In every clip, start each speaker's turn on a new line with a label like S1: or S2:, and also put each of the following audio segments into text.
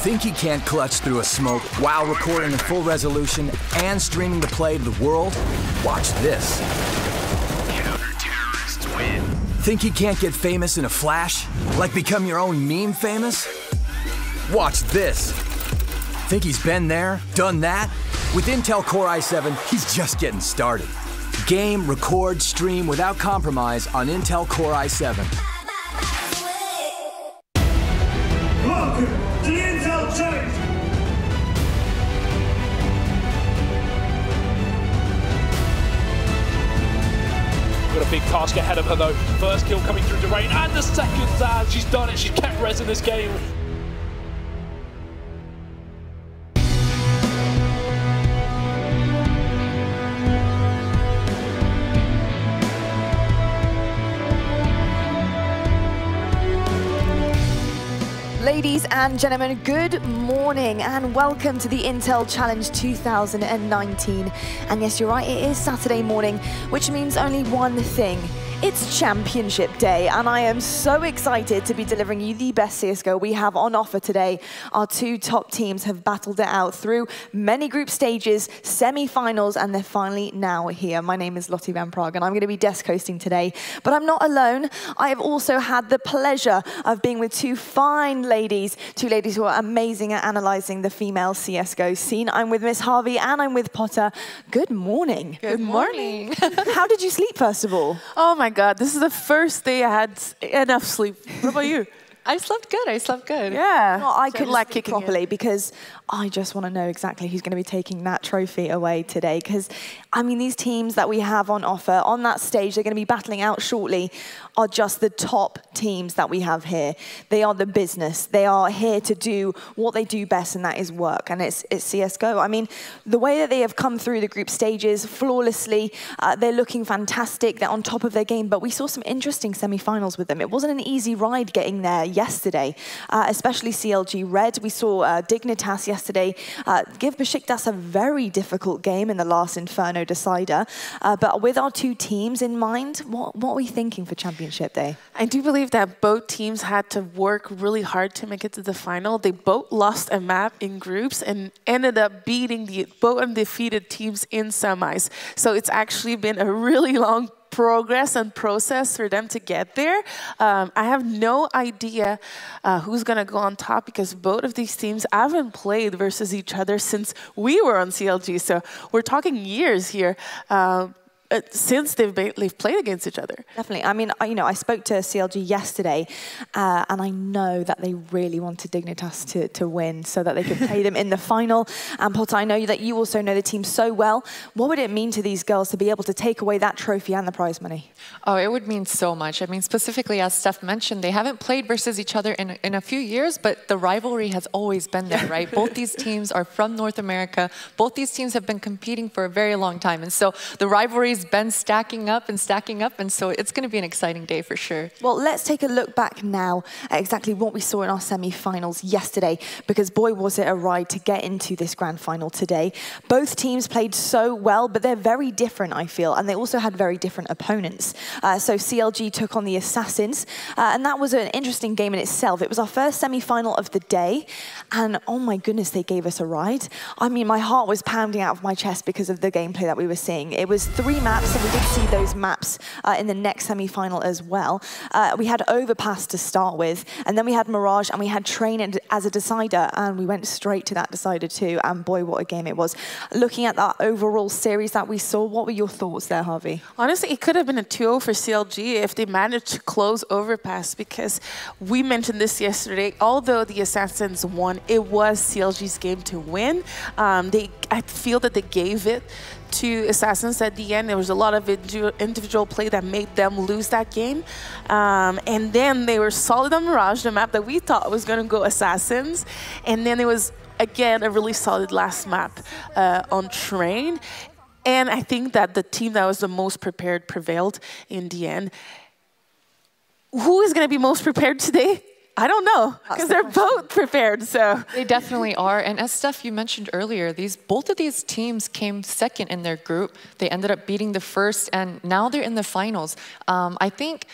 S1: Think he can't clutch through a smoke while recording in full resolution and streaming the play to the world? Watch this.
S2: Counter-terrorists win.
S1: Think he can't get famous in a flash? Like become your own meme famous? Watch this. Think he's been there, done that? With Intel Core i7, he's just getting started. Game, record, stream without compromise on Intel Core i7.
S3: Welcome to the Intel Challenge!
S4: Got a big task ahead of her though. First kill coming through to Rain, and the second, she's done it. She's kept res in this game.
S5: Ladies and gentlemen, good morning and welcome to the Intel Challenge 2019. And yes, you're right, it is Saturday morning, which means only one thing. It's Championship Day, and I am so excited to be delivering you the best CSGO we have on offer today. Our two top teams have battled it out through many group stages, semi-finals, and they're finally now here. My name is Lottie van-Praag, and I'm going to be desk hosting today. But I'm not alone. I have also had the pleasure of being with two fine ladies, two ladies who are amazing at analysing the female CSGO scene. I'm with MissHarvey and I'm with Potter. Good morning.
S6: Good morning.
S5: How did you sleep, first of all?
S6: Oh my God, this is the first day I had enough sleep. What about you?
S7: I slept good. I slept good.
S6: Yeah.
S5: Well, I couldn't sleep properly because I just want to know exactly who's going to be taking that trophy away today. Because, I mean, these teams that we have on offer on that stage, they're going to be battling out shortly, are just the top teams that we have here. They are the business. They are here to do what they do best, and that is work. And it's CSGO. I mean, the way that they have come through the group stages flawlessly, they're looking fantastic. They're on top of their game. But we saw some interesting semi-finals with them. It wasn't an easy ride getting there yesterday, especially CLG.RED. We saw Dignitas yesterday give Besiktas a very difficult game in the last Inferno decider. But with our two teams in mind, what are we thinking for Championship Day?
S6: I do believe that both teams had to work really hard to make it to the final. They both lost a map in groups and ended up beating the both undefeated teams in semis. So it's actually been a really long progress and process for them to get there. I have no idea who's going to go on top because both of these teams haven't played versus each other since we were on CLG. So we're talking years here. Since they've played against each other.
S5: Definitely. I mean, I spoke to CLG yesterday, and I know that they really wanted Dignitas to win so that they could play them in the final. And Potter, I know that you also know the team so well. What would it mean to these girls to be able to take away that trophy and the prize money?
S7: Oh, it would mean so much. I mean, specifically, as Steph mentioned, they haven't played versus each other in a few years, but the rivalry has always been there, right? Both these teams are from North America. Both these teams have been competing for a very long time. And so the rivalry been stacking up, and so it's going to be an exciting day for sure.
S5: Well, let's take a look back now at exactly what we saw in our semi-finals yesterday, because boy, was it a ride to get into this grand final today. Both teams played so well, but they're very different, I feel, and they also had very different opponents. So CLG took on the Assassins, and that was an interesting game in itself. It was our first semi-final of the day, and oh my goodness, they gave us a ride. I mean, my heart was pounding out of my chest because of the gameplay that we were seeing. It was 3 maps, and we did see those maps in the next semi-final as well. We had Overpass to start with, and then we had Mirage, and we had Train as a decider, and we went straight to that decider too, and boy, what a game it was. Looking at that overall series that we saw, what were your thoughts there, Harvey?
S6: Honestly, it could have been a 2-0 for CLG if they managed to close Overpass, because we mentioned this yesterday, although the Assassins won, it was CLG's game to win. I feel that they gave it to Assassins at the end. There was a lot of individual play that made them lose that game. And then they were solid on Mirage, the map that we thought was going to go Assassins. And then it was, again, a really solid last map on Train. And I think that the team that was the most prepared prevailed in the end. Who is going to be most prepared today? I don't know, because they're both prepared, so.
S7: They definitely are, and as Steph, you mentioned earlier, both of these teams came second in their group. They ended up beating the first, and now they're in the finals. I think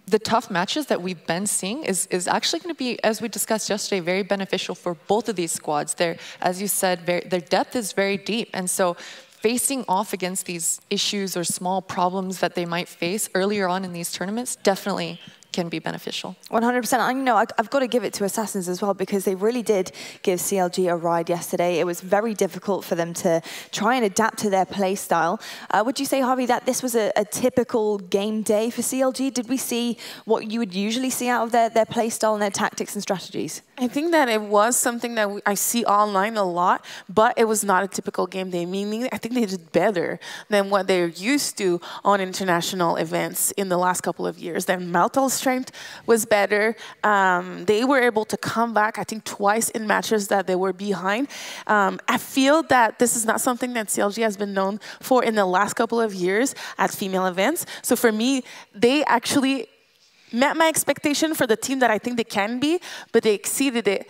S7: the tough matches that we've been seeing is actually going to be, as we discussed yesterday, very beneficial for both of these squads. They're, as you said, their depth is very deep. And so facing off against these issues or small problems that they might face earlier on in these tournaments definitely can be beneficial.
S5: 100%. I know I've got to give it to Assassins as well, because they really did give CLG a ride yesterday. It was very difficult for them to try and adapt to their play style. Would you say, Harvey, that this was a typical game day for CLG? Did we see what you would usually see out of their play style and their tactics and strategies?
S6: I think that it was something that I see online a lot, but it was not a typical game day, meaning I think they did better than what they're used to on international events in the last couple of years. Their mental strength was better. They were able to come back, I think, twice in matches that they were behind. I feel that this is not something that CLG has been known for in the last couple of years at female events. So for me, they actually met my expectation for the team that I think they can be, but they exceeded it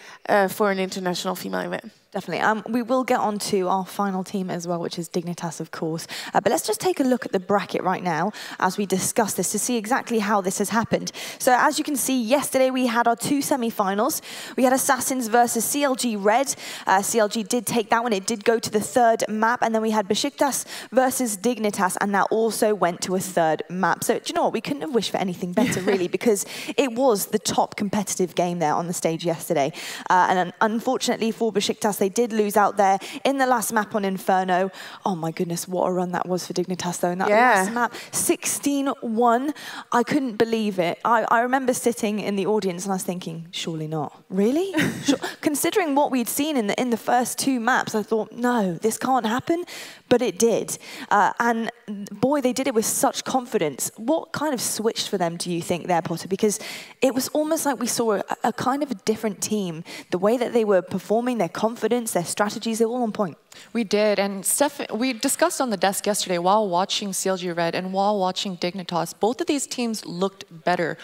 S6: for an international female event.
S5: Definitely. We will get on to our final team as well, which is Dignitas, of course. But let's just take a look at the bracket right now as we discuss this to see exactly how this has happened. So as you can see, yesterday we had our 2 semi-finals. We had Assassins versus CLG.RED. CLG did take that one. It did go to the 3rd map. And then we had Besiktas versus Dignitas, and that also went to a 3rd map. So do you know what? We couldn't have wished for anything better, really, because it was the top competitive game there on the stage yesterday. And unfortunately for Besiktas, they did lose out there in the last map on Inferno. Oh my goodness, what a run that was for Dignitas though in that last map. 16-1. I couldn't believe it. I remember sitting in the audience and I was thinking, surely not. Really? Sure. Considering what we'd seen in the first 2 maps, I thought, no, this can't happen. But it did. And boy, they did it with such confidence. What kind of switched for them, do you think, there, Potter? Because it was almost like we saw a kind of a different team. The way that they were performing, their confidence, their strategies, they were all on point.
S7: We did, and we discussed on the desk yesterday while watching CLG.RED and while watching Dignitas, both of these teams looked better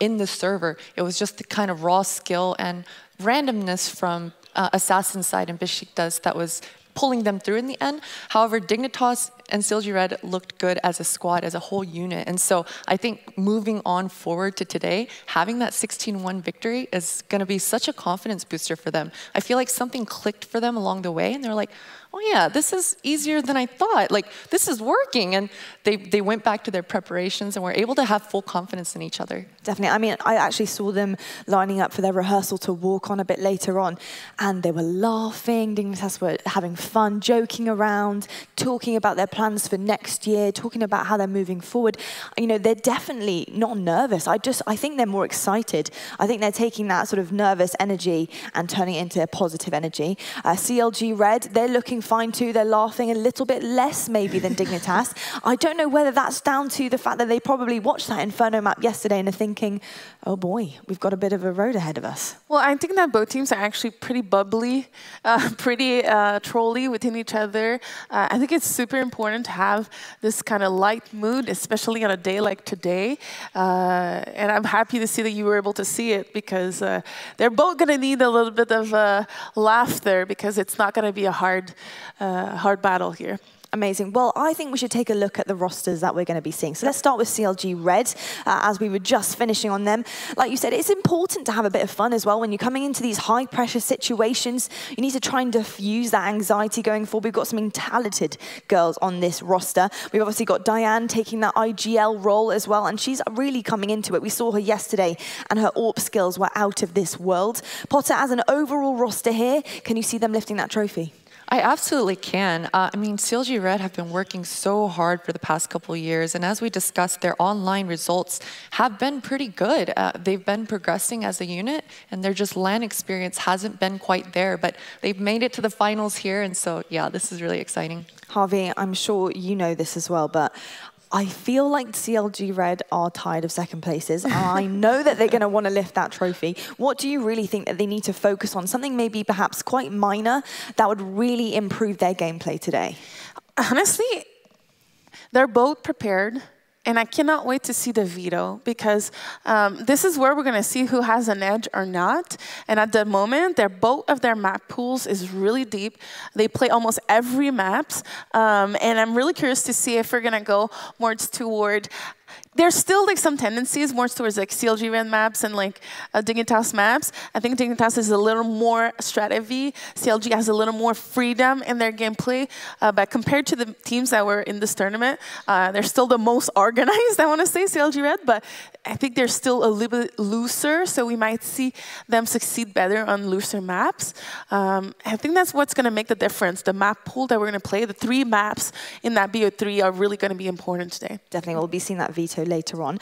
S7: in the server. It was just the kind of raw skill and randomness from Assassin's side and Besiktas that was pulling them through in the end. However, Dignitas and CLG.RED looked good as a squad, as a whole unit. And so I think moving on forward to today, having that 16-1 victory is going to be such a confidence booster for them. I feel like something clicked for them along the way, and they're like, oh yeah, this is easier than I thought. Like, this is working. And they went back to their preparations and were able to have full confidence in each other.
S5: Definitely. I mean, I actually saw them lining up for their rehearsal to walk on a bit later on, and they were laughing. Dignitas were having fun, joking around, talking about their plans for next year, talking about how they're moving forward. You know, they're definitely not nervous. I think they're more excited. I think they're taking that sort of nervous energy and turning it into a positive energy. CLG.RED, they're looking fine too. They're laughing a little bit less maybe than Dignitas. I don't know whether that's down to the fact that they probably watched that Inferno map yesterday and are thinking, oh boy, we've got a bit of a road ahead of us.
S6: Well, I think that both teams are actually pretty bubbly, pretty trolly within each other. I think it's super important to have this kind of light mood, especially on a day like today. And I'm happy to see that you were able to see it, because they're both going to need a little bit of laughter, because it's not going to be a hard battle here.
S5: Amazing. Well, I think we should take a look at the rosters that we're going to be seeing. So let's start with CLG.RED, as we were just finishing on them. Like you said, it's important to have a bit of fun as well. When you're coming into these high-pressure situations, you need to try and diffuse that anxiety going forward. We've got some talented girls on this roster. We've obviously got Diane taking that IGL role as well, and she's really coming into it. We saw her yesterday, and her AWP skills were out of this world. Potter, as an overall roster here, can you see them lifting that trophy?
S7: I absolutely can. I mean, CLG.RED have been working so hard for the past couple of years, and as we discussed, their online results have been pretty good. They've been progressing as a unit, and their just LAN experience hasn't been quite there, but they've made it to the finals here, and so, yeah, this is really exciting.
S5: Harvey, I'm sure you know this as well, but I feel like CLG.RED are tired of second places. I know that they're going to want to lift that trophy. What do you really think that they need to focus on? Something maybe perhaps quite minor that would really improve their gameplay today?
S6: Honestly, they're both prepared. And I cannot wait to see the veto, because this is where we're going to see who has an edge or not. And at the moment, both of their map pools is really deep. They play almost every maps. And I'm really curious to see if we're going to go more toward there's still like some tendencies more towards like CLG.RED maps and like Dignitas maps. I think Dignitas is a little more strategy. CLG has a little more freedom in their gameplay. But compared to the teams that were in this tournament, they're still the most organized, I want to say, CLG.RED. But I think they're still a little bit looser, so we might see them succeed better on looser maps. I think that's what's going to make the difference. The map pool that we're going to play, the 3 maps in that BO3 are really going to be important today.
S5: Definitely, we'll be seeing that veto later on.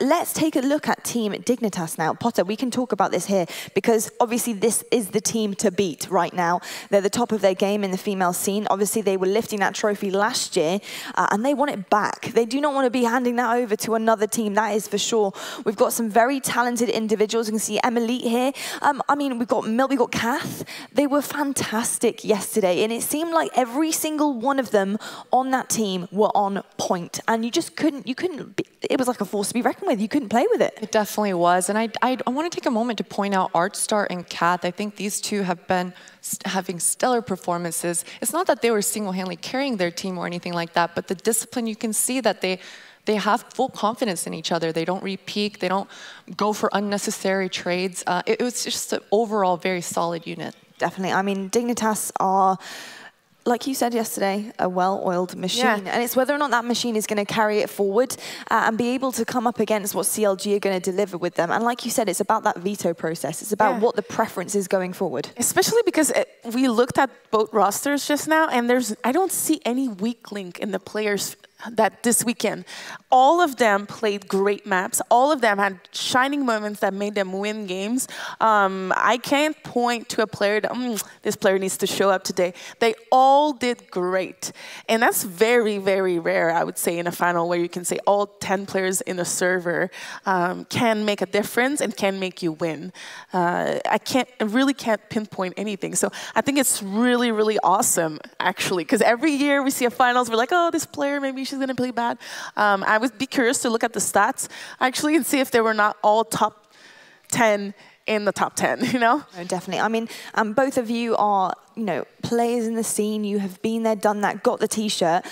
S5: Let's take a look at Team Dignitas now. Potter, we can talk about this here because obviously this is the team to beat right now. They're the top of their game in the female scene. Obviously, they were lifting that trophy last year and they want it back. They do not want to be handing that over to another team, that is for sure. We've got some very talented individuals. You can see Emily here. I mean, we've got Milt, we've got Kath. They were fantastic yesterday, and it seemed like every single one of them on that team were on point. And you just couldn't, it was like a force to be reckoned with. You couldn't play with it.
S7: It definitely was. And I want to take a moment to point out Artstar and Kath. I think these two have been having stellar performances. It's not that they were single-handedly carrying their team or anything like that, but the discipline, you can see that they have full confidence in each other. They don't re-peak. They don't go for unnecessary trades. It was just an overall very solid unit.
S5: Definitely. I mean, Dignitas are, like you said yesterday, a well-oiled machine. Yeah. And it's whether or not that machine is going to carry it forward and be able to come up against what CLG are going to deliver with them. And like you said, it's about that veto process. It's about what the preference is going forward.
S6: Especially because we looked at both rosters just now, and I don't see any weak link in the players that this weekend. All of them played great maps. All of them had shining moments that made them win games. I can't point to a player that, this player needs to show up today. They all did great. And that's very, very rare, I would say, in a final where you can say all 10 players in a server can make a difference and can make you win. I really can't pinpoint anything. So I think it's really, really awesome, actually, because every year we see a finals, we're like, oh, this player, maybe she's going to play bad. I would be curious to look at the stats, actually, and see if they were not all top 10 in the top 10, you know?
S5: No, definitely. I mean, both of you are, you know, players in the scene. You have been there, done that, got the T-shirt.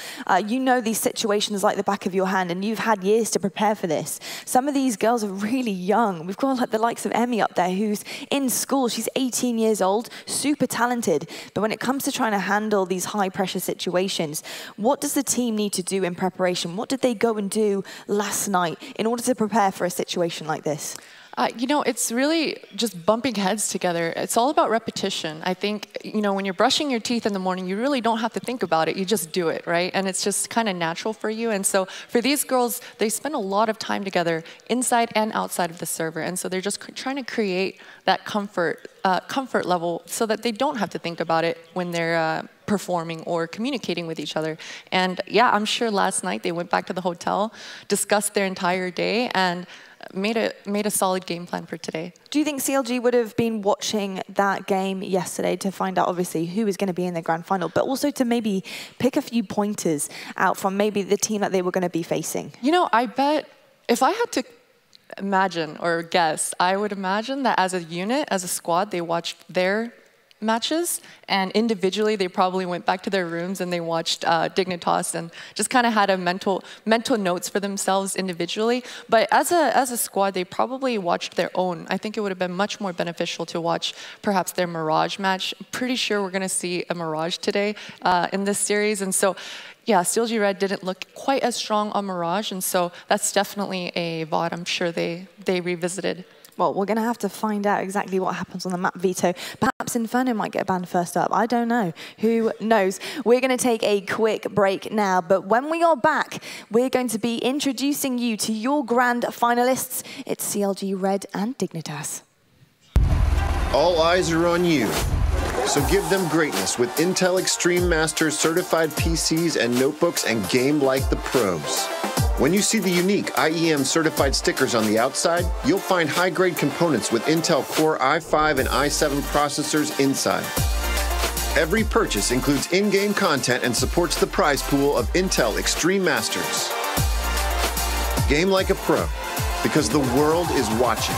S5: You know these situations like the back of your hand, and you've had years to prepare for this. Some of these girls are really young. We've got like the likes of Emmy up there, who's in school. She's 18 years old, super talented. But when it comes to trying to handle these high-pressure situations, what does the team need to do in preparation? What did they go and do last night in order to prepare for a situation like this?
S7: You know, it's really just bumping heads together. It's all about repetition. I think, you know, when you're brushing your teeth in the morning, you really don't have to think about it. You just do it, right? And it's just kind of natural for you. And so for these girls, they spend a lot of time together inside and outside of the server. And so they're just trying to create that comfort level so that they don't have to think about it when they're performing or communicating with each other. And yeah, I'm sure last night they went back to the hotel, discussed their entire day, and made a solid game plan for today.
S5: Do you think CLG would have been watching that game yesterday to find out, obviously, who is going to be in the grand final, but also to maybe pick a few pointers out from maybe the team that they were going to be facing?
S7: You know, I bet if I had to imagine or guess, I would imagine that as a unit, as a squad, they watched their matches, and individually they probably went back to their rooms and they watched Dignitas and just kind of had a mental notes for themselves individually. But as a squad, they probably watched their own. I think it would have been much more beneficial to watch perhaps their Mirage match. I'm pretty sure we're going to see a Mirage today in this series, and so yeah, CLG.RED didn't look quite as strong on Mirage, and so that's definitely a VOD I'm sure they revisited.
S5: Well, we're going to have to find out exactly what happens on the map veto. Perhaps Inferno might get banned first up. I don't know. Who knows? We're going to take a quick break now, but when we are back, we're going to be introducing you to your grand finalists. It's CLG.RED and Dignitas.
S2: All eyes are on you. So give them greatness with Intel Extreme Masters certified PCs and notebooks and game like the pros. When you see the unique IEM certified stickers on the outside, you'll find high-grade components with Intel Core i5 and i7 processors inside. Every purchase includes in-game content and supports the prize pool of Intel Extreme Masters. Game like a pro, because the world is watching.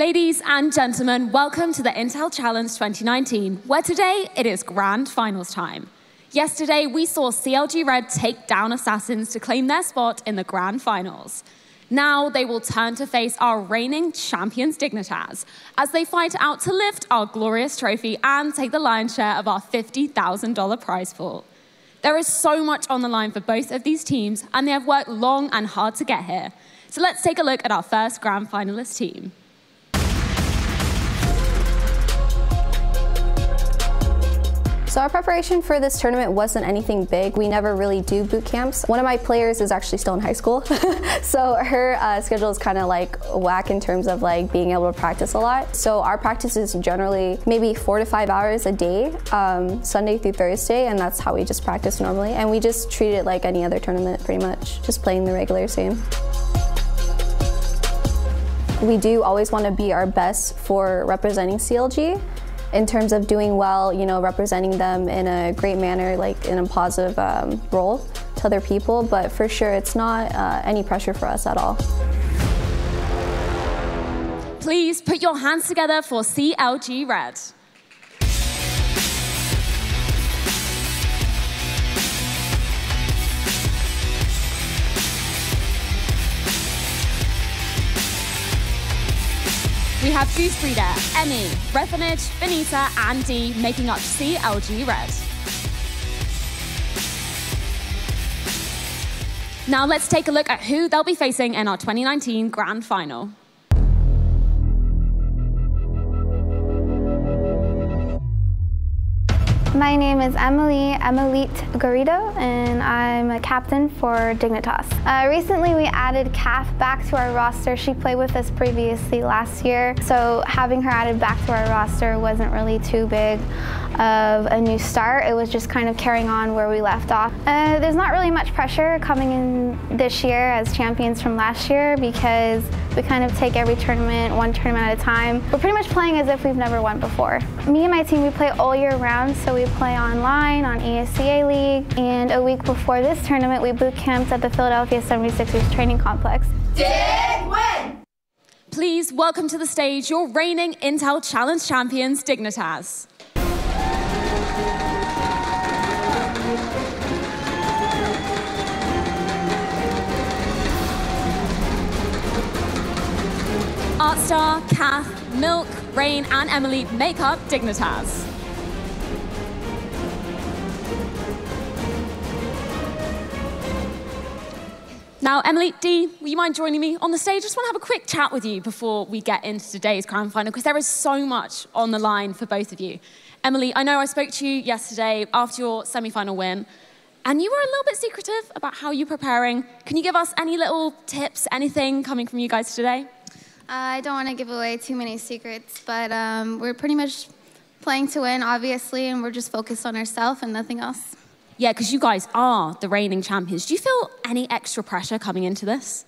S8: Ladies and gentlemen, welcome to the Intel Challenge 2019, where today it is Grand Finals time. Yesterday, we saw CLG.RED take down Assassins to claim their spot in the Grand Finals. Now they will turn to face our reigning champions Dignitas as they fight out to lift our glorious trophy and take the lion's share of our $50,000 prize pool. There is so much on the line for both of these teams, and they have worked long and hard to get here. So let's take a look at our first Grand Finalist team.
S9: So our preparation for this tournament wasn't anything big. We never really do boot camps. One of my players is actually still in high school. So her schedule is kind of like whack in terms of like being able to practice a lot. So our practice is generally maybe 4 to 5 hours a day, Sunday through Thursday, and that's how we just practice normally. And we just treat it like any other tournament pretty much, just playing the regular same. We do always want to be our best for representing CLG. In terms of doing well, you know, representing them in a great manner, like in a positive role to other people, but for sure it's not any pressure for us at all.
S8: Please put your hands together for CLG.RED. We have CLG.RED, Emmy, Refinage, Benita, and D making up CLG.RED. Now let's take a look at who they'll be facing in our 2019 Grand Final.
S10: My name is Emily Garrido, and I'm a captain for Dignitas. Recently, we added Kath back to our roster. She played with us previously last year, so having her added back to our roster wasn't really too big of a new start. It was just kind of carrying on where we left off. There's not really much pressure coming in this year as champions from last year because we kind of take every tournament, one tournament at a time. We're pretty much playing as if we've never won before. Me and my team, we play all year round, so we play online on ESCA League, and a week before this tournament, we boot camped at the Philadelphia 76ers training complex.
S8: Dig win! Please welcome to the stage your reigning Intel Challenge champions, Dignitas. Artstar, Kath, Milk, Rain, and Emily make up Dignitas. Now, Emily, Dee, will you mind joining me on the stage? I just want to have a quick chat with you before we get into today's Grand Final, because there is so much on the line for both of you. Emily, I know I spoke to you yesterday after your semi-final win, and you were a little bit secretive about how you're preparing. Can you give us any little tips, anything coming from you guys today?
S11: I don't want to give away too many secrets, but we're pretty much playing to win, obviously, and we're just focused on ourselves and nothing else.
S8: Yeah, because you guys are the reigning champions. Do you feel any extra pressure coming into this?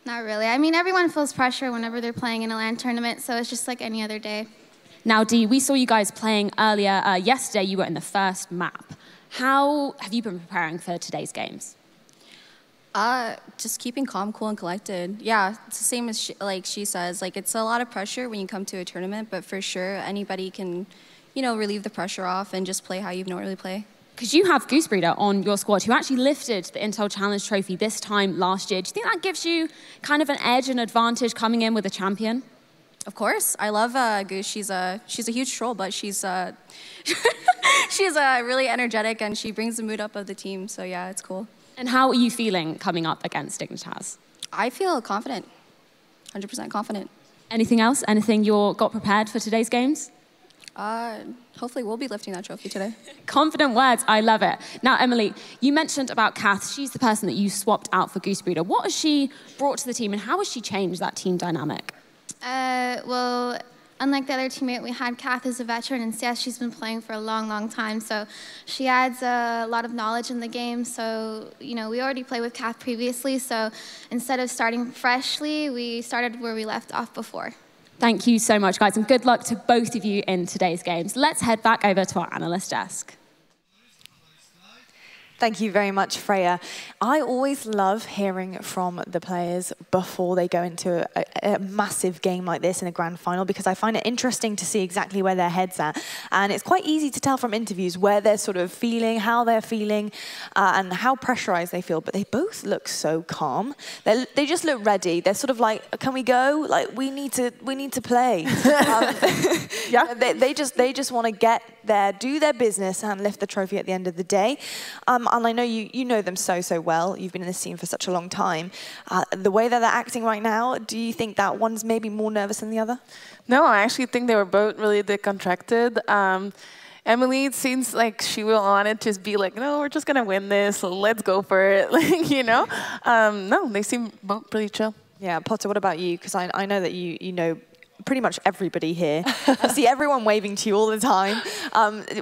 S11: Not really. I mean, everyone feels pressure whenever they're playing in a LAN tournament, so it's just like any other day.
S8: Now, Dee, we saw you guys playing earlier. Yesterday, you were in the first map. How have you been preparing for today's games?
S9: Just keeping calm, cool, and collected. Yeah, it's the same as she says. Like, it's a lot of pressure when you come to a tournament, but for sure, anybody can, you know, relieve the pressure off and just play how you normally play.
S8: Because you have Goosebreeder on your squad, who actually lifted the Intel Challenge trophy this time last year. Do you think that gives you kind of an edge and advantage coming in with a champion?
S9: Of course. I love Goose. She's a huge troll, but she's she's really energetic, and she brings the mood up of the team. So yeah, it's cool.
S8: And how are you feeling coming up against Dignitas?
S9: I feel confident, 100% confident.
S8: Anything else? Anything you've got prepared for today's games?
S9: Hopefully we'll be lifting that trophy today.
S8: Confident words, I love it. Now, Emily, you mentioned about Kath. She's the person that you swapped out for Goosebreeder. What has she brought to the team, and how has she changed that team dynamic?
S11: Well, unlike the other teammate we had, Kath is a veteran in CS. She's been playing for a long, long time, so she adds a lot of knowledge in the game. So, you know, we already played with Kath previously, so instead of starting freshly, we started where we left off before.
S8: Thank you so much, guys, and good luck to both of you in today's games. Let's head back over to our analyst desk.
S5: Thank you very much, Freya. I always love hearing from the players before they go into a massive game like this in a grand final, because I find it interesting to see exactly where their head's at. And it's quite easy to tell from interviews where they're sort of feeling, how they're feeling, and how pressurized they feel. But they both look so calm. They just look ready. They're sort of like, can we go? Like, we need to play. Yeah. They just want to get there, do their business, and lift the trophy at the end of the day. And I know you know them so well. You've been in this team for such a long time. The way that they're acting right now, do you think that one's maybe more nervous than the other? No, I actually think they were both really decontracted. Emily, it seems like she will want to be like, no, we're just going to win this. Let's go for it. Like, you know? No, they seem both pretty chill. Yeah, Potter, what about you? Because I know that you know pretty much everybody here. I see everyone waving to you all the time.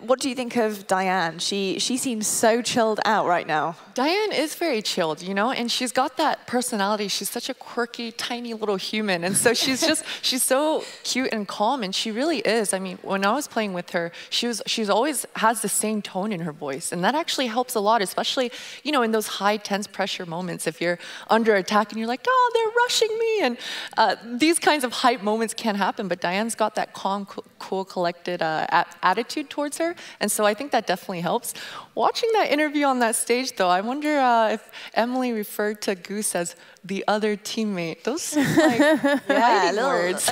S5: What do you think of Diane? She seems so chilled out right now.
S7: Diane is very chilled, you know, and she's got that personality. She's such a quirky, tiny little human. And so she's so cute and calm, and she really is. I mean, when I was playing with her, she's always has the same tone in her voice. And that actually helps a lot, especially, you know, in those high, tense pressure moments. If you're under attack and you're like, oh, they're rushing me. And these kinds of hype moments can happen, but Diane's got that calm, cool, collected attitude towards her. And so I think that definitely helps. Watching that interview on that stage, though, I wonder if Emily referred to Goose as the other teammate. Those seem like fighting words.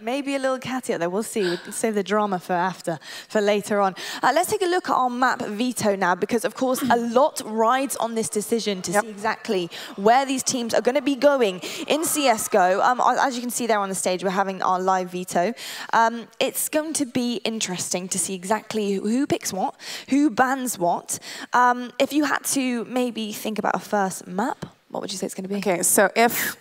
S7: Maybe a little catty up there. We'll see. We'll save the drama for later on. Let's take a look at our map veto now, because, of course, a lot rides on this decision to see exactly where these teams are going to be going in CSGO. As you can see there on the stage, we're having our live veto. It's going to be interesting to see exactly who picks what, who bans what. If you had to maybe think about a first map, what would you say it's going to be? Okay, so if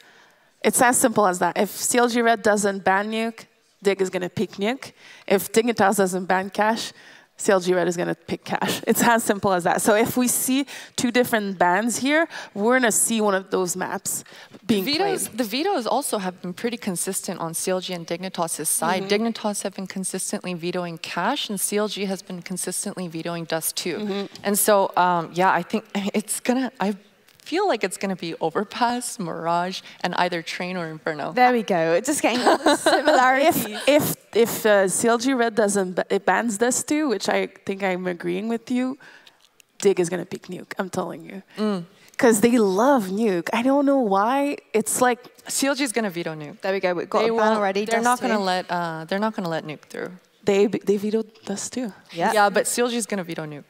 S7: it's as simple as that. If CLG.RED doesn't ban Nuke, Dig is going to pick Nuke. If Dignitas doesn't ban Cash, CLG.RED is going to pick Cash. It's as simple as that. So if we see two different bans here, we're going to see one of those maps being played. The vetoes also have been pretty consistent on CLG and Dignitas' side. Dignitas have been consistently vetoing Cash, and CLG has been consistently vetoing Dust too. And so, yeah, I think it's going to... I feel like it's going to be Overpass, Mirage, and either Train or Inferno. There we go. It's just getting all the similarities.
S6: If CLG.RED doesn't, it bans this too, which I think I'm agreeing with you, Dig is going to pick Nuke, I'm telling you. Because they love Nuke. I don't know why. It's like...
S7: CLG is going to veto Nuke.
S5: There we go. We've got a ban already.
S7: They're not going to let Nuke through.
S6: They vetoed Dust too.
S7: Yeah, but CLG is going to veto Nuke.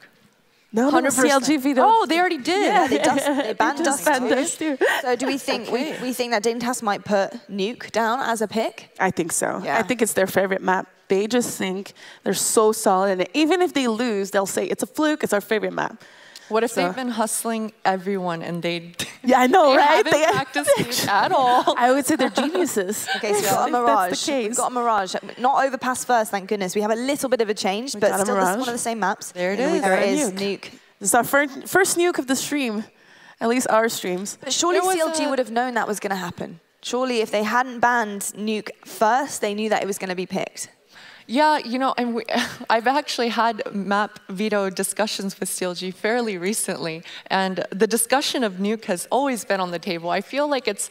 S6: No, 100%. CLG veto.
S7: Oh, they already did.
S5: Yeah, they banned Dust too. So do we think we think that Dignitas might put Nuke down as a pick?
S6: I think so. Yeah. I think it's their favorite map. They just think they're so solid in it. Even if they lose, they'll say it's a fluke. It's our favorite map.
S7: What if they've been hustling everyone and they...
S6: Yeah, I know, right?
S7: They haven't practiced at all.
S6: I would say they're geniuses.
S5: Okay, so we've got a Mirage. We've got a Mirage. Not Overpass first, thank goodness. We have a little bit of a change, but still this is one of the same maps.
S7: There it is.
S5: There it is, Nuke.
S6: This is our first Nuke of the stream, at least our streams.
S5: But surely CLG would have known that was going to happen. Surely if they hadn't banned Nuke first, they knew that it was going to be picked.
S7: Yeah, you know, and I've actually had map veto discussions with CLG fairly recently, and the discussion of Nuke has always been on the table. I feel like it's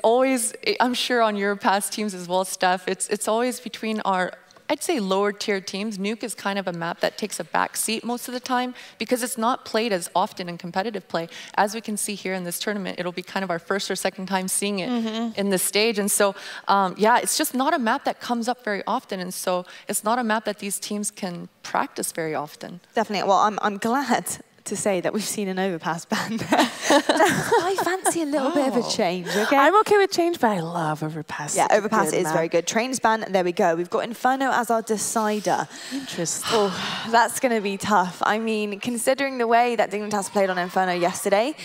S7: always, I'm sure on your past teams as well, Steph, it's always between our, I'd say, lower tier teams. Nuke is kind of a map that takes a back seat most of the time because it's not played as often in competitive play. As we can see here in this tournament, it'll be kind of our first or second time seeing it in this stage. And so, yeah, it's just not a map that comes up very often. And so it's not a map that these teams can practice very often.
S5: Definitely. Well, I'm glad to say that we've seen an Overpass ban there. I fancy a little bit of a change, okay?
S6: I'm okay with change, but I love Overpass.
S5: Yeah, Overpass is very good. Train's ban, there we go. We've got Inferno as our decider.
S6: Interesting.
S5: Oh, that's going to be tough. I mean, considering the way that Dignitas played on Inferno yesterday,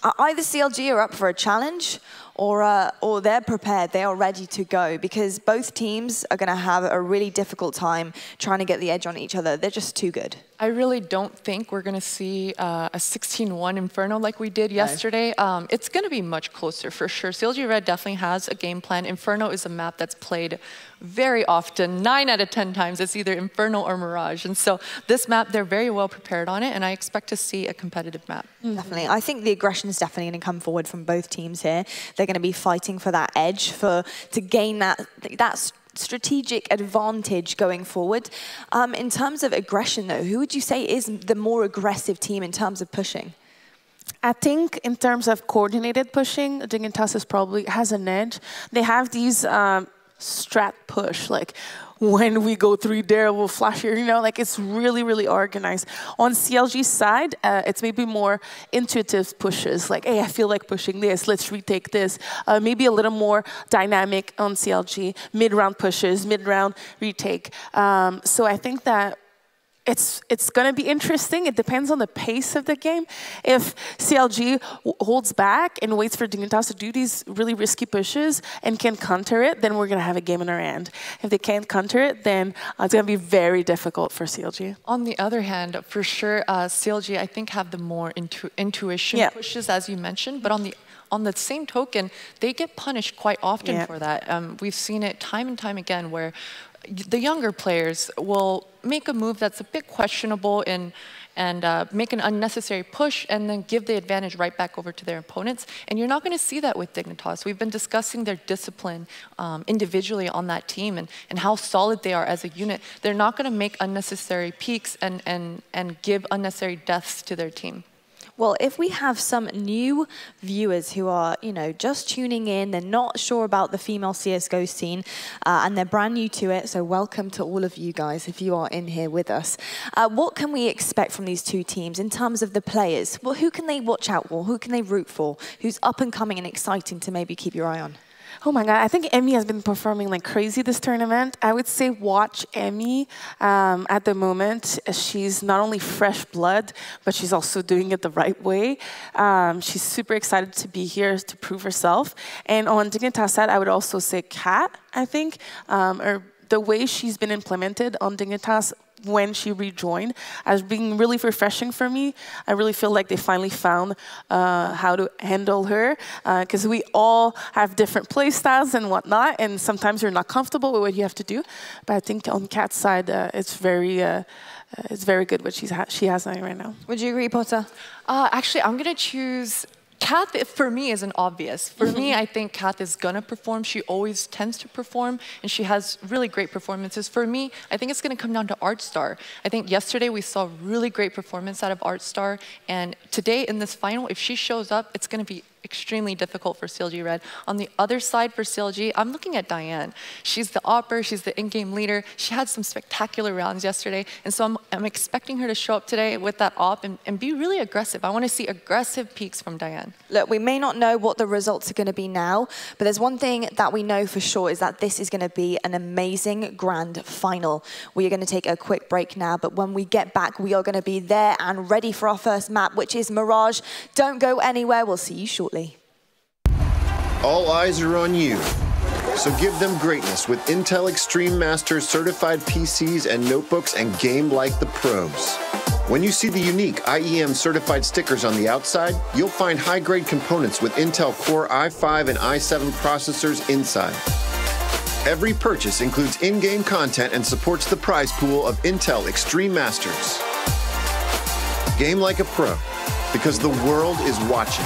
S5: either CLG are up for a challenge, or they're prepared, they are ready to go, because both teams are going to have a really difficult time trying to get the edge on each other. They're just too good.
S7: I really don't think we're going to see a 16-1 Inferno like we did yesterday. It's going to be much closer for sure. CLG.RED definitely has a game plan. Inferno is a map that's played very often. 9 out of 10 times it's either Inferno or Mirage. And so this map, they're very well prepared on it, and I expect to see a competitive map.
S5: Definitely. I think the aggression is definitely going to come forward from both teams here. They're going to be fighting for that edge, to gain that strategic advantage going forward. In terms of aggression, though, who would you say is the more aggressive team in terms of pushing?
S6: I think in terms of coordinated pushing, Dignitas probably has an edge. They have these strat push, like when we go through there, we'll flash here, you know, like it's really, really organized. On CLG's side, it's maybe more intuitive pushes, like, hey, I feel like pushing this, let's retake this. Maybe a little more dynamic on CLG, mid-round pushes, mid-round retake. So I think that it's going to be interesting. It depends on the pace of the game. If CLG holds back and waits for Dignitas to do these really risky pushes and can counter it, then we're going to have a game in our hand. If they can't counter it, then it's going to be very difficult for CLG.
S7: On the other hand, for sure, CLG, I think, have the more intuition pushes, as you mentioned, but on the same token, they get punished quite often for that. We've seen it time and time again where the younger players will make a move that's a bit questionable and make an unnecessary push and then give the advantage right back over to their opponents. And you're not going to see that with Dignitas. We've been discussing their discipline individually on that team and how solid they are as a unit. They're not going to make unnecessary peaks and give unnecessary deaths to their team.
S5: Well, if we have some new viewers who are, you know, just tuning in, they're not sure about the female CSGO scene, and they're brand new to it, so welcome to all of you guys if you are in here with us. What can we expect from these two teams in terms of the players? Well, who can they watch out for? Who can they root for? Who's up and coming and exciting to maybe keep your eye on?
S6: Oh my God, I think Emmy has been performing like crazy this tournament. I would say watch Emmy at the moment. She's not only fresh blood, but she's also doing it the right way. She's super excited to be here to prove herself. And on Dignitas side, I would also say Kat, I think, or the way she's been implemented on Dignitas when she rejoined as being really refreshing for me. I really feel like they finally found how to handle her, because we all have different play styles and whatnot, and sometimes you're not comfortable with what you have to do. But I think on Kat's side, it's very good what she has right now.
S5: Would you agree, Potter?
S7: Actually, I'm going to choose Kath, for me, isn't obvious. For me, I think Kath is going to perform. She always tends to perform, and she has really great performances. For me, I think it's going to come down to ArtStar. I think yesterday we saw really great performance out of ArtStar, and today in this final, if she shows up, it's going to be extremely difficult for CLG.RED. On the other side for CLG, I'm looking at Diane. She's the opper, she's the in-game leader. She had some spectacular rounds yesterday, and so I'm expecting her to show up today with that op and be really aggressive. I want to see aggressive peaks from Diane.
S5: Look, we may not know what the results are going to be now, but there's one thing that we know for sure is that this is going to be an amazing grand final. We are going to take a quick break now, but when we get back, we are going to be there and ready for our first map, which is Mirage. Don't go anywhere. We'll see you shortly.
S2: All eyes are on you. So give them greatness with Intel Extreme Masters certified PCs and notebooks and game like the pros. When you see the unique IEM certified stickers on the outside, you'll find high-grade components with Intel Core i5 and i7 processors inside. Every purchase includes in-game content and supports the prize pool of Intel Extreme Masters. Game like a pro, because the world is watching.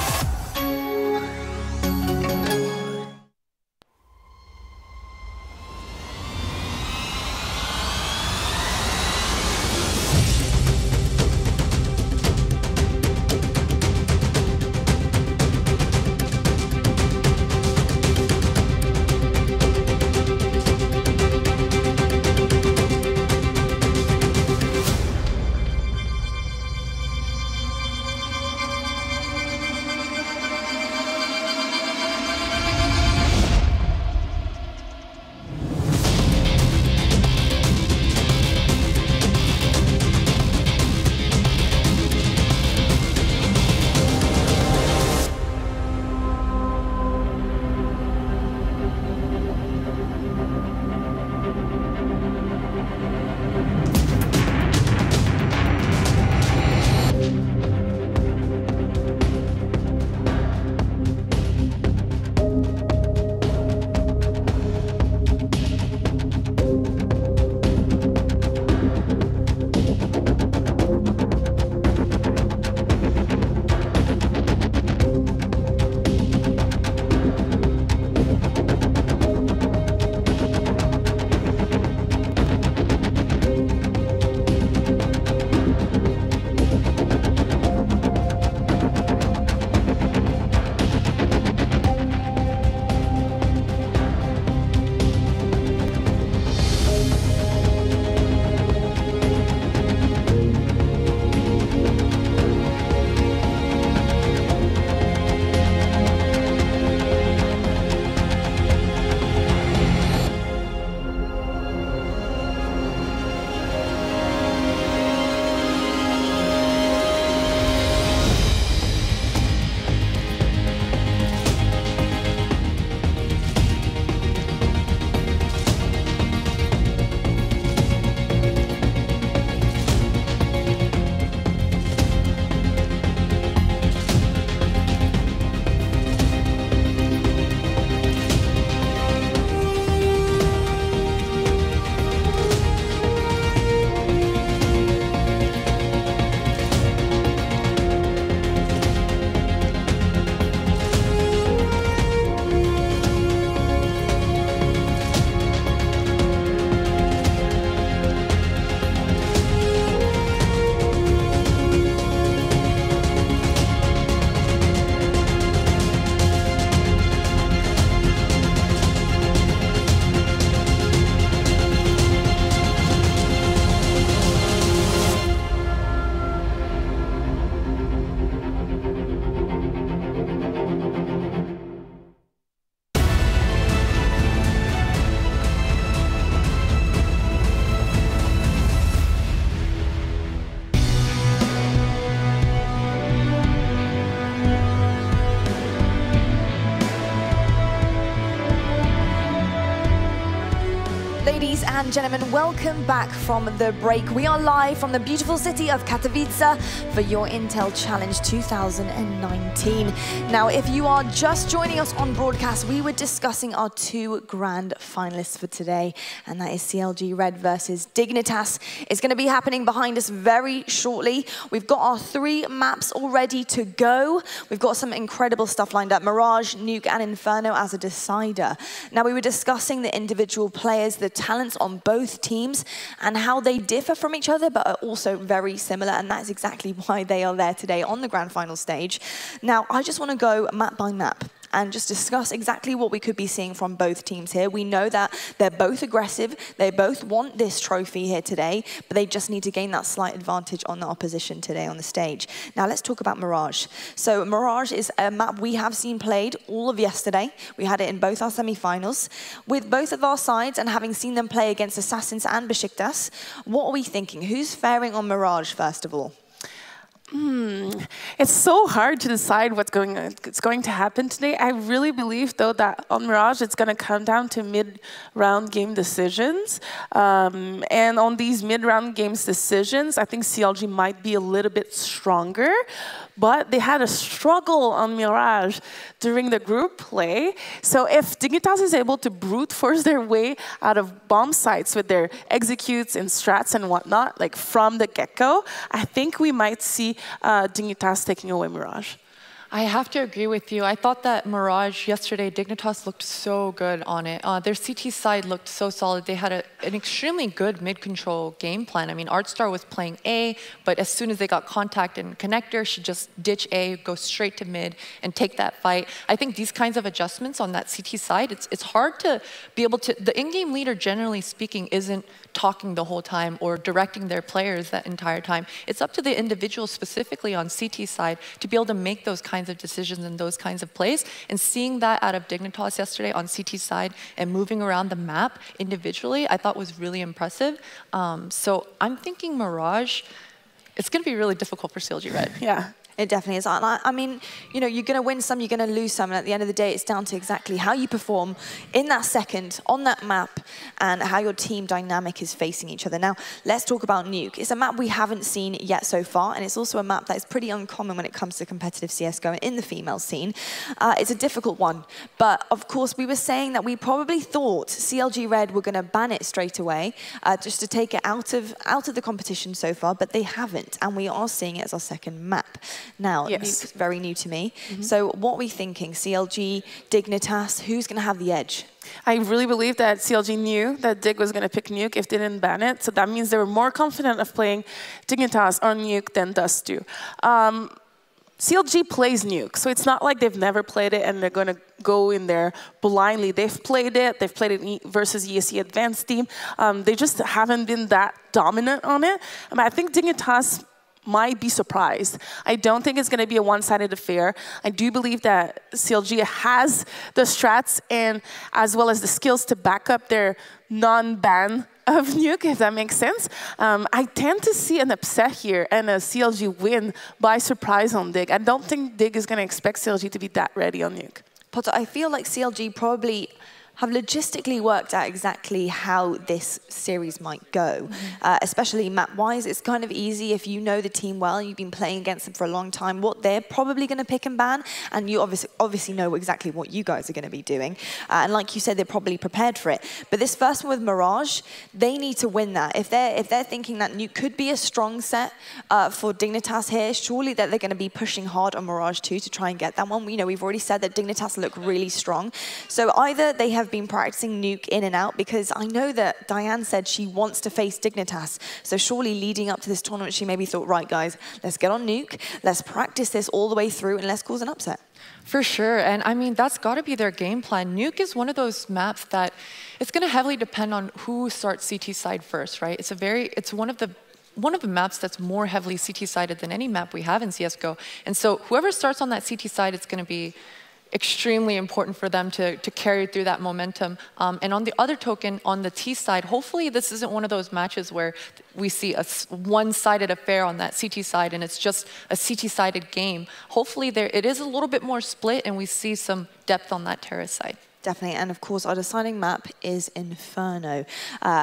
S5: and gentlemen, welcome back from the break. We are live from the beautiful city of Katowice for your Intel Challenge 2019. Now, if you are just joining us on broadcast, we were discussing our two grand finalists for today, and that is CLG.RED versus Dignitas. It's going to be happening behind us very shortly. We've got our 3 maps all ready to go. We've got some incredible stuff lined up. Mirage, Nuke, and Inferno as a decider. Now, we were discussing the individual players, the talents on both teams, and how they differ from each other, but are also very similar, and that's exactly why they are there today on the grand final stage. Now, I just want to go map by map and just discuss exactly what we could be seeing from both teams here. We know that they're both aggressive, they both want this trophy here today, but they just need to gain that slight advantage on the opposition today on the stage. Now let's talk about Mirage. So Mirage is a map we have seen played all of yesterday. We had it in both our semi-finals. With both of our sides and having seen them play against Assassins and Besiktas, what are we thinking? Who's faring on Mirage first of all?
S6: It's so hard to decide what's going to happen today. I really believe, though, that on Mirage, it's going to come down to mid-round game decisions. And on these mid-round games decisions, I think CLG might be a little bit stronger. But they had a struggle on Mirage during the group play. So if Dignitas is able to brute force their way out of bomb sites with their executes and strats and whatnot, like from the get-go, I think we might see Dignitas taking away Mirage.
S7: I have to agree with you. I thought that Mirage yesterday, Dignitas looked so good on it. Their CT side looked so solid. They had an extremely good mid-control game plan. I mean, Artstar was playing A, but as soon as they got contact and connector, she just ditch A, go straight to mid, and take that fight. I think these kinds of adjustments on that CT side, it's hard to be able to... The in-game leader, generally speaking, isn't talking the whole time or directing their players that entire time. It's up to the individual, specifically on CT side, to be able to make those kinds of decisions and those kinds of plays. And seeing that out of Dignitas yesterday on CT side and moving around the map individually, I thought was really impressive. So I'm thinking Mirage, it's going to be really difficult for CLG.RED.
S6: Yeah.
S5: It definitely is. I mean, you know, you're going to win some, you're going to lose some, and at the end of the day, it's down to exactly how you perform in that second, on that map, and how your team dynamic is facing each other. Now, let's talk about Nuke. It's a map we haven't seen yet so far, and it's also a map that is pretty uncommon when it comes to competitive CSGO in the female scene. It's a difficult one, but of course, we were saying that we probably thought CLG.RED were going to ban it straight away, just to take it out of the competition so far, but they haven't, and we are seeing it as our second map. Now,
S6: yes.
S5: Nuke is very new to me. So what are we thinking? CLG, Dignitas, who's going to have the edge?
S6: I really believe that CLG knew that Dig was going to pick Nuke if they didn't ban it. So that means they were more confident of playing Dignitas or Nuke than Dust do. CLG plays Nuke, so it's not like they've never played it and they're going to go in there blindly. They've played it versus ESE Advanced team. They just haven't been that dominant on it. I mean, I think Dignitas might be surprised. I don't think it's going to be a one-sided affair. I do believe that CLG has the strats and as well as the skills to back up their non-ban of Nuke, if that makes sense. I tend to see an upset here and a CLG win by surprise on Dig. I don't think Dig is going to expect CLG to be that ready on Nuke.
S5: Potter, I feel like CLG probably have logistically worked out exactly how this series might go, especially map-wise. It's kind of easy if you know the team well and you've been playing against them for a long time, what they're probably going to pick and ban, and you obviously know exactly what you guys are going to be doing. And like you said, they're probably prepared for it. But this first one with Mirage, they need to win that. If they're thinking that Nuke could be a strong set for Dignitas here, surely that they're going to be pushing hard on Mirage too to try and get that one. You know, we've already said that Dignitas look really strong. So either they have been practicing Nuke in and out, because I know that Diane said she wants to face Dignitas. So surely leading up to this tournament, she maybe thought, right, guys, let's get on Nuke, let's practice this all the way through, and let's cause an upset.
S7: For sure, and I mean, that's got to be their game plan. Nuke is one of those maps that it's going to heavily depend on who starts CT side first, right? It's one of the maps that's more heavily CT-sided than any map we have in CSGO. And so whoever starts on that CT side, it's going to be extremely important for them to carry through that momentum. And on the other token, on the T side, hopefully this isn't one of those matches where we see a one-sided affair on that CT side and it's just a CT-sided game. Hopefully it is a little bit more split and we see some depth on that terrace side.
S5: definitely. And of course, our deciding map is Inferno,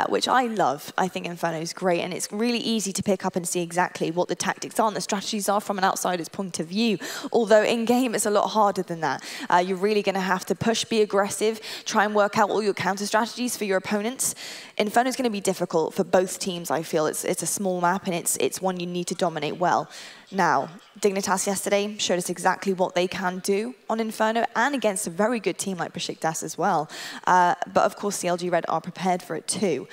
S5: which I love. I think Inferno is great, and it's really easy to pick up and see exactly what the tactics are and the strategies are from an outsider's point of view. Although in-game, it's a lot harder than that. You're really going to have to push, be aggressive, try and work out all your counter strategies for your opponents. Inferno is going to be difficult for both teams, I feel. It's a small map, and it's one you need to dominate well. Now, Dignitas yesterday showed us exactly what they can do on Inferno and against a very good team like Besiktas as well. But of course, CLG.RED are prepared for it too.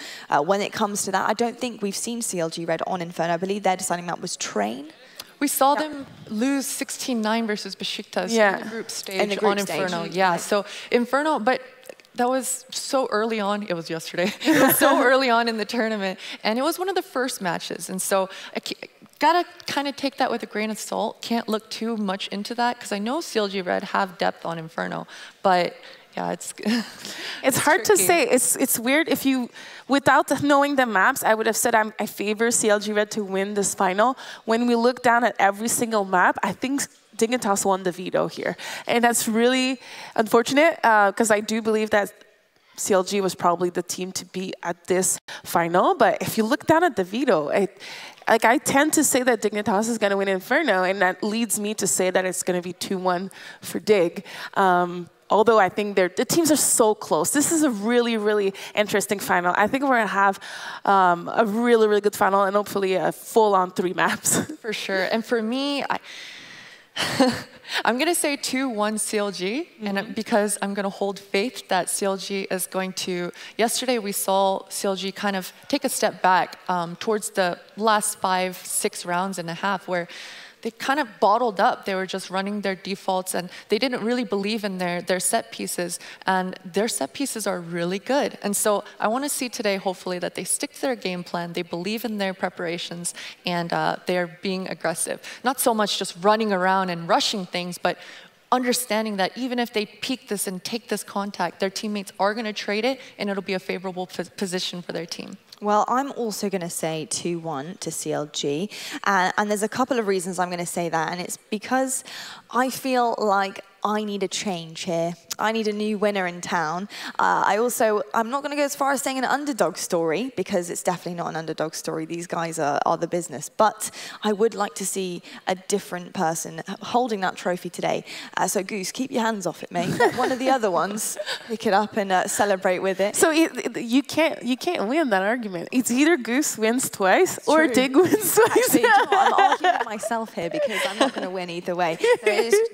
S5: When it comes to that, I don't think we've seen CLG.RED on Inferno. I believe their deciding map was Train.
S7: We saw them lose 16-9 versus Besiktas in the group stage on Inferno. Yeah, so Inferno, but that was so early on. It was yesterday. It was so early on in the tournament, and it was one of the first matches. And so gotta kind of take that with a grain of salt. Can't look too much into that because I know CLG.RED have depth on Inferno, but yeah,
S6: it's hard to say. It's weird. If you, without knowing the maps, I would have said I favor CLG.RED to win this final. When we look down at every single map, I think Dignitas won the veto here, and that's really unfortunate because I do believe that CLG was probably the team to beat at this final. But if you look down at the veto, I tend to say that Dignitas is going to win Inferno, and that leads me to say that it's going to be 2-1 for Dig. Although I think the teams are so close. This is a really, really interesting final. I think we're going to have a really, really good final, and hopefully a full-on 3 maps.
S7: For sure. And for me, I'm going to say 2-1 CLG, and because I'm going to hold faith that CLG is going to... Yesterday, we saw CLG kind of take a step back towards the last 5-6 rounds and a half, where they kind of bottled up. They were just running their defaults, and they didn't really believe in their set pieces, and their set pieces are really good. And so I want to see today, hopefully, that they stick to their game plan, they believe in their preparations, and they're being aggressive. Not so much just running around and rushing things, but understanding that even if they peek this and take this contact, their teammates are going to trade it, and it'll be a favorable position for their team.
S5: Well, I'm also going to say 2-1 to CLG. And there's a couple of reasons I'm going to say that. And it's because I feel like I need a change here. I need a new winner in town. I'm not going to go as far as saying an underdog story, because it's definitely not an underdog story. These guys are the business. But I would like to see a different person holding that trophy today. So Goose, keep your hands off it, mate. One of the other ones, pick it up and celebrate with it.
S6: So you can't win that argument. It's either Goose wins twice or Dig wins twice.
S5: Actually, I'm arguing with myself here because I'm not going to win either way.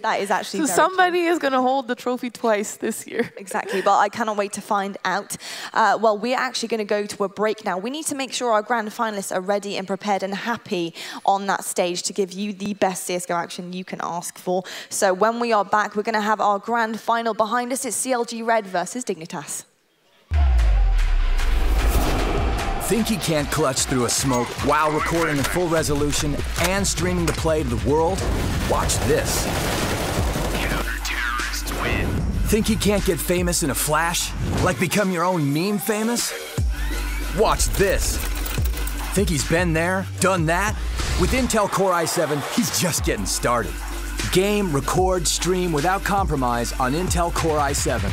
S5: That is actually
S6: so somebody is going to hold the trophy twice this year.
S5: Exactly, but I cannot wait to find out. Well, we're actually going to go to a break now. We need to make sure our grand finalists are ready and prepared and happy on that stage to give you the best CSGO action you can ask for. So when we are back, we're going to have our grand final behind us. It's CLG.RED versus Dignitas.
S1: Think you can't clutch through a smoke while recording in full resolution and streaming the play to the world? Watch this. Counter-terrorists win. Think you can't get famous in a flash? Like become your own meme famous? Watch this. Think he's been there, done that? With Intel Core i7, he's just getting started. Game, record, stream without compromise on Intel Core i7.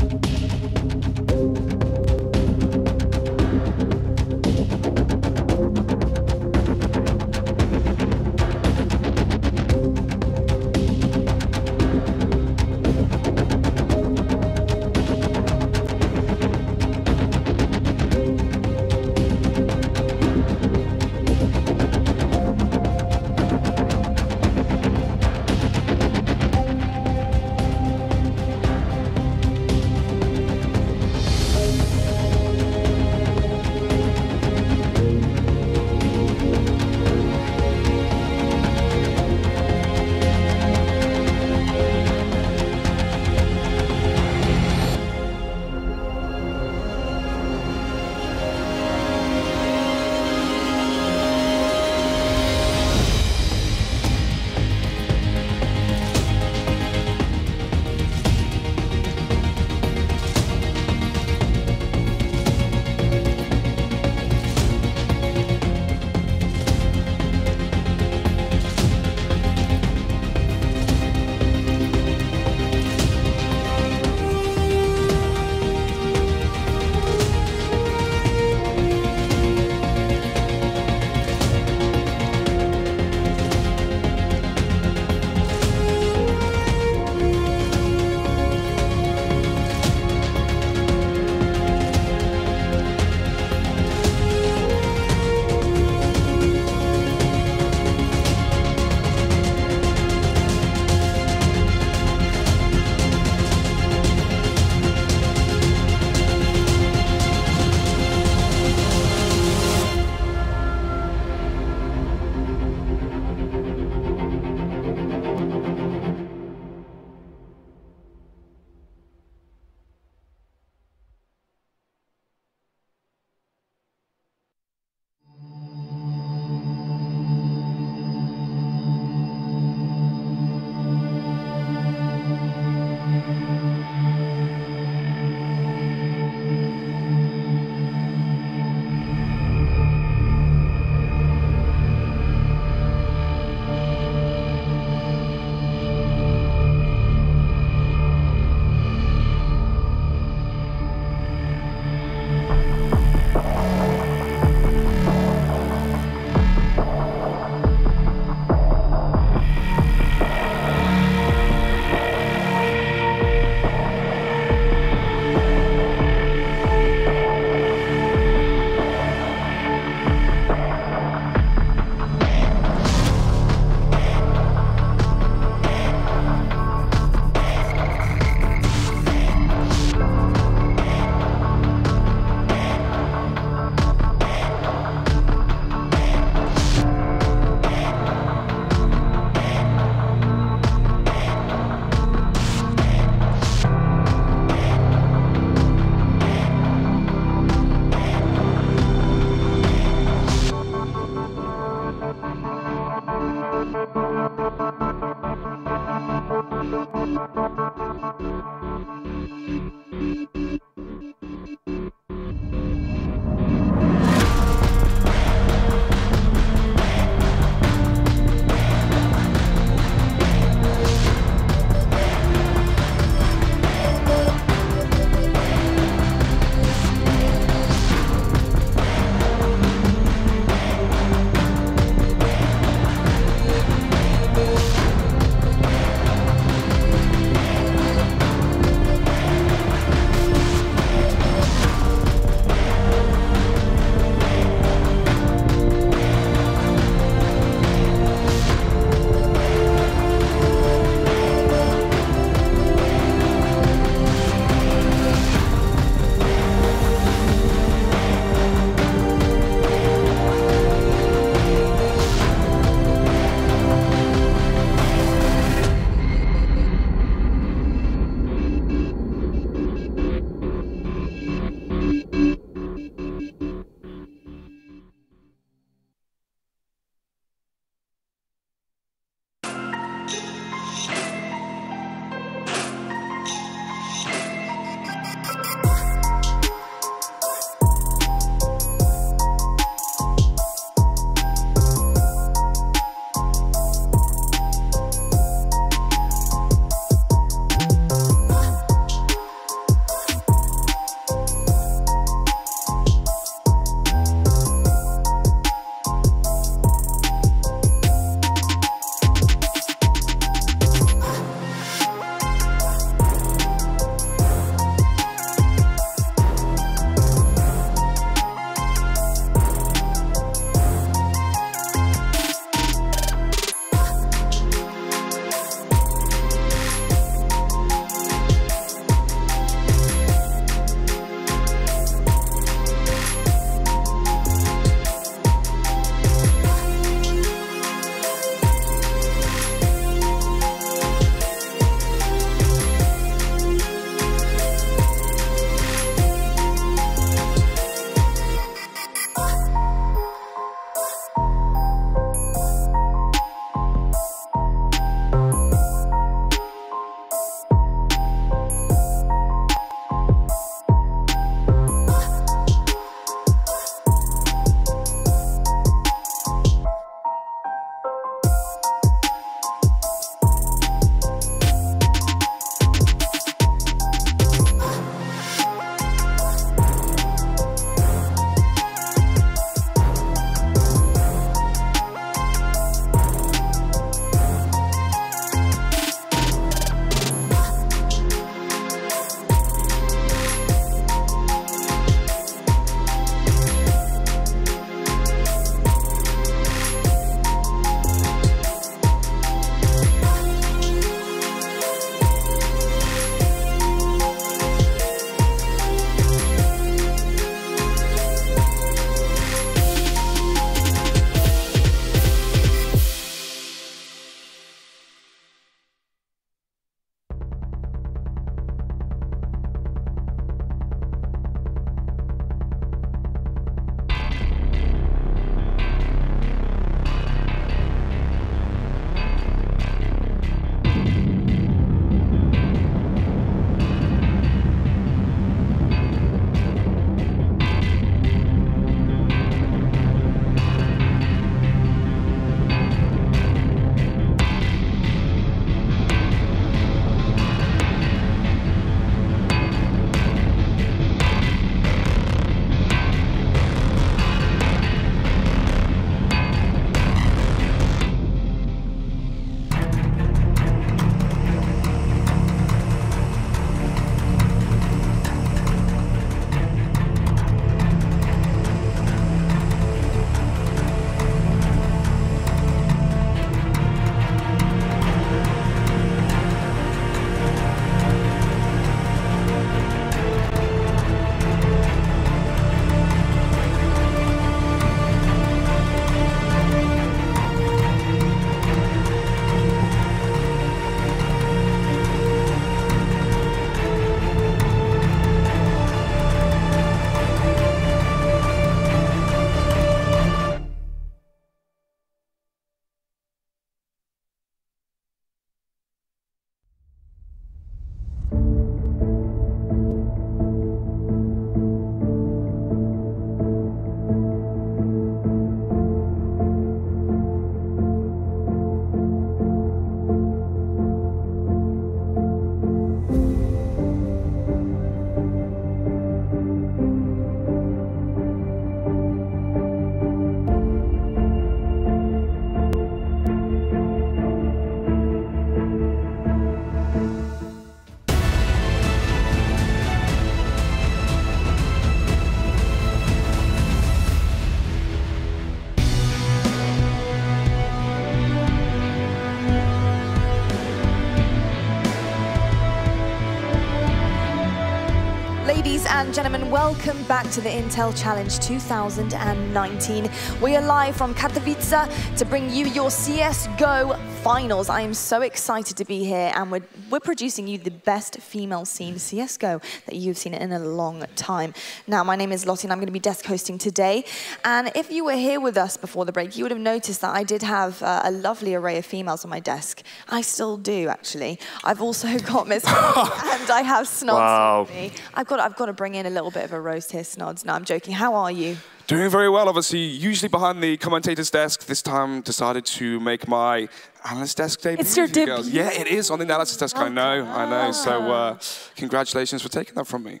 S5: and gentlemen, welcome back to the Intel Challenge 2019. We are live from Katowice to bring you your CSGO finals. I am so excited to be here, and we're producing you the best female scene CSGO that you've seen in a long time. Now, my name is Lottie, and I'm going to be desk hosting today. And if you were here with us before the break, you would have noticed that I did have a lovely array of females on my desk. I still do, actually. I've also got MissHarvey, and I have Snodz with me. I've got to bring in a little bit of a roast here, Snodz. No, I'm joking. How are you?
S12: Doing very well, obviously. Usually behind the commentator's desk. This time decided to make my analyst desk debut.
S5: It's your debut?
S12: Yeah, it is on the analyst desk. I know. So congratulations for taking that from me.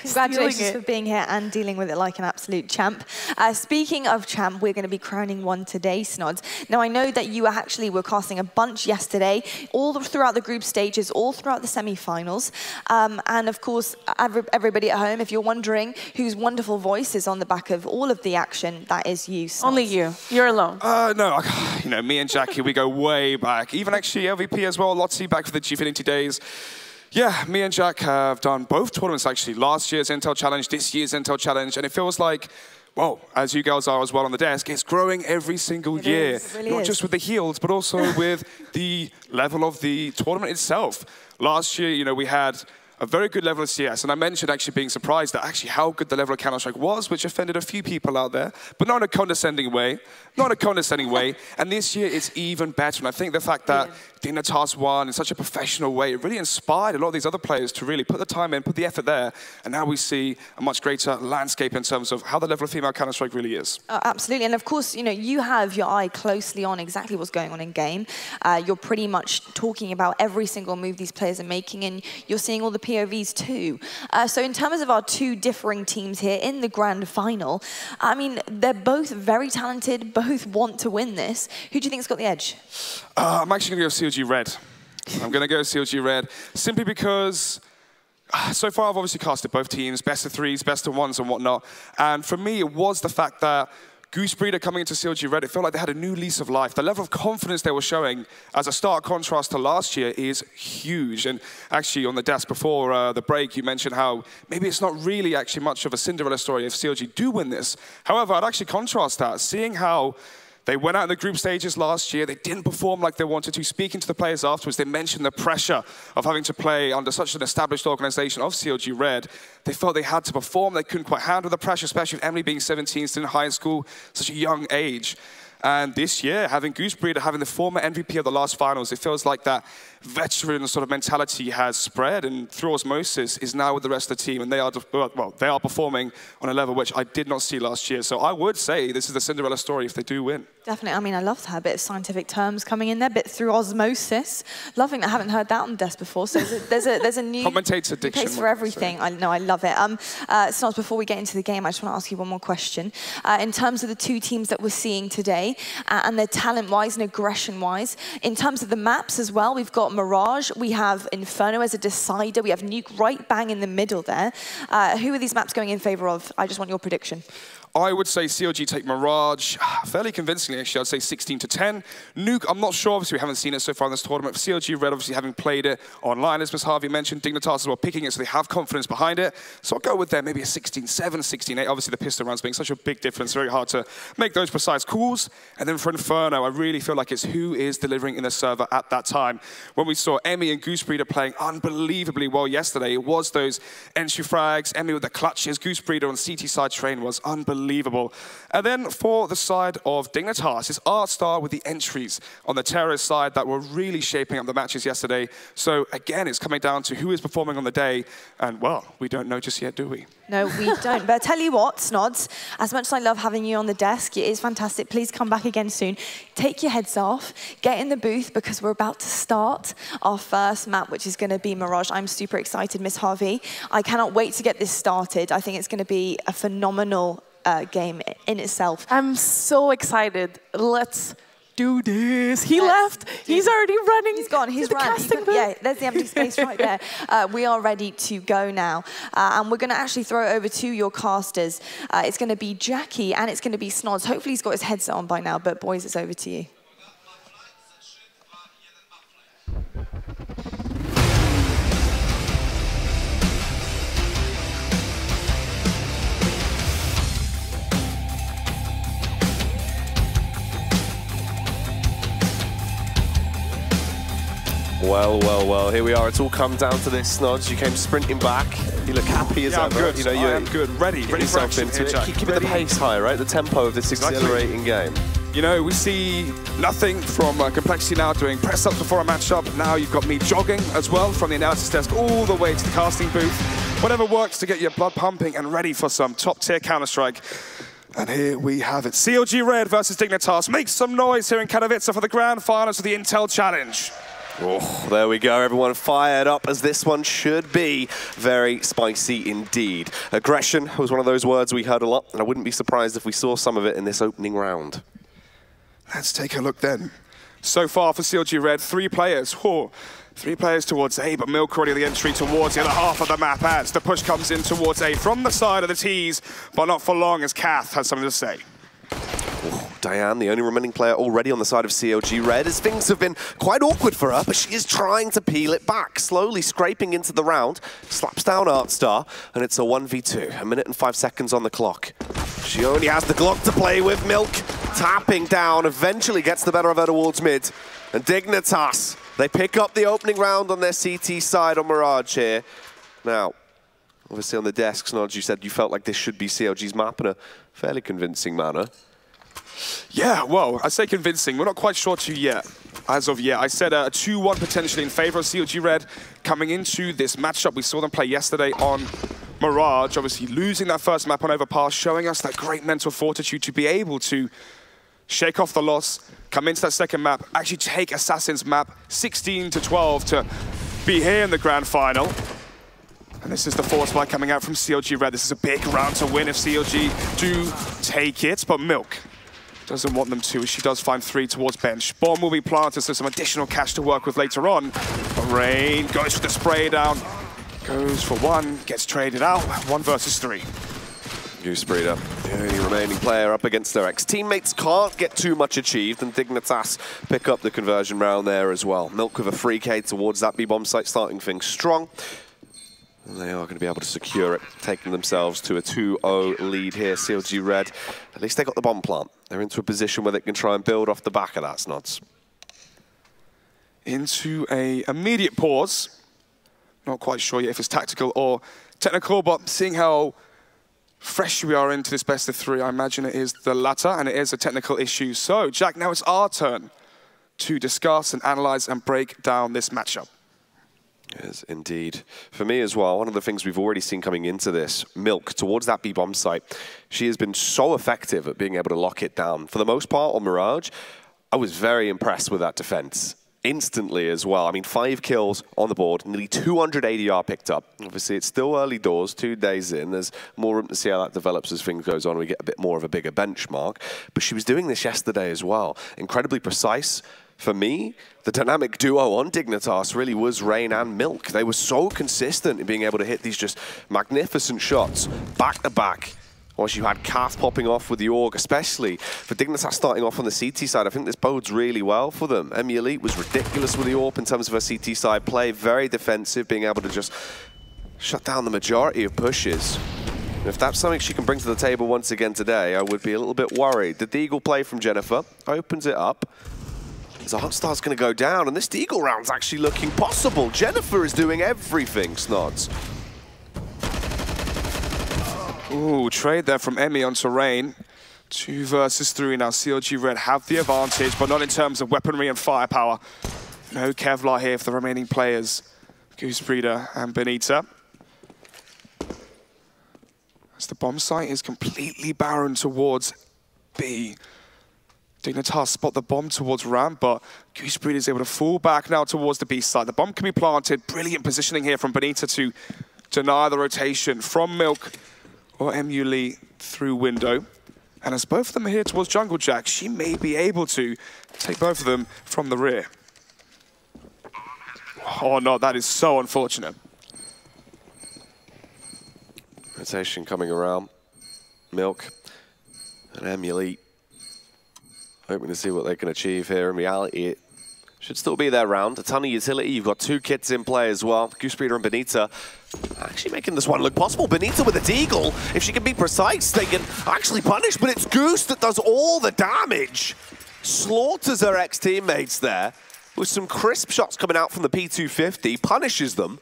S5: Congratulations for being here and dealing with it like an absolute champ. Speaking of champ, we're going to be crowning one today, Snodz. Now, I know that you actually were casting a bunch yesterday, all throughout the group stages, all throughout the semi-finals. And of course, everybody at home, if you're wondering whose wonderful voice is on the back of all of the action, that is you, Snodz.
S6: Only you. You're alone.
S12: No, you know, me and Jacky, we go way back. Even actually LVP as well, Lottie back for the Gfinity days. Yeah, me and Jack have done both tournaments actually. Last year's Intel Challenge, this year's Intel Challenge, and it feels like, well, as you girls are as well on the desk, it's growing every single year.
S5: It really
S12: Not
S5: is.
S12: just with the heels, but also with the level of the tournament itself. Last year, you know, we had a very good level of CS, and I mentioned actually being surprised at actually how good the level of Counter-Strike was, which offended a few people out there, but not in a condescending way. Not in a condescending way. And this year, it's even better. And I think the fact that Dignitas won in such a professional way, it really inspired a lot of these other players to really put the time in, put the effort there, and now we see a much greater landscape in terms of how the level of female Counter-Strike really is.
S5: Absolutely, and of course, you know, you have your eye closely on exactly what's going on in game. You're pretty much talking about every single move these players are making, and you're seeing all the POVs too. So in terms of our two differing teams here in the grand final, I mean, they're both very talented, both want to win this. Who do you think's got the edge?
S12: I'm actually going to go CLG.RED. I'm going to go CLG.RED simply because so far I've obviously casted both teams, best of threes, best of ones and whatnot. And for me, it was the fact that Breeder coming into CLG.RED, it felt like they had a new lease of life. The level of confidence they were showing as a stark contrast to last year is huge. And actually on the desk before the break, you mentioned how maybe it's not really actually much of a Cinderella story if CLG do win this. However, I'd actually contrast that, seeing how they went out in the group stages last year. They didn't perform like they wanted to. Speaking to the players afterwards, they mentioned the pressure of having to play under such an established organization of CLG.RED. They felt they had to perform. They couldn't quite handle the pressure, especially with Emily being 17, still in high school, such a young age. And this year, having Breeder, having the former MVP of the last finals, it feels like that veteran sort of mentality has spread and through osmosis is now with the rest of the team. And they are, well, they are performing on a level which I did not see last year. So I would say this is the Cinderella story if they do win.
S5: Definitely. I mean, I love that bit of scientific terms coming in there, bit through osmosis. Loving that. I haven't heard that on the desk before. So there's a new
S12: commentator diction
S5: place for everything. I know. I love it. Snodz, before we get into the game, I just want to ask you one more question. In terms of the two teams that we're seeing today, and their talent-wise and aggression-wise, in terms of the maps as well, we've got Mirage, we have Inferno as a decider, we have Nuke right bang in the middle there. Who are these maps going in favor of? I just want your prediction.
S12: I would say CLG take Mirage fairly convincingly, actually. I'd say 16-10. Nuke, I'm not sure. Obviously, we haven't seen it so far in this tournament. CLG.RED, obviously, having played it online, as MissHarvey mentioned, Dignitas as well, picking it, so they have confidence behind it. So I'll go with them, maybe a 16-7, 16-8. Obviously, the pistol rounds being such a big difference, very hard to make those precise calls. And then for Inferno, I really feel like it's who is delivering in the server at that time. When we saw Emmy and Breeder playing unbelievably well yesterday, it was those entry frags, Emmy with the clutches, Breeder on CT side train was unbelievable. And then for the side of Dignitas, it's Artstar with the entries on the terrorist side that were really shaping up the matches yesterday. So again, it's coming down to who is performing on the day. And well, we don't know just yet, do we?
S5: No, we don't. But I tell you what, Snodz, as much as I love having you on the desk, it is fantastic. Please come back again soon. Take your heads off, get in the booth, because we're about to start our first map, which is going to be Mirage. I'm super excited, MissHarvey. I cannot wait to get this started. I think it's going to be a phenomenal game in itself.
S6: I'm so excited. Let's do this. He left. He's already running.
S5: He's gone. He's run. Yeah, there's the empty space right there. We are ready to go now. And we're going to actually throw it over to your casters. It's going to be Jacky and it's going to be Snodz. Hopefully he's got his headset on by now, but boys, it's over to you.
S13: Well, well, well, here we are. It's all come down to this, Snodz. You came sprinting back. You look happy as ever.
S12: Good.
S13: You know,
S12: I am good. Ready for action here, Jack.
S13: Keeping the pace high, right? The tempo of this exhilarating game.
S12: You know, we see nothing from Complexity now doing press-ups before a matchup. Now you've got me jogging as well from the analysis desk all the way to the casting booth. Whatever works to get your blood pumping and ready for some top-tier Counter-Strike. And here we have it. CLG.RED versus Dignitas. Make some noise here in Katowice for the grand finals of the Intel Challenge.
S13: Oh, there we go. Everyone fired up as this one should be very spicy indeed. Aggression was one of those words we heard a lot, and I wouldn't be surprised if we saw some of it in this opening round.
S12: Let's take a look then. So far for CLG.RED, 3 players. Oh, 3 players towards A, but Milk already the entry towards the other half of the map as the push comes in towards A from the side of the T's, but not for long as Kath has something to say.
S13: Oh, Diane, the only remaining player already on the side of CLG.RED, as things have been quite awkward for her, but she is trying to peel it back, slowly scraping into the round, slaps down Artstar, and it's a 1v2, 1 minute and 5 seconds on the clock. She only has the Glock to play with. Milk tapping down, eventually gets the better of her towards mid, and Dignitas, they pick up the opening round on their CT side on Mirage here. Now, obviously on the desk, Snodz, you said you felt like this should be CLG's map in a fairly convincing manner.
S12: Yeah, well, I say convincing. We're not quite sure as of yet. I said a 2-1 potentially in favor of CLG.RED coming into this matchup. We saw them play yesterday on Mirage, obviously losing that first map on Overpass, showing us that great mental fortitude to be able to shake off the loss, come into that second map, actually take Assassin's map 16-12 to be here in the grand final. And this is the force spike coming out from CLG.RED. This is a big round to win if CLG do take it, but Milk doesn't want them to, as she does find 3 towards bench. Bomb will be planted, so some additional cash to work with later on. But Rain goes for the spray down, goes for 1, gets traded out, 1 versus 3.
S13: Goosebreda, the only remaining player up against their ex-teammates, can't get too much achieved, and Dignitas pick up the conversion round there as well. Milk with a free K towards that B-bomb site, starting things strong. And they are going to be able to secure it, taking themselves to a 2-0 lead here. CLG.RED, at least they got the bomb plant. They're into a position where they can try and build off the back of that, Snodz.
S12: Into a immediate pause. Not quite sure yet if it's tactical or technical, but seeing how fresh we are into this best of 3, I imagine it is the latter, and it is a technical issue. So, Jack, now it's our turn to discuss and analyze and break down this matchup.
S13: Yes, indeed. For me as well, one of the things we've already seen coming into this, Milk, towards that B-bomb site, she has been so effective at being able to lock it down. For the most part on Mirage, I was very impressed with that defense. Instantly as well. I mean, 5 kills on the board, nearly 200 ADR picked up. Obviously, it's still early doors, 2 days in. There's more room to see how that develops as things goes on. We get a bit more of a bigger benchmark. But she was doing this yesterday as well. Incredibly precise. For me, the dynamic duo on Dignitas really was Rain and Milk. They were so consistent in being able to hit these just magnificent shots back to back. Once you had Kath popping off with the Org, especially for Dignitas starting off on the CT side, I think this bodes really well for them. Emmy Elite was ridiculous with the AWP in terms of her CT side play, very defensive, being able to just shut down the majority of pushes. And if that's something she can bring to the table once again today, I would be a little bit worried. The Deagle play from Jennifer opens it up. The Hotstar's going to go down, and this Deagle round's actually looking possible. Jennifer is doing everything, Snodz.
S12: Ooh, trade there from Emmy onto Rain. 2 versus 3 now. CLG.RED have the advantage, but not in terms of weaponry and firepower. No Kevlar here for the remaining players. Goosebreda and Benita. As the bomb site is completely barren towards B. Dignitas spot the bomb towards ramp, but Goosebreda is able to fall back now towards the B side. The bomb can be planted. Brilliant positioning here from Benita to deny the rotation from Milk or Emily through window. And as both of them are here towards jungle, Jack, she may be able to take both of them from the rear. Oh no, that is so unfortunate.
S13: Rotation coming around. Milk and Emily hoping to see what they can achieve here. In reality, it should still be their round. A ton of utility. You've got 2 kits in play as well. Goosebreda and Benita actually making this one look possible. Benita with a Deagle. If she can be precise, they can actually punish, but it's Goose that does all the damage. Slaughters her ex-teammates there. with some crisp shots coming out from the P250, punishes them.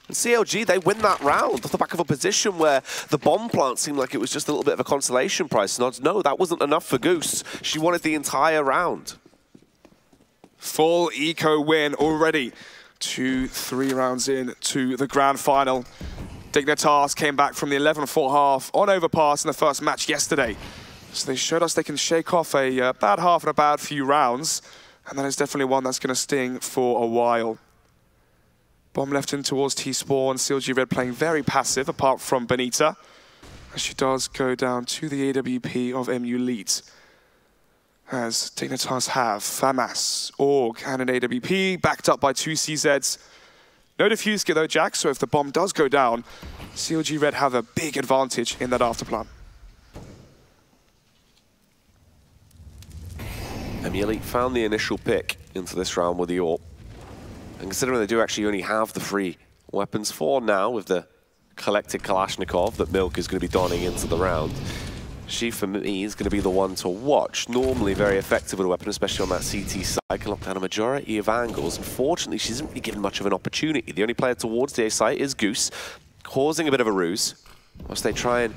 S13: And CLG, they win that round off the back of a position where the bomb plant seemed like it was just a little bit of a consolation prize. Snodz, no, that wasn't enough for Goose. She wanted the entire round.
S12: Full eco win already. 2-3 rounds in to the grand final. Dignitas came back from the 11-4 half on overpass in the first match yesterday. So they showed us they can shake off a bad half and a bad few rounds. And that is definitely one that's going to sting for a while. Bomb left in towards T-Spawn. CLG.RED playing very passive, apart from Benita. As she does go down to the AWP of MU Elite. As Dignitas have FAMAS, Org, and an AWP, backed up by 2 CZs. No defuse kit though, Jack, so if the bomb does go down, CLG.RED have a big advantage in that afterplan.
S13: MU Elite found the initial pick into this round with the AWP. And considering they do actually only have the 3 weapons for now, with the collected Kalashnikov that Milk is going to be donning into the round, she, for me, is going to be the one to watch. Normally very effective with a weapon, especially on that CT side, can lock down a majority of angles. Unfortunately, she isn't really given much of an opportunity. The only player towards the A site is Goose, causing a bit of a ruse, whilst they try and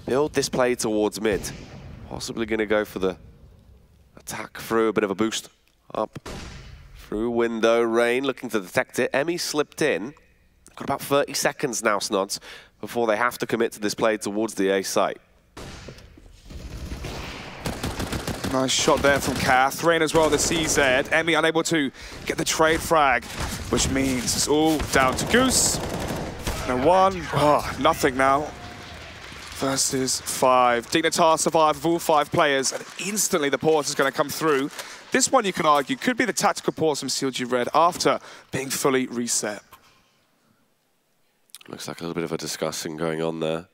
S13: build this play towards mid. Possibly going to go for the attack through, a bit of a boost up through window. Rain looking to detect it. Emmy slipped in. Got about 30 seconds now, Snodz, before they have to commit to this play towards the A site.
S12: Nice shot there from Kath. Rain as well, the CZ. Emmy unable to get the trade frag, which means it's all down to Goose. And a 1. Oh, nothing now. Versus 5. Dignitas survive with all 5 players, and instantly the pause is going to come through. This one, you can argue, could be the tactical pause from CLG.RED after being fully reset.
S13: Looks like a little bit of a discussing going on there,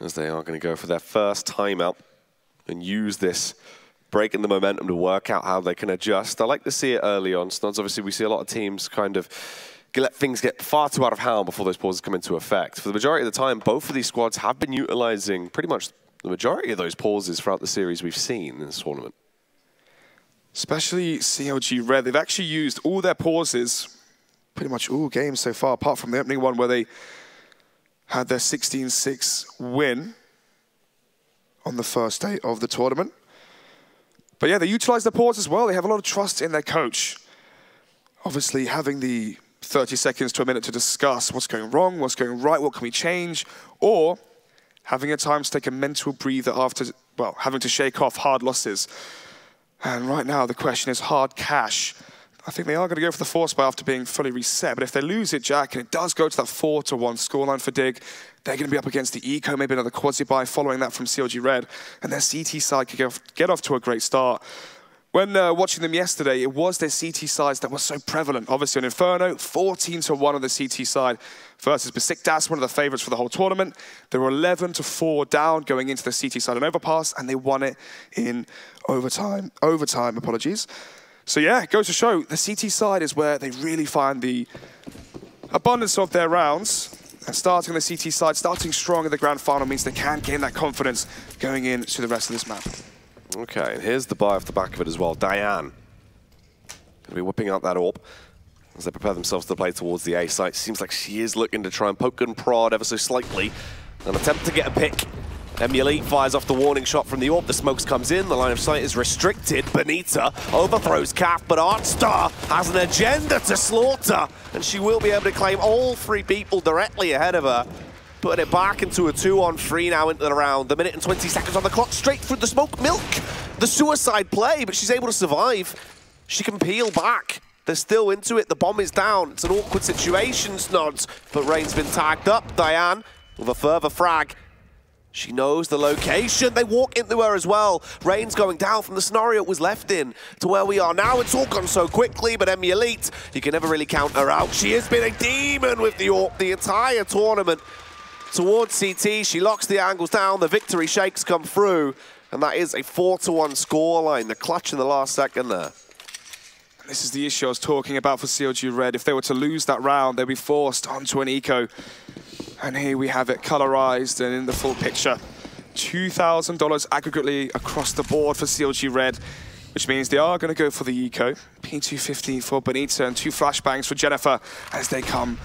S13: as they are going to go for their first timeout and use this break in the momentum to work out how they can adjust. I like to see it early on. Snodz, obviously, we see a lot of teams kind of let things get far too out of hand before those pauses come into effect. For the majority of the time, both of these squads have been utilizing pretty much the majority of those pauses throughout the series we've seen in this tournament.
S12: Especially CLG.RED. They've actually used all their pauses pretty much all games so far, apart from the opening one where they had their 16-6 win on the first day of the tournament. But yeah, they utilize the pause as well. They have a lot of trust in their coach. Obviously, having the 30 seconds to a minute to discuss what's going wrong, what's going right, what can we change, or having a time to take a mental breather after, well, having to shake off hard losses. And right now, the question is hard cash. I think they are going to go for the force buy after being fully reset, but if they lose it, Jack, and it does go to that 4-1 scoreline for Dig, they're going to be up against the Eco, maybe another quasi buy following that from CLG.RED, and their CT side could get off to a great start. When watching them yesterday, it was their CT sides that were so prevalent. Obviously on Inferno, 14-1 on the CT side versus Besiktas, one of the favorites for the whole tournament. They were 11-4 down going into the CT side on overpass, and they won it in overtime, apologies. So yeah, it goes to show the CT side is where they really find the abundance of their rounds. And starting on the CT side, starting strong in the grand final means they can gain that confidence going into the rest of this map.
S13: Okay, and here's the buy off the back of it as well. Diane going to be whipping out that AWP as they prepare themselves to play towards the A site. Seems like she is looking to try and poke and prod ever so slightly. An attempt to get a pick. MU Elite fires off the warning shot from the AWP. The smokes comes in. The line of sight is restricted. Benita overthrows Kath, but Artstar has an agenda to slaughter, and she will be able to claim all 3 people directly ahead of her. Putting it back into a 2-on-3 now into the round. The minute and 20 seconds on the clock, straight through the smoke. Milk, the suicide play, but she's able to survive. She can peel back. They're still into it. The bomb is down. It's an awkward situation, Snodz, but Rain's been tagged up. Diane with a further frag. She knows the location. They walk into her as well. Rain's going down from the scenario it was left in to where we are now. It's all gone so quickly, but MU Elite, you can never really count her out. She has been a demon with the AWP the entire tournament. Towards CT, she locks the angles down. The victory shakes come through, and that is a 4-1 scoreline. The clutch in the last second there.
S12: This is the issue I was talking about for CLG.RED. If they were to lose that round, they'd be forced onto an eco. And here we have it colorized and in the full picture. $2,000 aggregately across the board for CLG.RED. which means they are going to go for the eco. P250 for Benita and 2 flashbangs for Jennifer as they come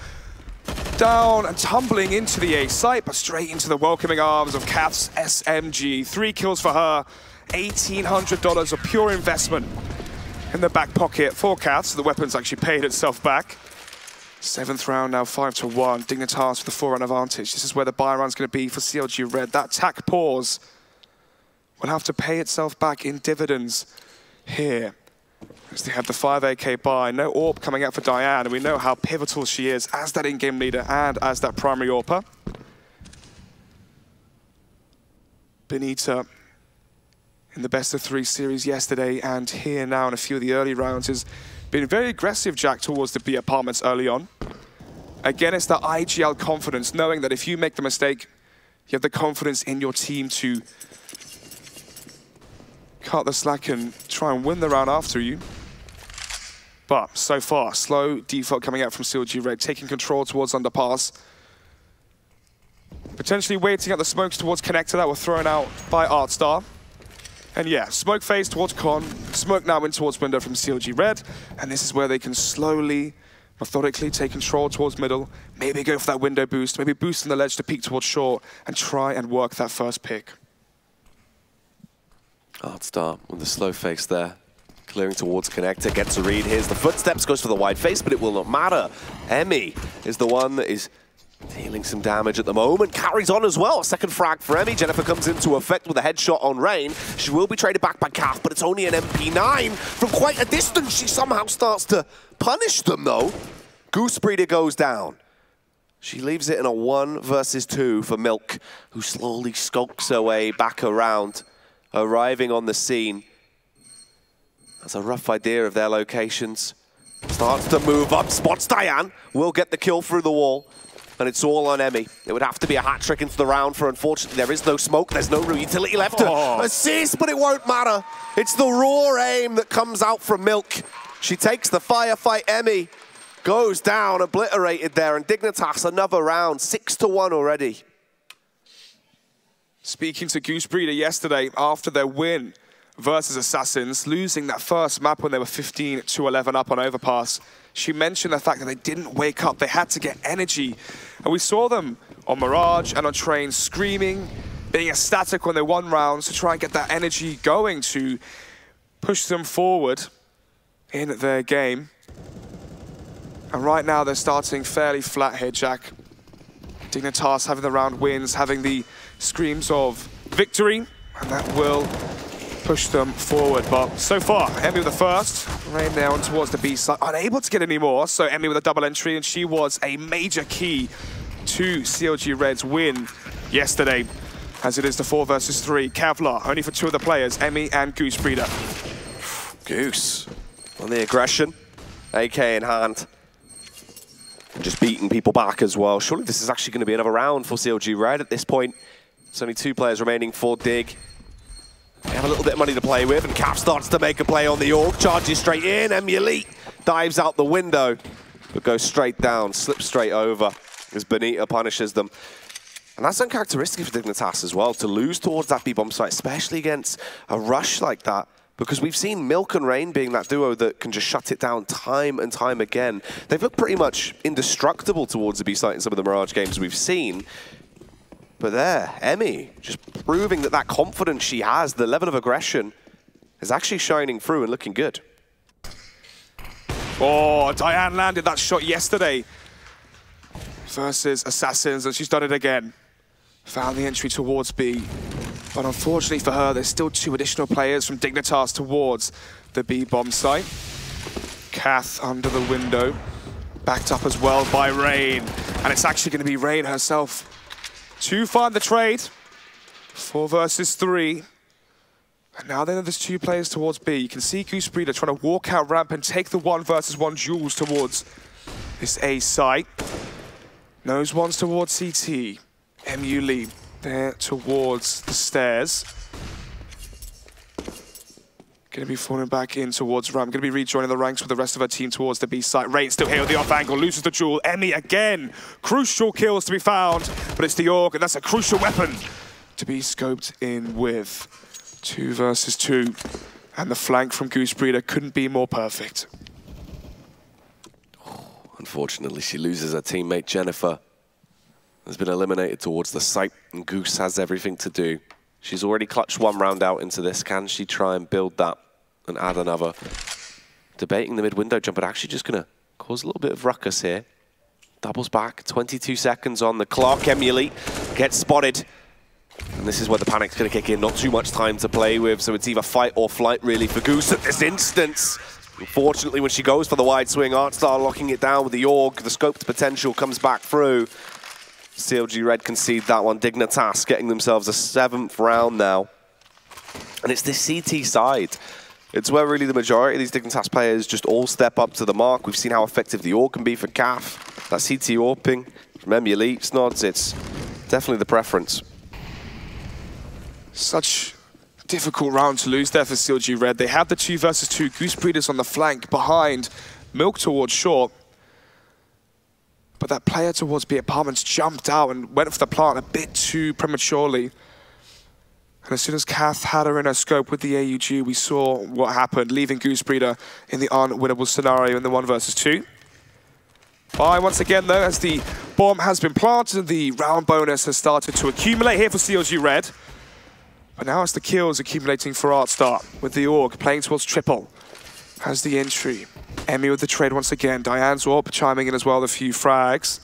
S12: down and tumbling into the A site, but straight into the welcoming arms of Kath's SMG. 3 kills for her, $1,800 of pure investment in the back pocket for Kath, so the weapon's actually paid itself back. 7th round now, 5-1. Dignitas with the 4-round advantage. This is where the buy round's going to be for CLG.RED. That tack pause will have to pay itself back in dividends here, as they have the 5 AK buy. No AWP coming out for Diane, and we know how pivotal she is as that in-game leader and as that primary AWPer. Benita in the best-of-3 series yesterday and here now in a few of the early rounds has been very aggressive, Jack, towards the B apartments early on. Again, it's that IGL confidence, knowing that if you make the mistake, you have the confidence in your team to cut the slack and try and win the round after you. But so far, slow default coming out from CLG.RED, taking control towards underpass. Potentially waiting at the smokes towards connector that were thrown out by Artstar. And yeah, smoke phase towards Con, smoke now in towards window from CLG.RED, and this is where they can slowly, methodically take control towards middle, maybe go for that window boost, maybe boost on the ledge to peek towards short, and try and work that first pick.
S13: Artstar with the slow face there. Clearing towards connector, gets a read. Here's the footsteps, goes for the wide face, but it will not matter. Emmy is the one that is dealing some damage at the moment. Carries on as well. Second frag for Emmy. Jennifer comes into effect with a headshot on Rain. She will be traded back by Kath, but it's only an MP9 from quite a distance. She somehow starts to punish them, though. Goose Breeder goes down. She leaves it in a 1 versus 2 for Milk, who slowly skulks her way back around, arriving on the scene. That's a rough idea of their locations. Starts to move up, spots Diane, will get the kill through the wall, and it's all on Emmy. It would have to be a hat trick into the round, for unfortunately there is no smoke, there's no utility left to assist, but it won't matter. It's the raw aim that comes out from Milk. She takes the firefight. Emmy goes down, obliterated there, and Dignitas another round, 6-1 already.
S12: Speaking to Goose Breeder yesterday after their win versus Assassins, losing that first map when they were 15-11 up on Overpass, she mentioned the fact that they didn't wake up, they had to get energy. And we saw them on Mirage and on Train screaming, being ecstatic when they won rounds to try and get that energy going to push them forward in their game. And right now they're starting fairly flat here, Jack. Dignitas having the round wins, having the screams of victory, and that will push them forward. But so far, Emmy with the first, Rain down towards the B side, unable to get any more, so Emmy with a double entry, and she was a major key to CLG.RED's win yesterday, as it is the 4 versus 3. Kevlar, only for 2 of the players, Emmy and Goose Breeder.
S13: Goose on the aggression, AK in hand. And just beating people back as well. Surely this is actually going to be another round for CLG.RED at this point. There's only 2 players remaining for Dig. They have a little bit of money to play with, and Cap starts to make a play on the Org, charges straight in, and Elite dives out the window, but goes straight down, slips straight over as Benita punishes them. And that's uncharacteristic for Dignitas as well, to lose towards that B-bomb site, especially against a rush like that, because we've seen Milk and Rain being that duo that can just shut it down time and time again. They've looked pretty much indestructible towards the B site in some of the Mirage games we've seen. But there, Emmy, just proving that that confidence she has, the level of aggression, is actually shining through and looking good.
S12: Oh, Diane landed that shot yesterday versus Assassins, and she's done it again. Found the entry towards B. But unfortunately for her, there's still 2 additional players from Dignitas towards the B bomb site. Kath under the window, backed up as well by Rain. And it's actually going to be Rain herself to find the trade. 4 versus 3. And now then there's 2 players towards B. You can see Goose Breeder trying to walk out ramp and take the 1 versus 1 duels towards this A site. Nose ones towards CT. MU Lee there towards the stairs. Going to be falling back in towards ramp. Going to be rejoining the ranks with the rest of her team towards the B site. Rain still here with the off angle, loses the duel. Emmy again. Crucial kills to be found, but it's the Org, and that's a crucial weapon to be scoped in with. 2 versus 2. And the flank from Goosebreeder couldn't be more perfect.
S13: Unfortunately, she loses her teammate Jennifer. Has been eliminated towards the site, and Goose has everything to do. She's already clutched one round out into this. Can she try and build that and add another? Debating the mid-window jump, but actually just going to cause a little bit of ruckus here. Doubles back, 22 seconds on the clock. Emily gets spotted. And this is where the panic's going to kick in. Not too much time to play with, so it's either fight or flight, really, for Goose at this instance. Unfortunately, when she goes for the wide swing, Artstar locking it down with the Org. The scoped potential comes back through. CLG.RED concede that one. Dignitas getting themselves a 7th round now. And it's this CT side. It's where really the majority of these Dignitas players just all step up to the mark. We've seen how effective the Org can be for CAF. That CT AWPing from Elite, Snodz, it's definitely the preference.
S12: Such difficult round to lose there for CLG.RED. They have the 2 versus 2 Goosebreeders on the flank behind. Milk towards short. But that player towards B Apartments jumped out and went for the plant a bit too prematurely. And as soon as Kath had her in her scope with the AUG, we saw what happened, leaving Goosebreeder in the unwinnable scenario in the 1 versus 2. Bye once again, though, as the bomb has been planted and the round bonus has started to accumulate here for CLG.RED. But now it's the kills accumulating for Artstar, with the Org playing towards triple. Has the entry. Emmy with the trade once again. Diane's AWP chiming in as well, a few frags.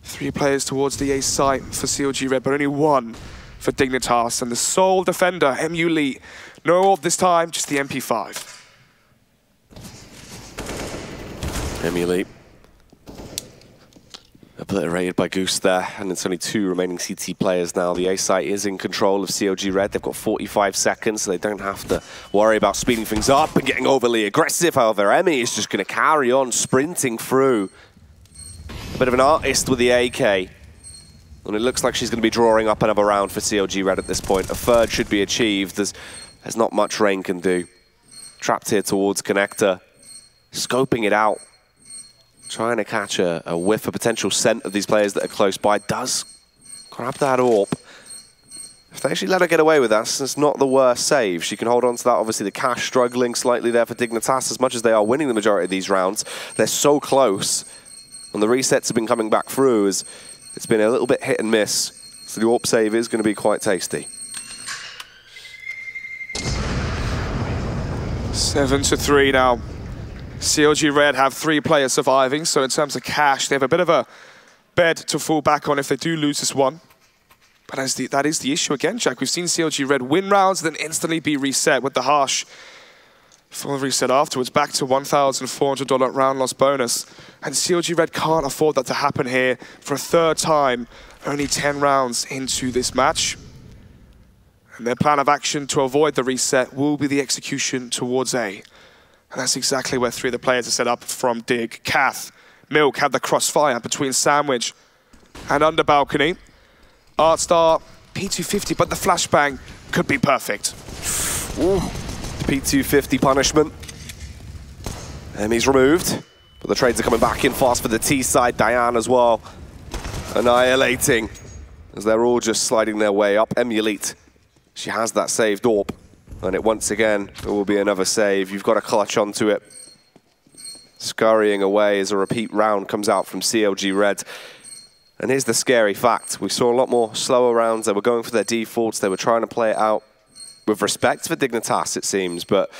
S12: 3 players towards the A site for CLG.RED, but only 1 for Dignitas. And the sole defender, MU Lee. No AWP this time, just the MP5.
S13: MU Lee. Obliterated by Goose there, and it's only 2 remaining CT players now. The A site is in control of CLG.RED. They've got 45 seconds, so they don't have to worry about speeding things up and getting overly aggressive. However, Emmy is just going to carry on sprinting through. A bit of an artist with the AK. And it looks like she's going to be drawing up another round for CLG.RED at this point. A 3rd should be achieved. There's not much Rain can do. Trapped here towards Connector. Scoping it out. Trying to catch a whiff, a potential scent of these players that are close by. Does grab that AWP. If they actually let her get away with that, it's not the worst save. She can hold on to that. Obviously, the cash struggling slightly there for Dignitas. As much as they are winning the majority of these rounds, they're so close. And the resets have been coming back through as it's been a little bit hit and miss. So the AWP save is going to be quite tasty.
S12: 7-3 now. CLG.RED have 3 players surviving, so in terms of cash, they have a bit of a bed to fall back on if they do lose this one. But that is the issue again, Jack. We've seen CLG.RED win rounds, then instantly be reset with the harsh full reset afterwards, back to $1,400 round loss bonus. And CLG.RED can't afford that to happen here for a 3rd time, only 10 rounds into this match. And their plan of action to avoid the reset will be the execution towards A. And that's exactly where 3 of the players are set up from Dig. Kath, Milk had the crossfire between Sandwich and under balcony. Artstar, P250, but the flashbang could be perfect.
S13: Ooh, P250 punishment. Emmy's removed, but the trades are coming back in fast for the T side. Diane as well, annihilating as they're all just sliding their way up. Elite, she has that saved AWP. And it once again, it will be another save. You've got to clutch onto it. Scurrying away as a repeat round comes out from CLG.RED. And here's the scary fact. We saw a lot more slower rounds. They were going for their defaults. They were trying to play it out with respect for Dignitas, it seems. But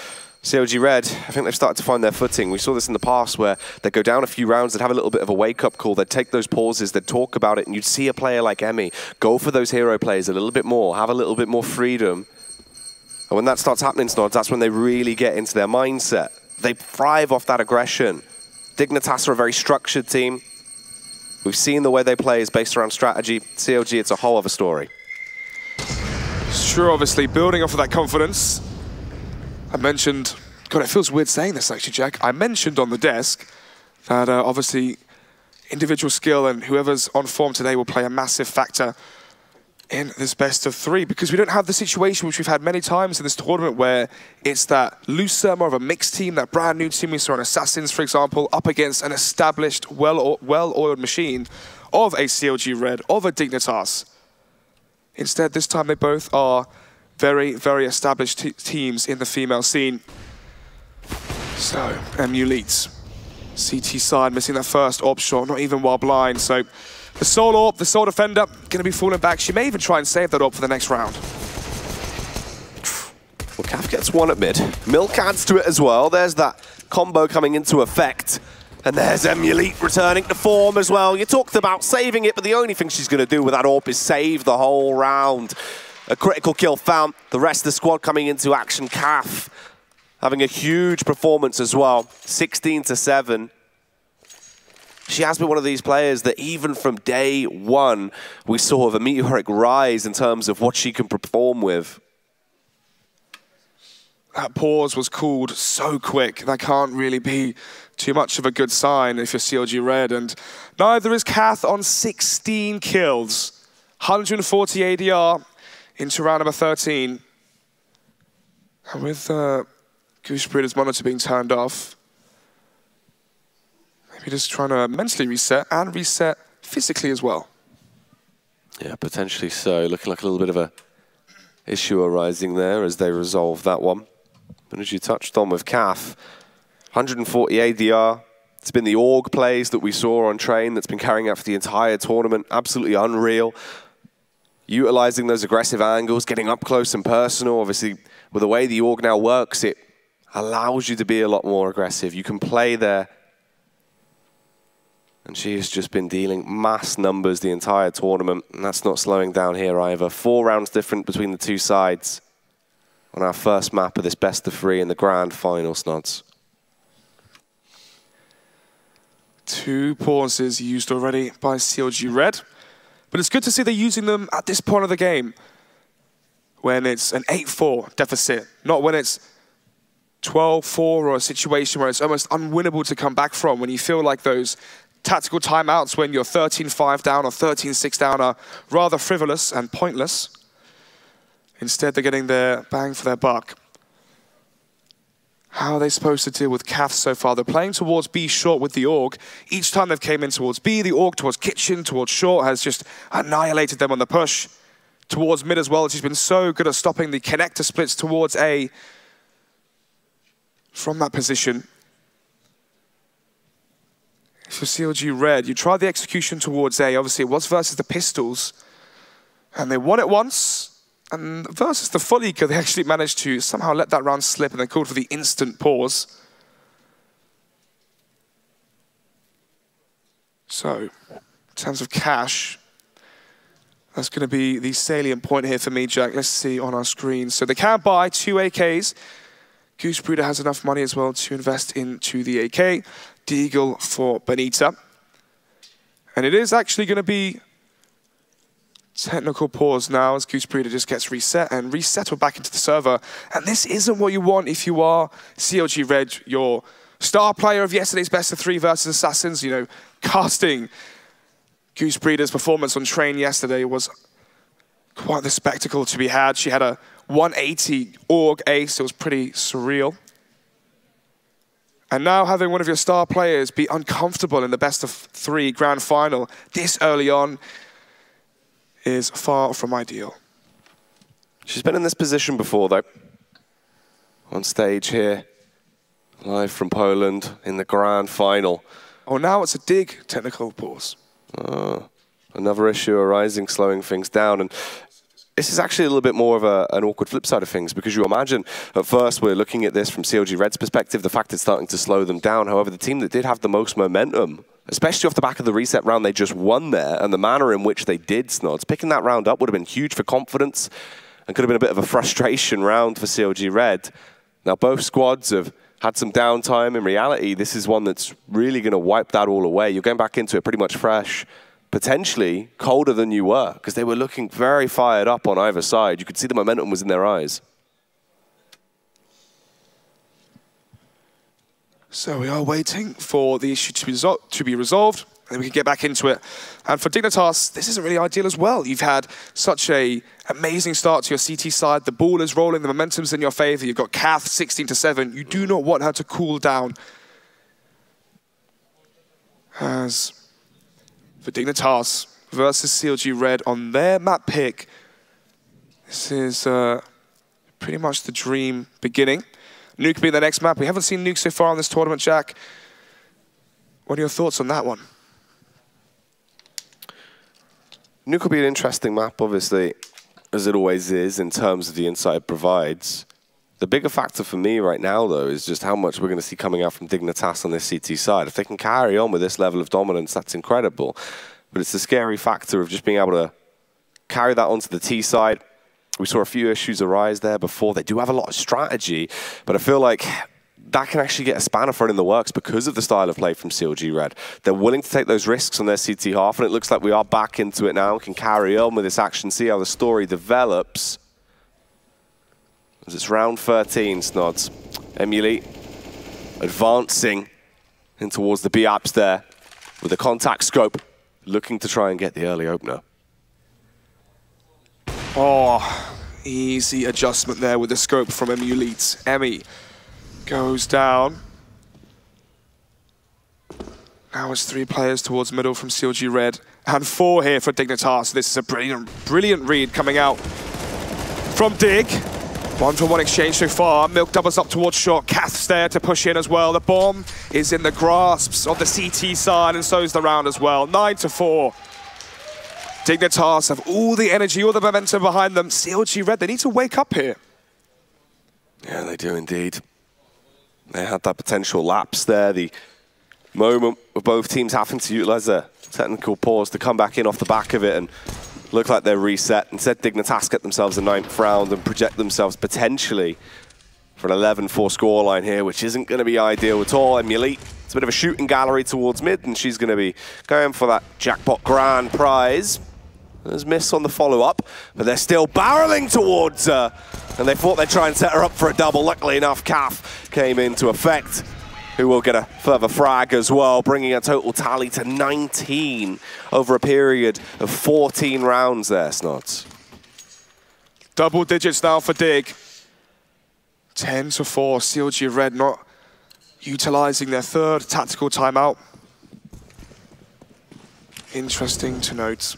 S13: CLG.RED, I think they've started to find their footing. We saw this in the past where they'd go down a few rounds, they'd have a little bit of a wake-up call, they'd take those pauses, they'd talk about it, and you'd see a player like Emmy go for those hero plays a little bit more, have a little bit more freedom. And when that starts happening, Snodz, that's when they really get into their mindset. They thrive off that aggression. Dignitas are a very structured team. We've seen the way they play is based around strategy. CLG, it's a whole other story.
S12: Sure, obviously, building off of that confidence. I mentioned, God, it feels weird saying this actually, Jack. I mentioned on the desk that obviously individual skill and whoever's on form today will play a massive factor in this best of 3, because we don't have the situation which we've had many times in this tournament where it's that looser, more of a mixed team, that brand new team we saw on Assassins, for example, up against an established, well-oiled machine of a CLG.RED, of a Dignitas. Instead, this time they both are very, very established teams in the female scene. So, MU leads. CT side missing that first AWP shot, not even while blind. So, the sole AWP, the sole defender, going to be falling back. She may even try and save that AWP for the next round.
S13: Well, Cav gets one at mid. Milk adds to it as well. There's that combo coming into effect. And there's Elite returning to form as well. You talked about saving it, but the only thing she's going to do with that AWP is save the whole round. A critical kill found. The rest of the squad coming into action. Cav having a huge performance as well. 16-7. She has been one of these players that even from day one, we saw a meteoric rise in terms of what she can perform with.
S12: That pause was called so quick. That can't really be too much of a good sign if you're CLG.RED. And neither is Cath on 16 kills. 140 ADR into round number 13. And with GooseBreeder's monitor being turned off, maybe just trying to mentally reset and reset physically as well.
S13: Yeah, potentially so. Looking like a little bit of a issue arising there as they resolve that one. But as you touched on with Cath, 140 ADR. It's been the org plays that we saw on Train that's been carrying out for the entire tournament. Absolutely unreal. Utilizing those aggressive angles, getting up close and personal. Obviously, with the way the org now works, it allows you to be a lot more aggressive. You can play there. And she has just been dealing mass numbers the entire tournament. And that's not slowing down here either. 4 rounds different between the two sides on our first map of this best of 3 in the grand final, Snodz.
S12: 2 pauses used already by CLG.RED. But it's good to see they're using them at this point of the game, when it's an 8-4 deficit, not when it's 12-4 or a situation where it's almost unwinnable to come back from, when you feel like those tactical timeouts when you're 13-5 down or 13-6 down are rather frivolous and pointless. Instead, they're getting their bang for their buck. How are they supposed to deal with Cath so far? They're playing towards B short with the org. Each time they've came in towards B, the org towards kitchen, towards short has just annihilated them on the push. Towards mid as well, she's been so good at stopping the connector splits towards A from that position. For CLG.RED, you tried the execution towards A. Obviously, it was versus the Pistols, and they won it once. And versus the Full Eco, they actually managed to somehow let that round slip, and they called for the instant pause. So, in terms of cash, that's going to be the salient point here for me, Jack. Let's see on our screen. So they can buy 2 AKs. GooseBreeder has enough money as well to invest into the AK. Deagle for Benita. And it is actually going to be technical pause now as GooseBreeder just gets reset and resettled back into the server. And this isn't what you want if you are CLG.RED, your star player of yesterday's best of 3 versus Assassins. You know, casting GooseBreeder's performance on Train yesterday was quite the spectacle to be had. She had a 180 org ace. It was pretty surreal. And now having one of your star players be uncomfortable in the best of 3 grand final this early on is far from ideal.
S13: She's been in this position before, though. On stage here, live from Poland in the grand final.
S12: Oh, now it's a dig technical pause.
S13: Another issue arising, slowing things down. And this is actually a little bit more of an awkward flip side of things, because you imagine at first we're looking at this from CLG.RED's perspective, the fact it's starting to slow them down. However, the team that did have the most momentum, especially off the back of the reset round they just won there, and the manner in which they did, Snodz, picking that round up would have been huge for confidence and could have been a bit of a frustration round for CLG.RED. Now, both squads have had some downtime. In reality, this is one that's really going to wipe that all away. You're going back into it pretty much fresh, potentially colder than you were, because they were looking very fired up on either side. You could see the momentum was in their eyes.
S12: So we are waiting for the issue to be resolved, and we can get back into it. And for Dignitas, this isn't really ideal as well. You've had such an amazing start to your CT side. The ball is rolling, the momentum's in your favor. You've got Cath 16-7. You do not want her to cool down. As for Dignitas versus CLG.RED on their map pick, this is pretty much the dream beginning. Nuke being the next map. We haven't seen Nuke so far on this tournament, Jack. What are your thoughts on that one?
S13: Nuke will be an interesting map, obviously, as it always is, in terms of the insight it provides. The bigger factor for me right now, though, is just how much we're going to see coming out from Dignitas on this CT side. If they can carry on with this level of dominance, that's incredible. But it's the scary factor of just being able to carry that onto the T side. We saw a few issues arise there before. They do have a lot of strategy, but I feel like that can actually get a spanner thrown in the works because of the style of play from CLG.RED. They're willing to take those risks on their CT half, and it looks like we are back into it now and can carry on with this action, see how the story develops. As it's round 13, Snodz. Emily advancing in towards the B-apps there with a contact scope, looking to try and get the early opener.
S12: Oh, easy adjustment there with the scope from Emulite. Emmy goes down. Now it's 3 players towards middle from CLG.RED and 4 here for Dignitas. This is a brilliant read coming out from Dig. 1-for-1 exchange so far. Milk doubles up towards short. Kath's there to push in as well. The bomb is in the grasps of the CT side, and so is the round as well. 9-4. Dignitas have all the energy, all the momentum behind them. CLG.RED, they need to wake up here.
S13: Yeah, they do indeed. They had that potential lapse there. The moment of both teams having to utilize a technical pause to come back in off the back of it and look like they're reset. Instead, Dignitas get themselves a 9th round and project themselves potentially for an 11-4 scoreline here, which isn't going to be ideal at all. Emily, it's a bit of a shooting gallery towards mid, and she's going to be going for that jackpot grand prize. There's miss on the follow-up, but they're still barreling towards her, and they thought they'd try and set her up for a double. Luckily enough, Kath came into effect, who will get a further frag as well, bringing a total tally to 19 over a period of 14 rounds there, Snodz.
S12: Double digits now for Dig. 10-4, CLG.RED not utilizing their 3rd tactical timeout. Interesting to note.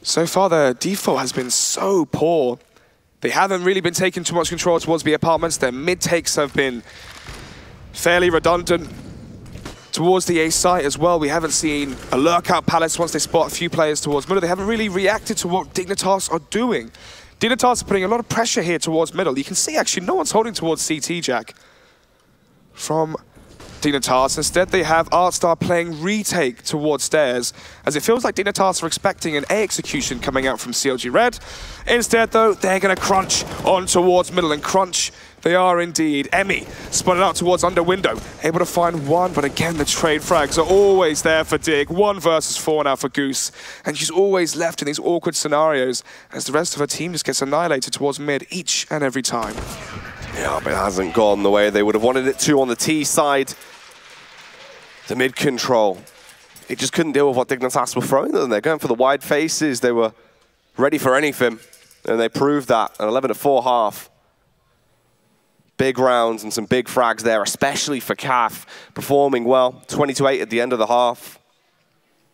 S12: So far, their default has been so poor. They haven't really been taking too much control towards the apartments. Their mid-takes have been fairly redundant. Towards the A site as well, we haven't seen a lurkout palace once they spot a few players towards middle. They haven't really reacted to what Dignitas are doing. Dignitas are putting a lot of pressure here towards middle. You can see, actually, no one's holding towards CT, Jack, from Dignitas. Instead, they have Artstar playing retake towards stairs, as it feels like Dignitas are expecting an A execution coming out from CLG.RED. Instead, though, they're going to crunch on towards middle, and crunch they are indeed. Emmy spotted out towards under window, able to find one, but again, the trade frags are always there for Dig. 1 versus 4 now for Goose, and she's always left in these awkward scenarios as the rest of her team just gets annihilated towards mid each and every time.
S13: Yeah, but it hasn't gone the way they would have wanted it to on the T side. The mid control, it just couldn't deal with what Dignitas were throwing them. They're going for the wide faces. They were ready for anything, and they proved that. An 11-4 half. Big rounds and some big frags there, especially for Kath, performing well. 20-8 at the end of the half.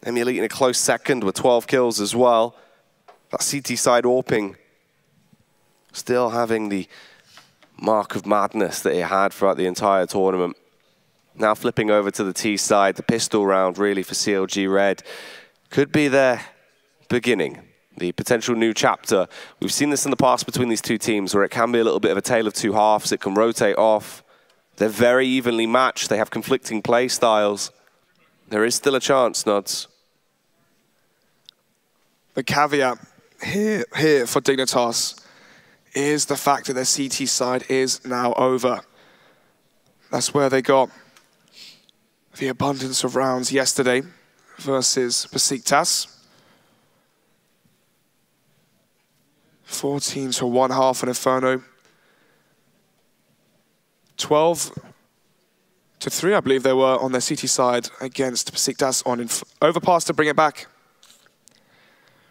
S13: Emily in a close second with 12 kills as well. That CT side AWPing still having the mark of madness that it had throughout the entire tournament. Now flipping over to the T side, the pistol round really for CLG.RED could be their beginning, the potential new chapter. We've seen this in the past between these two teams where it can be a little bit of a tale of two halves. It can rotate off. They're very evenly matched. They have conflicting play styles. There is still a chance, Snodz.
S12: The caveat here for Dignitas is the fact that their CT side is now over. That's where they got the abundance of rounds yesterday versus Besiktas. 14-1 half an Inferno. 12-3, I believe they were on their CT side against Besiktas on overpass to bring it back.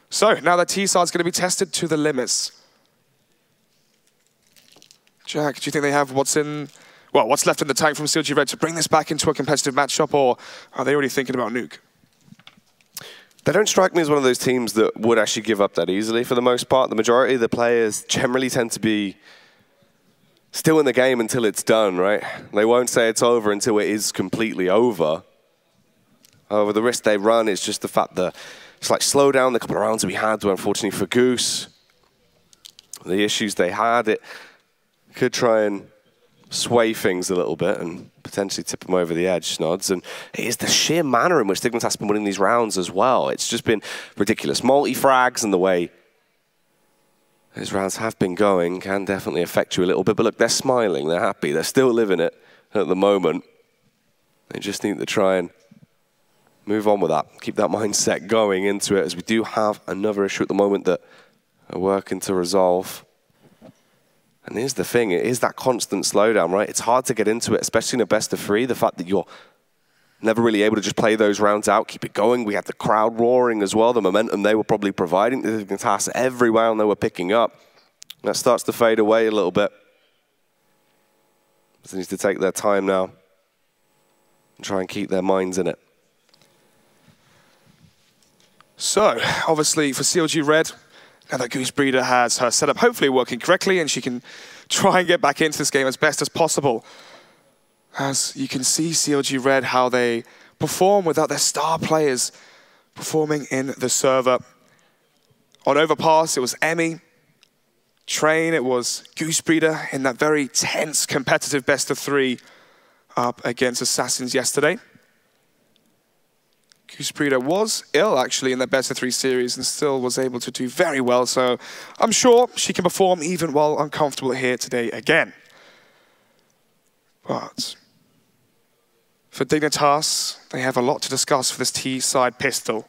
S12: So now the T side's going to be tested to the limits. Jack, do you think they have what's left in the tank from CLG.RED to bring this back into a competitive matchup, or are they already thinking about Nuke?
S13: They don't strike me as one of those teams that would actually give up that easily for the most part. The majority of the players generally tend to be still in the game until it's done, right? They won't say it's over until it is completely over. However, the risk they run is just the fact that it's like slow down the couple of rounds we had, unfortunately for Goose. The issues they had, it could try and sway things a little bit and potentially tip them over the edge, Snodz. And it is the sheer manner in which Dignitas has been winning these rounds as well. It's just been ridiculous. Multi-frags and the way these rounds have been going can definitely affect you a little bit. But look, they're smiling, they're happy, they're still living it at the moment. They just need to try and move on with that, keep that mindset going into it, as we do have another issue at the moment that are working to resolve. And here's the thing, it is that constant slowdown, right? It's hard to get into it, especially in a best of 3, the fact that you're never really able to just play those rounds out, keep it going. We had the crowd roaring as well, the momentum they were probably providing, the Dignitas every round they were picking up. That starts to fade away a little bit. They need to take their time now and try and keep their minds in it.
S12: So, obviously for CLG.RED, now that Goose Breeder has her setup hopefully working correctly and she can try and get back into this game as best as possible. As you can see CLG.RED, how they perform without their star players performing in the server. On Overpass, it was Emmy. Train, it was Goose Breeder in that very tense competitive best of 3 up against Assassins yesterday. Goose Breeder was ill, actually, in the best of 3 series and still was able to do very well. So I'm sure she can perform even while uncomfortable here today again. But for Dignitas, they have a lot to discuss for this T-side pistol.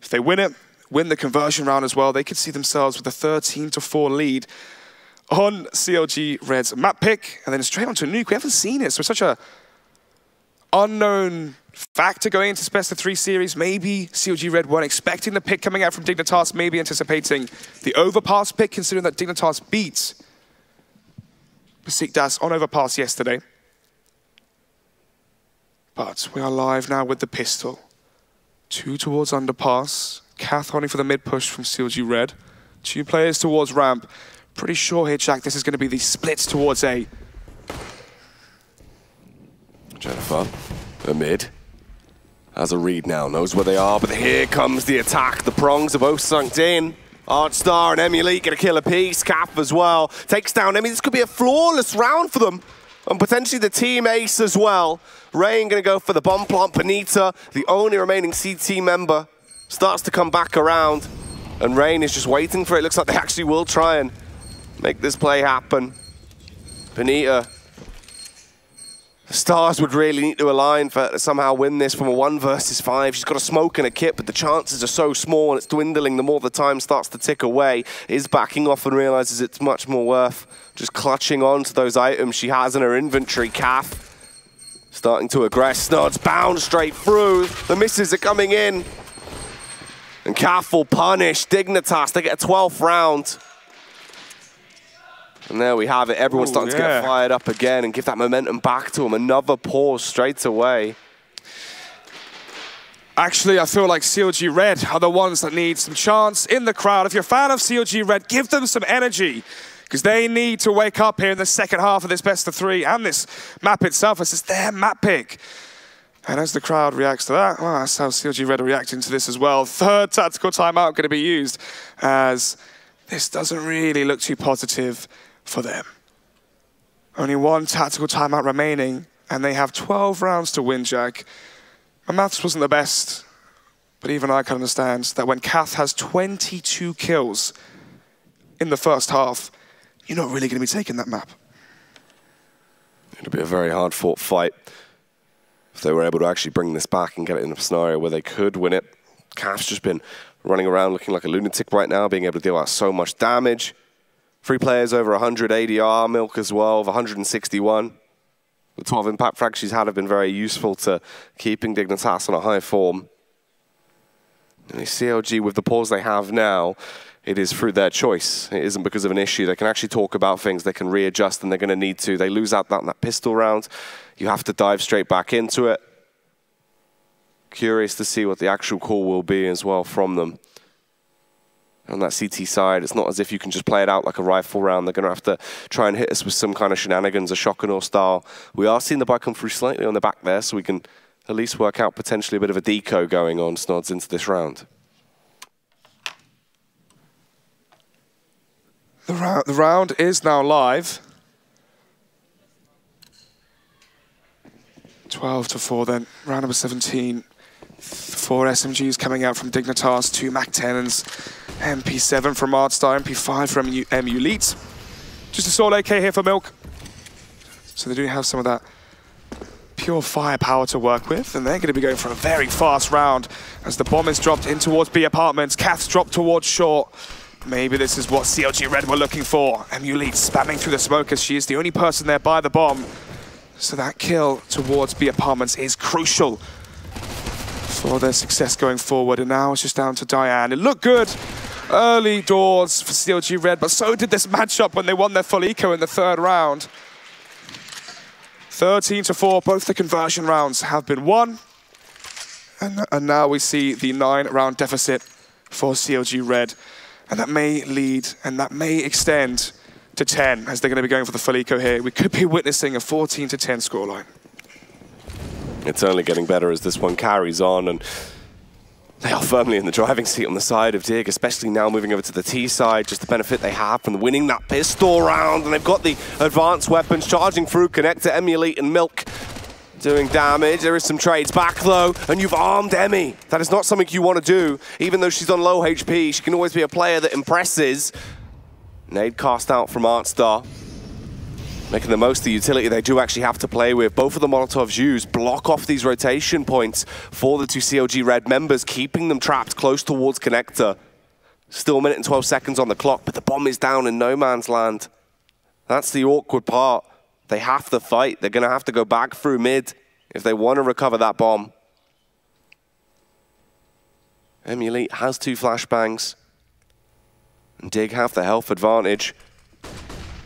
S12: If they win it, win the conversion round as well, they could see themselves with a 13-4 lead on CLG.RED's map pick, and then straight onto Nuke. We haven't seen it, so it's such a unknown factor going into this best of 3 series. Maybe CLG.RED weren't expecting the pick coming out from Dignitas, maybe anticipating the Overpass pick, considering that Dignitas beat Besiktas on Overpass yesterday. But we are live now with the pistol. 2 towards Underpass. Kath holding for the mid push from CLG.RED. 2 players towards ramp. Pretty sure here, Jack, this is going to be the splits towards A.
S13: Jennifer, the mid, has a read now, knows where they are, but here comes the attack. The prongs are both sunk in. Artstar and Emmy Elite get a kill apiece. Cap as well takes down Emmy. This could be a flawless round for them, and potentially the team ace as well. Rain going to go for the bomb plant. Benita, the only remaining CT member, starts to come back around, and Rain is just waiting for it. Looks like they actually will try and make this play happen. Benita, the stars would really need to align for her to somehow win this from a 1 versus 5. She's got a smoke and a kit, but the chances are so small and it's dwindling the more the time starts to tick away. Is backing off and realizes it's much more worth just clutching on to those items she has in her inventory. Kath starting to aggress. Snodz bound straight through. The misses are coming in. And Kath will punish Dignitas. They get a 12th round. And there we have it. Everyone's starting to get fired up again and give that momentum back to them. Another pause straight away.
S12: Actually, I feel like CLG.RED are the ones that need some chance in the crowd. If you're a fan of CLG.RED, give them some energy, because they need to wake up here in the second half of this best of 3 and this map itself. This is their map pick. And as the crowd reacts to that, well, that's how CLG.RED are reacting to this as well. 3rd tactical timeout going to be used, as this doesn't really look too positive for them. Only 1 tactical timeout remaining, and they have 12 rounds to win, Jack. My maths wasn't the best, but even I can understand that when Kath has 22 kills in the first half, you're not really going to be taking that map.
S13: It'll be a very hard-fought fight if they were able to actually bring this back and get it in a scenario where they could win it. Kath's just been running around looking like a lunatic right now, being able to deal out so much damage. 3 players over 100 ADR, Milk as well, of 161. The 12 impact frags she's had have been very useful to keeping Dignitas on a high form. And the CLG, with the pause they have now, it is through their choice. It isn't because of an issue. They can actually talk about things. They can readjust, and they're going to need to. They lose out that pistol round. You have to dive straight back into it. Curious to see what the actual call will be as well from them. On that CT side, it's not as if you can just play it out like a rifle round. They're going to have to try and hit us with some kind of shenanigans, a shock and awe style. We are seeing the buy come through slightly on the back there, so we can at least work out potentially a bit of a deco going on Snodz into this round.
S12: The round is now live. 12-4 then, round number 17. 4 SMGs coming out from Dignitas, 2 MAC-10s, MP7 from Artstar, MP5 from MU Elite. Just a solo AK here for Milk. So they do have some of that pure firepower to work with, and they're going to be going for a very fast round as the bomb is dropped in towards B apartments. Cath's dropped towards short. Maybe this is what CLG.RED were looking for. MU Elite spamming through the smoke as she is the only person there by the bomb. So that kill towards B apartments is crucial for their success going forward. And now it's just down to Diane. It looked good early doors for CLG.RED, but so did this matchup when they won their full eco in the 3rd round. 13-4, both the conversion rounds have been won. And now we see the 9-round deficit for CLG.RED. And that may lead, and that may extend to 10, as they're going to be going for the full eco here. We could be witnessing a 14-10 scoreline.
S13: It's only getting better as this one carries on, and they are firmly in the driving seat on the side of Dig, especially now moving over to the T side, just the benefit they have from winning that pistol round, and they've got the advanced weapons charging through, Connector, Emmy Elite, and Milk doing damage. There is some trades back though, and you've armed Emmy. That is not something you want to do. Even though she's on low HP, she can always be a player that impresses. Nade cast out from Artstar, making the most of the utility they do actually have to play with. Both of the Molotovs used block off these rotation points for the 2 CLG.RED members, keeping them trapped close towards Connector. Still a minute and 12 seconds on the clock, but the bomb is down in no man's land. That's the awkward part. They have to fight. They're going to have to go back through mid if they want to recover that bomb. MU Elite has 2 flashbangs, and Dig have the health advantage.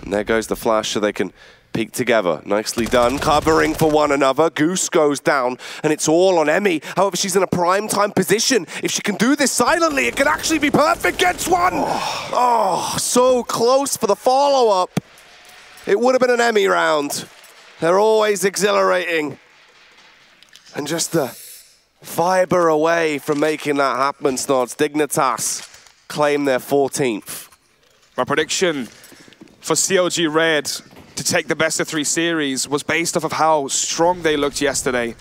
S13: And there goes the flash so they can peek together. Nicely done, covering for one another. Goose goes down, and it's all on Emmy. However, she's in a prime time position. If she can do this silently, it could actually be perfect. Gets one! Oh, so close for the follow-up. It would have been an Emmy round. They're always exhilarating. And just the fiber away from making that happen, Snodz. Dignitas claim their 14th.
S12: My prediction for CLG.RED to take the best of 3 series was based off of how strong they looked yesterday.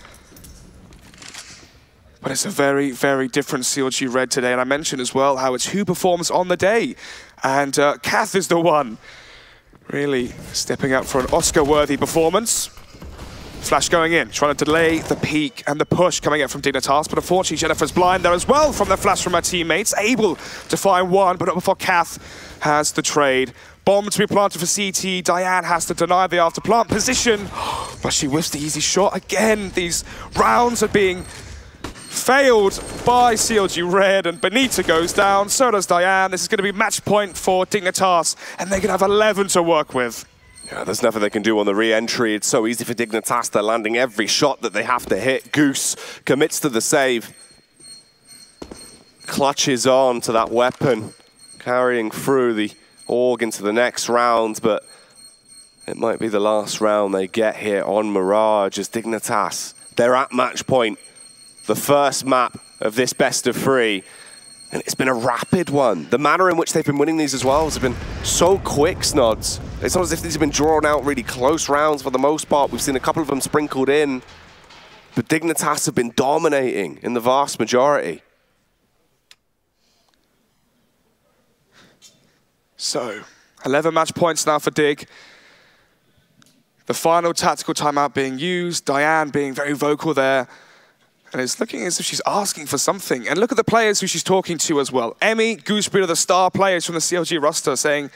S12: But it's a very, very different CLG.RED today. And I mentioned as well how it's who performs on the day. And Cath is the one really stepping up for an Oscar-worthy performance. Flash going in, trying to delay the peak and the push coming out from Dignitas, but unfortunately Jennifer's blind there as well from the flash from her teammates, able to find one, but not before Cath has the trade. Bomb to be planted for CT, Diane has to deny the after plant position, but she whiffs the easy shot. Again, these rounds are being failed by CLG.RED, and Benita goes down, so does Diane. This is going to be match point for Dignitas, and they're going to have 11 to work with.
S13: Yeah, there's nothing they can do on the re-entry. It's so easy for Dignitas. They're landing every shot that they have to hit. Goose commits to the save. Clutches on to that weapon, carrying through the Org into the next round, but it might be the last round they get here on Mirage as Dignitas. They're at match point. The first map of this best of 3, and it's been a rapid one. The manner in which they've been winning these as well has been so quick, Snodz. It's not as if these have been drawn out really close rounds for the most part. We've seen a couple of them sprinkled in, but Dignitas have been dominating in the vast majority.
S12: So, 11 match points now for Dig. The final tactical timeout being used, Diane being very vocal there. And it's looking as if she's asking for something. And look at the players who she's talking to as well. Emmy, Gooseberry are the star players from the CLG roster saying,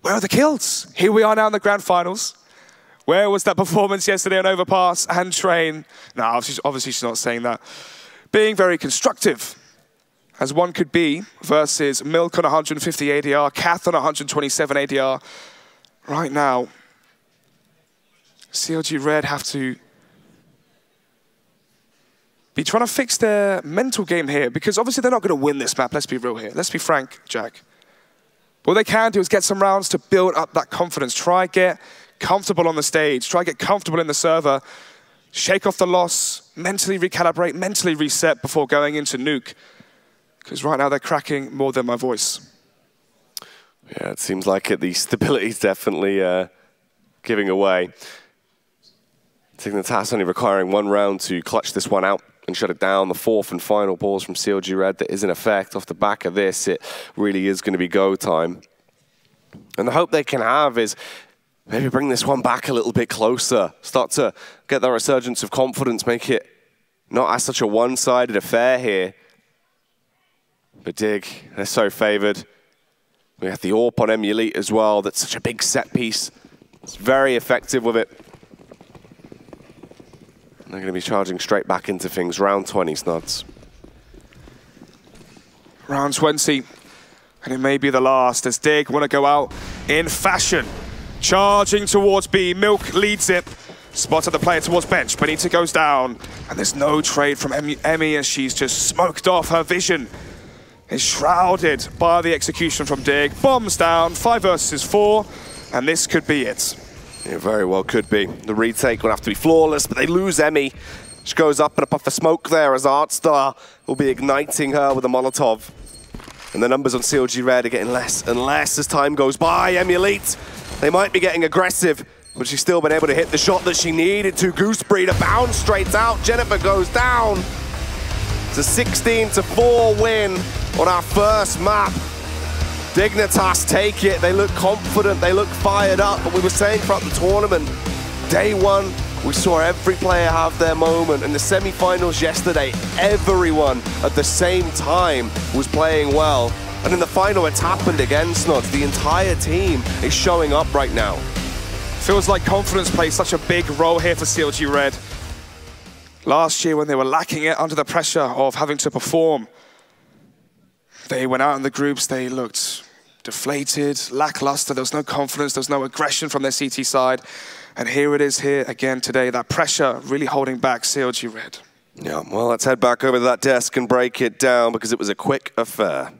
S12: where are the kills? Here we are now in the grand finals. Where was that performance yesterday on Overpass and Train? No, obviously she's not saying that. Being very constructive, as one could be, versus Milk on 150 ADR, Cath on 127 ADR. Right now, CLG.RED have to be trying to fix their mental game here, because obviously they're not going to win this map. Let's be real here. Let's be frank, Jack. What they can do is get some rounds to build up that confidence. Try get comfortable on the stage. Try get comfortable in the server. Shake off the loss. Mentally recalibrate. Mentally reset before going into nuke. Because right now they're cracking more than my voice.
S13: Yeah, it seems like it. The stability's definitely giving away. Dignitas only requiring 1 round to clutch this one out and shut it down. The 4th and final balls from CLG.RED that is in effect. Off the back of this, it really is going to be go time. And the hope they can have is maybe bring this one back a little bit closer. Start to get that resurgence of confidence, make it not as such a one-sided affair here. But Dig, they're so favored. We have the AWP on Emulite as well. That's such a big set piece. It's very effective with it. They're going to be charging straight back into things. Round 20, Snodz.
S12: Round 20. And it may be the last as Dig want to go out in fashion. Charging towards B. Milk leads it. Spotted the player towards bench. Benita goes down. And there's no trade from Emmy as she's just smoked off. Her vision is shrouded by the execution from Dig. Bombs down. 5 versus 4. And this could be it.
S13: It very well could be. The retake will have to be flawless, but they lose Emmy. She goes up and a puff of smoke there as Artstar will be igniting her with a Molotov. And the numbers on CLG.RED are getting less and less as time goes by. Emulite, they might be getting aggressive, but she's still been able to hit the shot that she needed to. Gooseberry to bounce straight out. Jennifer goes down. It's a 16-4 win on our first map. Dignitas take it. They look confident. They look fired up. But we were saying throughout the tournament, day one, we saw every player have their moment. In the semi-finals yesterday, everyone at the same time was playing well. And in the final, it's happened again, Snodz. The entire team is showing up right now.
S12: Feels like confidence plays such a big role here for CLG.RED. Last year, when they were lacking it under the pressure of having to perform, they went out in the groups, they looked deflated, lackluster, there was no confidence, there was no aggression from their CT side. And here it is here again today, that pressure really holding back CLG.RED.
S13: Yeah, well, let's head back over to that desk and break it down because it was a quick affair.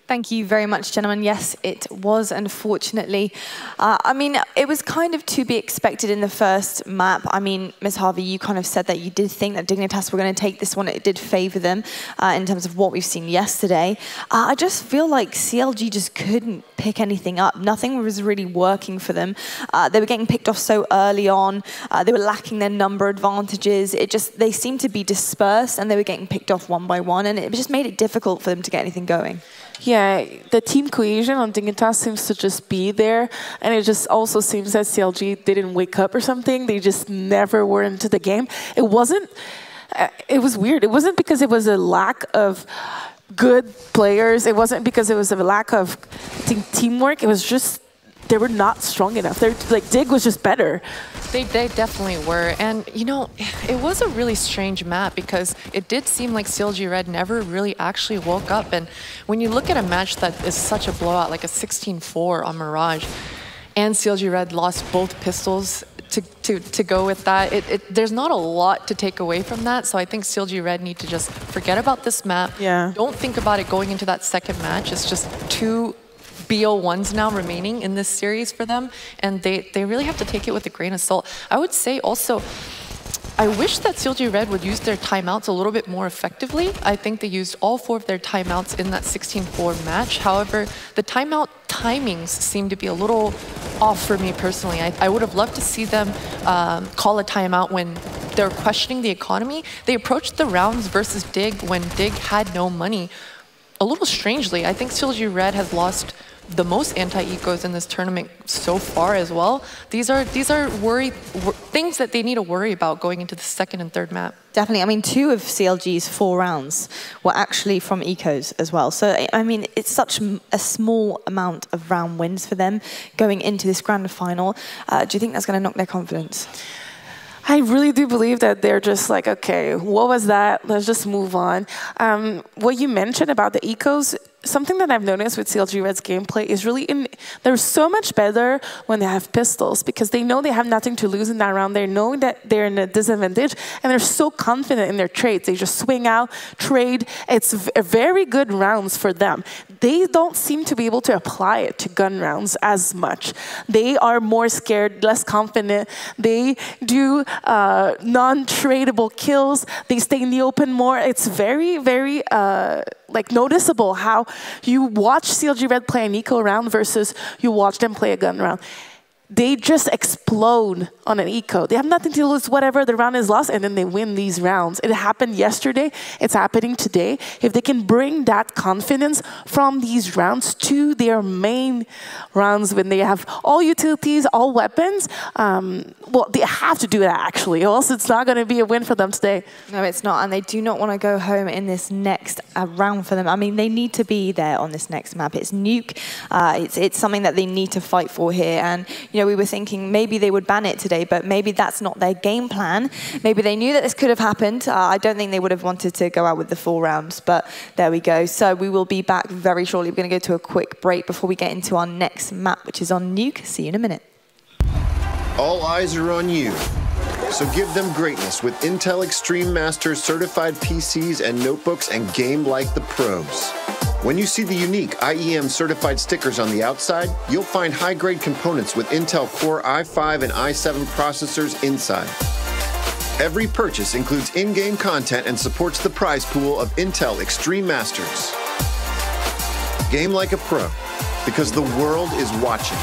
S5: Thank you very much, gentlemen. Yes, it was, unfortunately. I mean, it was kind of to be expected in the first map. I mean, MissHarvey, you kind of said that you did think that Dignitas were going to take this one. It did favor them in terms of what we've seen yesterday. I just feel like CLG just couldn't pick anything up. Nothing was really working for them. They were getting picked off so early on. They were lacking their number advantages. They seemed to be dispersed, and they were getting picked off one by one, and it just made it difficult for them to get anything going.
S6: Yeah, the team cohesion on Dignitas seems to just be there, and it just also seems that CLG didn't wake up or something. They just never were into the game. It wasn't, it was weird. It wasn't because it was a lack of good players. It wasn't because it was a lack of teamwork. It was just they were not strong enough. They're like Dig was just better.
S7: They definitely were. And, you know, it was a really strange map because it did seem like CLG.RED never really actually woke up. And when you look at a match that is such a blowout, like a 16-4 on Mirage, and CLG.RED lost both pistols to go with that, there's not a lot to take away from that. So I think CLG.RED need to just forget about this map.
S6: Yeah.
S7: Don't think about it going into that second match. It's just 2 BO1s now remaining in this series for them, and they really have to take it with a grain of salt. I would say also, I wish that CLG.RED would use their timeouts a little bit more effectively. I think they used all 4 of their timeouts in that 16-4 match. However, the timeout timings seem to be a little off for me personally. I would have loved to see them call a timeout when they're questioning the economy. They approached the rounds versus Dig when Dig had no money. A little strangely, I think CLG.RED has lost the most anti-ecos in this tournament so far as well. These are things that they need to worry about going into the second and third map.
S5: Definitely. I mean, 2 of CLG's 4 rounds were actually from ecos as well. So, I mean, it's such a small amount of round wins for them going into this grand final. Do you think that's going to knock their confidence?
S6: I really do believe that they're just like, okay, what was that? Let's just move on. What you mentioned about the ecos, something that I've noticed with CLG.RED's gameplay is really they're so much better when they have pistols because they know they have nothing to lose in that round. They know that they're in a disadvantage and they're so confident in their trades. They just swing out, trade. It's very good rounds for them. They don't seem to be able to apply it to gun rounds as much. They are more scared, less confident. They do non-tradable kills. They stay in the open more. It's very, very like noticeable how you watch CLG.RED play an eco round versus you watch them play a gun round. They just explode on an eco. They have nothing to lose, whatever, the round is lost, and then they win these rounds. It happened yesterday. It's happening today. If they can bring that confidence from these rounds to their main rounds when they have all utilities, all weapons, well, they have to do that, actually, or else it's not going to be a win for them today.
S5: No, it's not, and they do not want to go home in this next round for them. I mean, they need to be there on this next map. It's Nuke. It's something that they need to fight for here, and you know, we were thinking maybe they would ban it today, but maybe that's not their game plan. Maybe they knew that this could have happened. I don't think they would have wanted to go out with the full rounds, but there we go. So we will be back very shortly. We're going to go to a quick break before we get into our next map, which is on Nuke. See you in a minute.
S2: All eyes are on you. So give them greatness with Intel Extreme Masters certified PCs and notebooks and game like the pros. When you see the unique IEM certified stickers on the outside, you'll find high-grade components with Intel Core i5 and i7 processors inside. Every purchase includes in-game content and supports the prize pool of Intel Extreme Masters. Game like a pro, because the world is watching.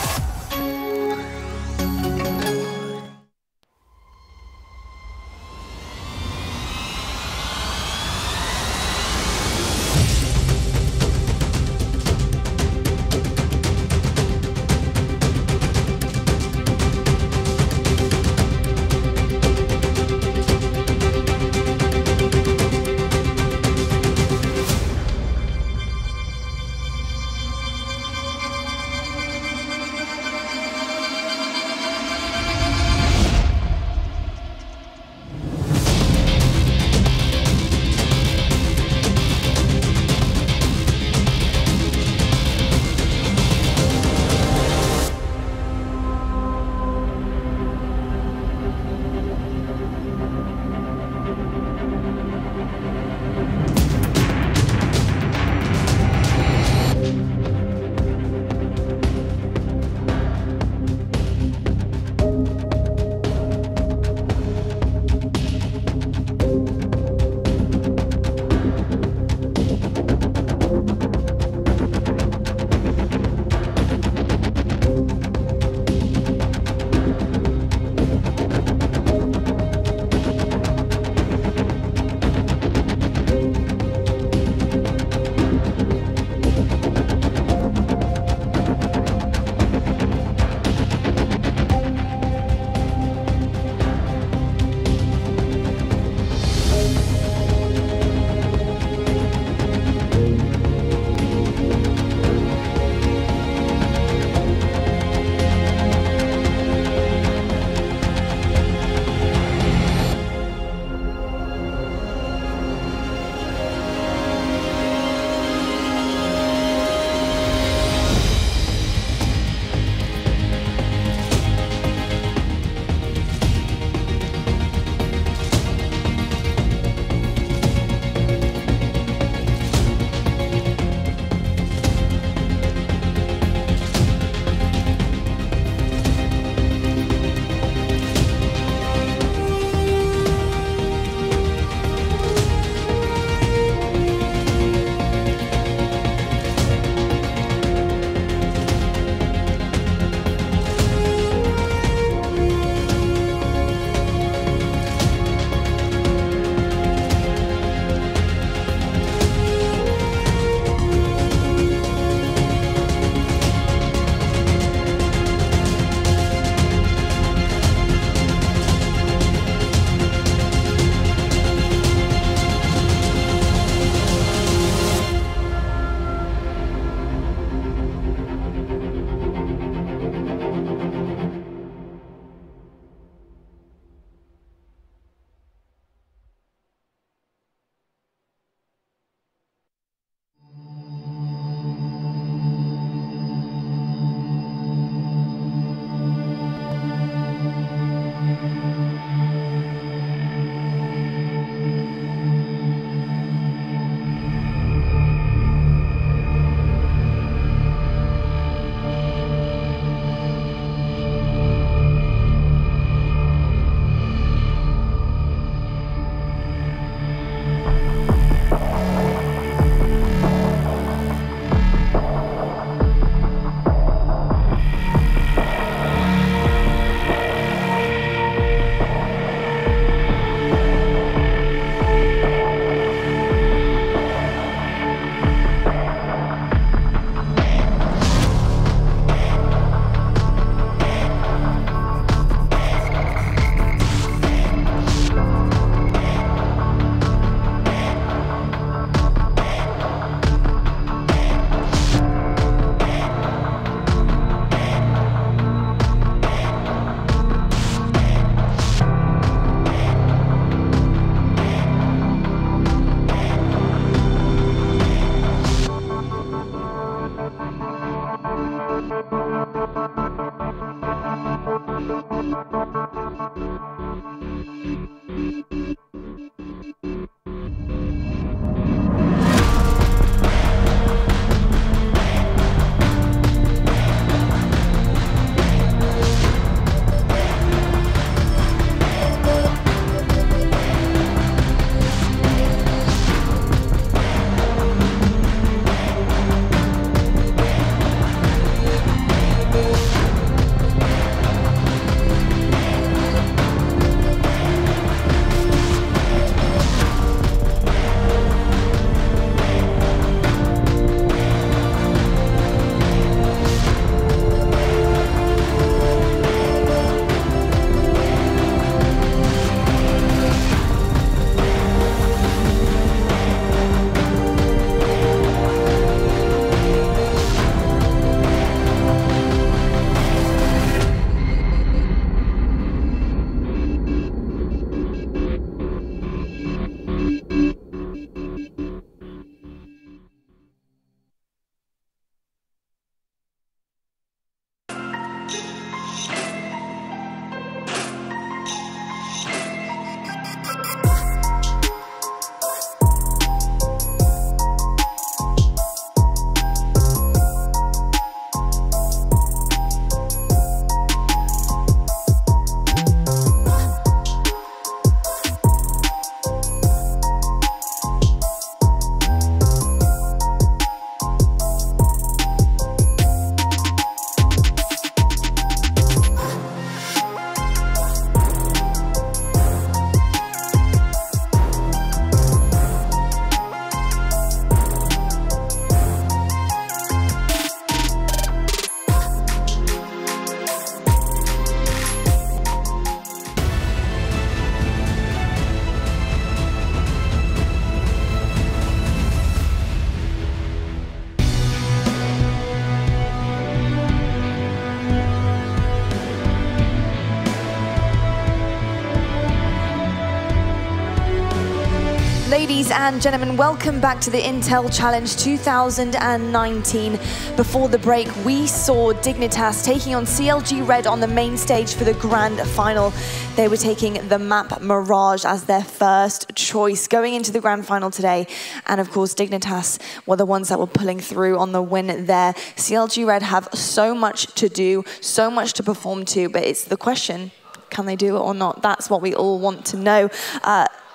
S5: and gentlemen, welcome back to the Intel Challenge 2019. Before the break, we saw Dignitas taking on CLG.RED on the main stage for the grand final. They were taking the map Mirage as their first choice going into the grand final today. And of course, Dignitas were the ones that were pulling through on the win there. CLG.RED have so much to do, so much to perform to, but it's the question, can they do it or not? That's what we all want to know.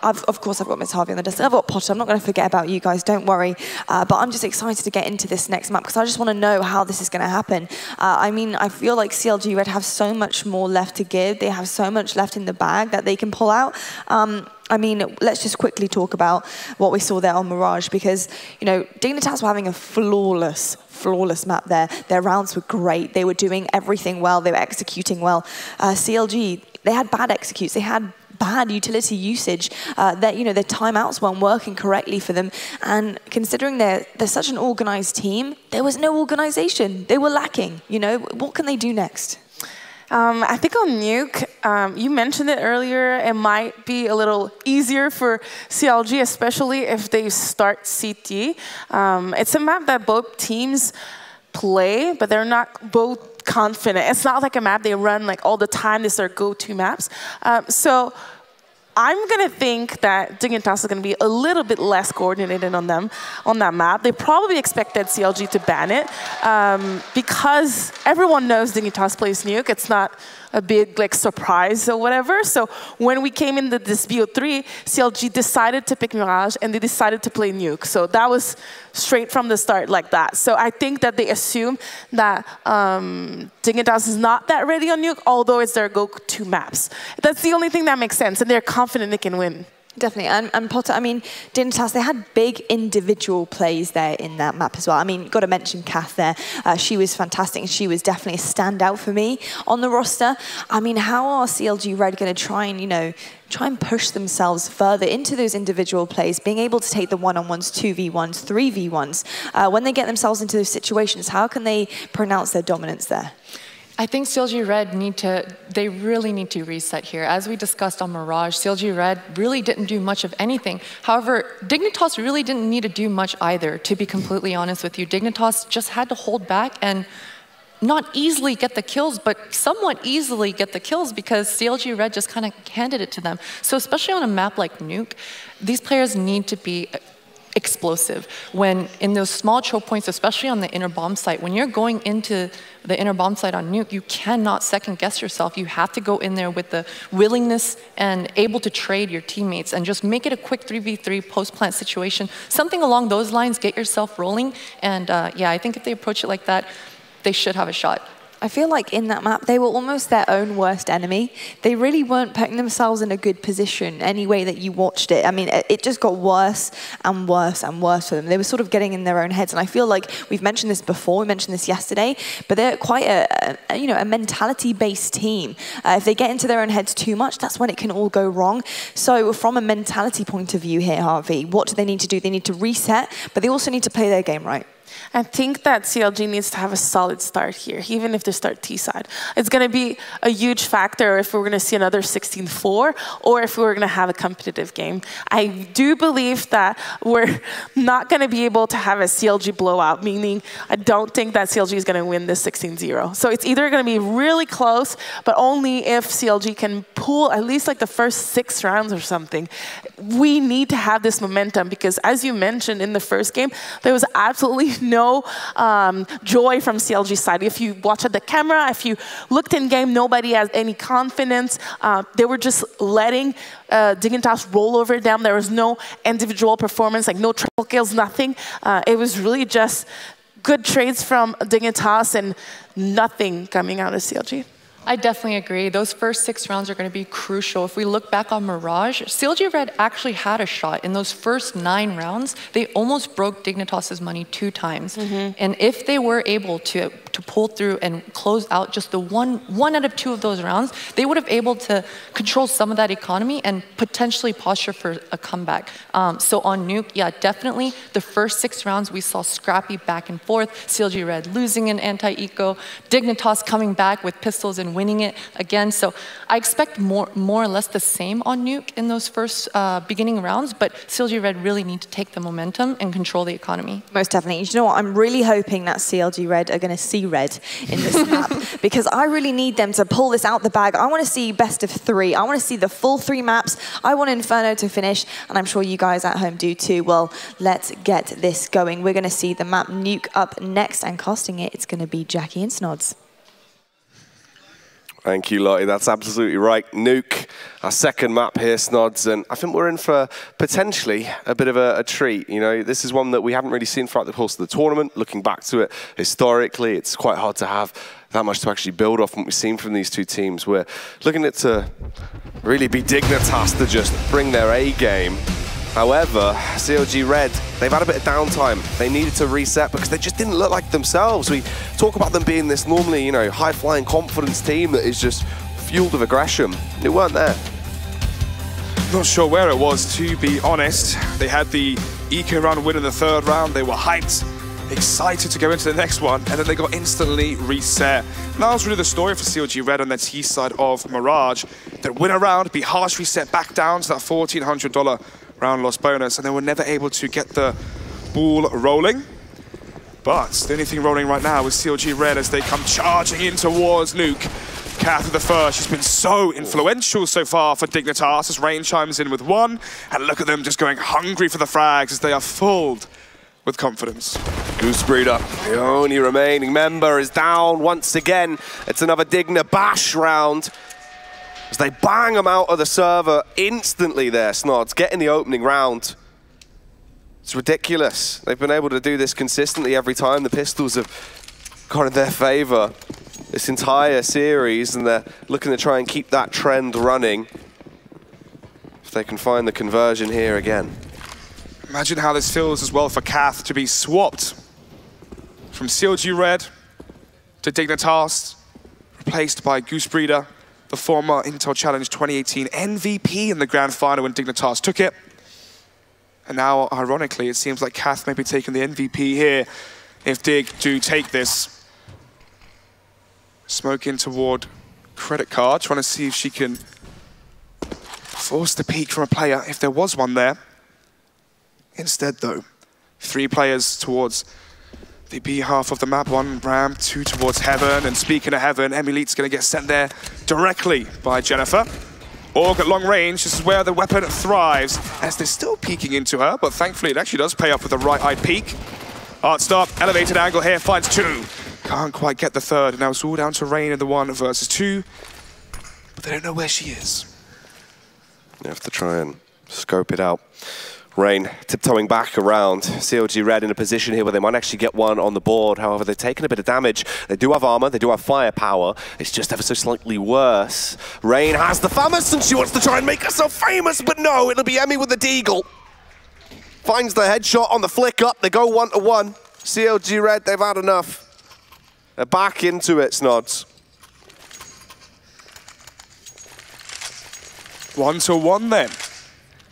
S5: Of course, I've got MissHarvey on the desk. I've got Potter. I'm not going to forget about you guys, don't worry. But I'm just excited to get into this next map because I just want to know how this is going to happen. I mean, I feel like CLG.RED have so much more left to give. They have so much left in the bag that they can pull out. I mean, let's just quickly talk about what we saw there on Mirage because, you know, Dignitas were having a flawless map there. Their rounds were great. They were doing everything well. They were executing well. CLG, they had bad executes. They had bad utility usage, that, you know, their timeouts weren't working correctly for them. And considering they're such an organized team, there was no organization. They were lacking, you know. What can they do next?
S6: I think on Nuke, you mentioned it earlier, it might be a little easier for CLG, especially if they start CT. It's a map that both teams play, but they're not both confident. It's not like a map they run like all the time. These are go-to maps. So I'm going to think that Dignitas is going to be a little bit less coordinated on that map. They probably expected CLG to ban it because everyone knows Dignitas plays Nuke. It's not a big like surprise or whatever. So when we came into this BO3, CLG decided to pick Mirage and they decided to play Nuke. So that was straight from the start like that. So I think that they assume that Dignitas is not that ready on Nuke, although it's their go-to maps. That's the only thing that makes sense, and they're confident they can win.
S5: Definitely, and Potter, I mean, Dignitas, they had big individual plays there in that map as well. I mean, got to mention Kath there. She was fantastic, and she was definitely a standout for me on the roster. I mean, how are CLG.RED going to try and, you know, push themselves further into those individual plays, being able to take the one-on-ones, 2v1s, 3v1s. When they get themselves into those situations, how can they pronounce their dominance there?
S7: I think CLG.RED they really need to reset here. As we discussed on Mirage, CLG.RED really didn't do much of anything. However, Dignitas really didn't need to do much either, to be completely honest with you. Dignitas just had to hold back and not easily get the kills, but somewhat easily get the kills because CLG.RED just kind of handed it to them. So especially on a map like Nuke, these players need to be explosive. When in those small choke points, especially on the inner bomb site, when you're going into the inner bomb site on Nuke, you cannot second guess yourself. You have to go in there with the willingness and able to trade your teammates and just make it a quick 3v3 post-plant situation. Something along those lines, get yourself rolling. And yeah, I think if they approach it like that, they should have a shot.
S5: I feel like in that map, they were almost their own worst enemy. They really weren't putting themselves in a good position any way that you watched it. I mean, it just got worse and worse and worse for them. They were sort of getting in their own heads. And I feel like we've mentioned this before, we mentioned this yesterday, but they're quite a mentality-based team. If they get into their own heads too much, that's when it can all go wrong. So from a mentality point of view here, Harvey, what do they need to do? They need to reset, but they also need to play their game right.
S6: I think that CLG needs to have a solid start here, even if they start T-side. It's going to be a huge factor if we're going to see another 16-4 or if we're going to have a competitive game. I do believe that we're not going to be able to have a CLG blowout, meaning I don't think that CLG is going to win this 16-0. So it's either going to be really close, but only if CLG can pull at least like the first 6 rounds or something. We need to have this momentum because, as you mentioned in the first game, there was absolutely no joy from CLG's side. If you watch at the camera, if you looked in game, nobody has any confidence. They were just letting Dignitas roll over them. There was no individual performance, like no triple kills, nothing. It was really just good trades from Dignitas and nothing coming out of CLG.
S7: I definitely agree. Those first 6 rounds are going to be crucial. If we look back on Mirage, CLG.RED actually had a shot. In those first 9 rounds, they almost broke Dignitas' money 2 times. And if they were able to pull through and close out just the one out of 2 of those rounds, they would have been able to control some of that economy and potentially posture for a comeback. So on Nuke, yeah, definitely the first 6 rounds we saw scrappy back and forth. CLG.RED losing an anti-eco, Dignitas coming back with pistols and winning it again. So I expect more or less the same on Nuke in those first beginning rounds, but CLG.RED really need to take the momentum and control the economy.
S5: Most definitely. You know what? I'm really hoping that CLG.RED are going to see red in this map because I really need them to pull this out the bag. I want to see best of 3. I want to see the full 3 maps. I want Inferno to finish, and I'm sure you guys at home do too. Well, let's get this going. We're going to see the map Nuke up next, and casting it, it's going to be Jacky and Snodz.
S13: Thank you, Lottie. That's absolutely right. Nuke, our second map here, Snodz, and I think we're in for potentially a bit of a treat. You know, this is one that we haven't really seen throughout the course of the tournament. Looking back to it historically, it's quite hard to have that much to actually build off what we've seen from these two teams. We're looking at to really be Dignitas to just bring their A game. However, CLG.RED, they've had a bit of downtime. They needed to reset because they just didn't look like themselves. We talk about them being this normally, you know, high-flying confidence team that is just fueled with aggression. They weren't there.
S12: Not sure where it was, to be honest. They had the eco round win in the 3rd round. They were hyped, excited to go into the next one, and then they got instantly reset. And that was really the story for CLG.RED on their T side of Mirage. They'd win a round, be harsh reset back down to that $1,400 round loss bonus, and they were never able to get the ball rolling. But the only thing rolling right now is CLG.RED as they come charging in towards Nuke. Kath with the first. She's been so influential so far for Dignitas as Rain chimes in with 1. And look at them just going hungry for the frags as they are full with confidence.
S13: Goosebreder, the only remaining member, is down once again. It's another Digna bash round as they bang them out of the server instantly there, Snodz, getting the opening round. It's ridiculous. They've been able to do this consistently every time the Pistols have gone in their favor this entire series, and they're looking to try and keep that trend running if they can find the conversion here again.
S12: Imagine how this feels as well for Kath to be swapped from CLG.RED to Dignitas, replaced by Goosebreder, the former Intel Challenge 2018 MVP in the grand final when Dignitas took it. And now, ironically, it seems like Kath may be taking the MVP here if Dig do take this. Smoke in toward credit card, trying to see if she can force the peek from a player, if there was one there. Instead, though, 3 players towards the B half of the map, 1 ramp, 2 towards Heaven, and speaking of Heaven, Emilite's going to get sent there directly by Jennifer. Org at long range, this is where the weapon thrives, as they're still peeking into her, but thankfully it actually does pay off with the right-eyed peek. Art stop, elevated angle here, finds 2. Can't quite get the 3rd, and now it's all down to Rain in the 1 versus 2, but they don't know where she is.
S13: You have to try and scope it out. Rain tiptoeing back around. CLG.RED in a position here where they might actually get one on the board. However, they've taken a bit of damage. They do have armor, they do have firepower. It's just ever so slightly worse. Rain has the famous and she wants to try and make herself famous, but no, it'll be Emmy with the deagle. Finds the headshot on the flick up. They go 1-1. CLG.RED, they've had enough. They're back into it, Snodz.
S12: 1-1 then.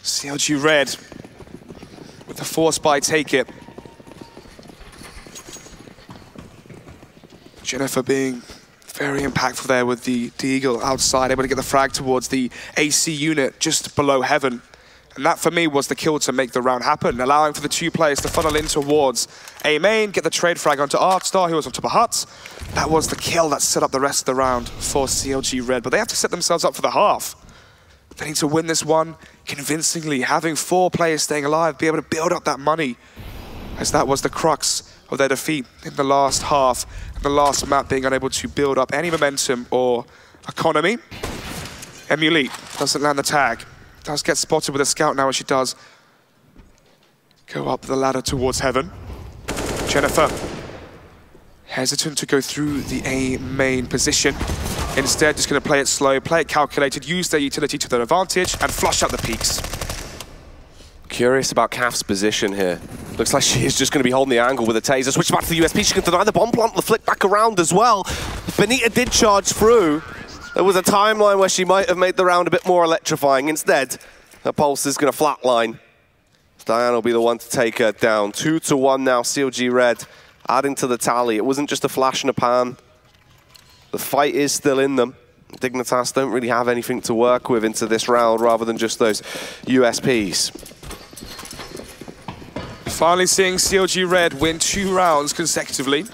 S12: CLG.RED with the force by take it. Jennifer being very impactful there with the deagle outside, able to get the frag towards the AC unit just below Heaven. And that, for me, was the kill to make the round happen, allowing for the 2 players to funnel in towards A main, get the trade frag onto Artstar, who was on top of Huts. That was the kill that set up the rest of the round for CLG.RED, but they have to set themselves up for the half. They need to win this one convincingly, having 4 players staying alive, be able to build up that money, as that was the crux of their defeat in the last half, and the last map being unable to build up any momentum or economy. Emulite doesn't land the tag, does get spotted with a scout now as she does go up the ladder towards Heaven. Jennifer, hesitant to go through the A main position. Instead, just going to play it slow, play it calculated, use their utility to their advantage, and flush out the peaks.
S13: Curious about Kath's position here. Looks like she is just going to be holding the angle with a taser. Switch back to the USP. She can deny the bomb plant, the flick back around as well. Benita did charge through. There was a timeline where she might have made the round a bit more electrifying. Instead, her pulse is going to flatline. Diane will be the one to take her down. 2-1 now, CLG.RED adding to the tally. It wasn't just a flash in a pan. The fight is still in them. Dignitas don't really have anything to work with into this round rather than just those USPs.
S12: Finally seeing CLG.RED win 2 rounds consecutively.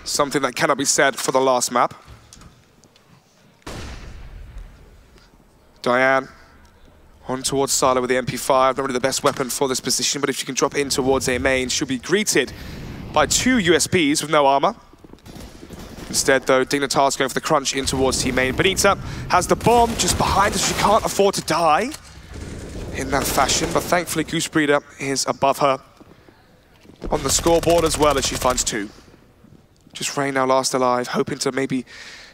S12: Something that cannot be said for the last map. Diane on towards Sala with the MP5. Not really the best weapon for this position, but if she can drop in towards A main, she'll be greeted by 2 USPs with no armor. Instead, though, Dignitas going for the crunch in towards T main. Benita has the bomb just behind her. She can't afford to die in that fashion, but thankfully Goose Breeder is above her on the scoreboard as well as she finds 2. Just Freya now last alive, hoping to maybe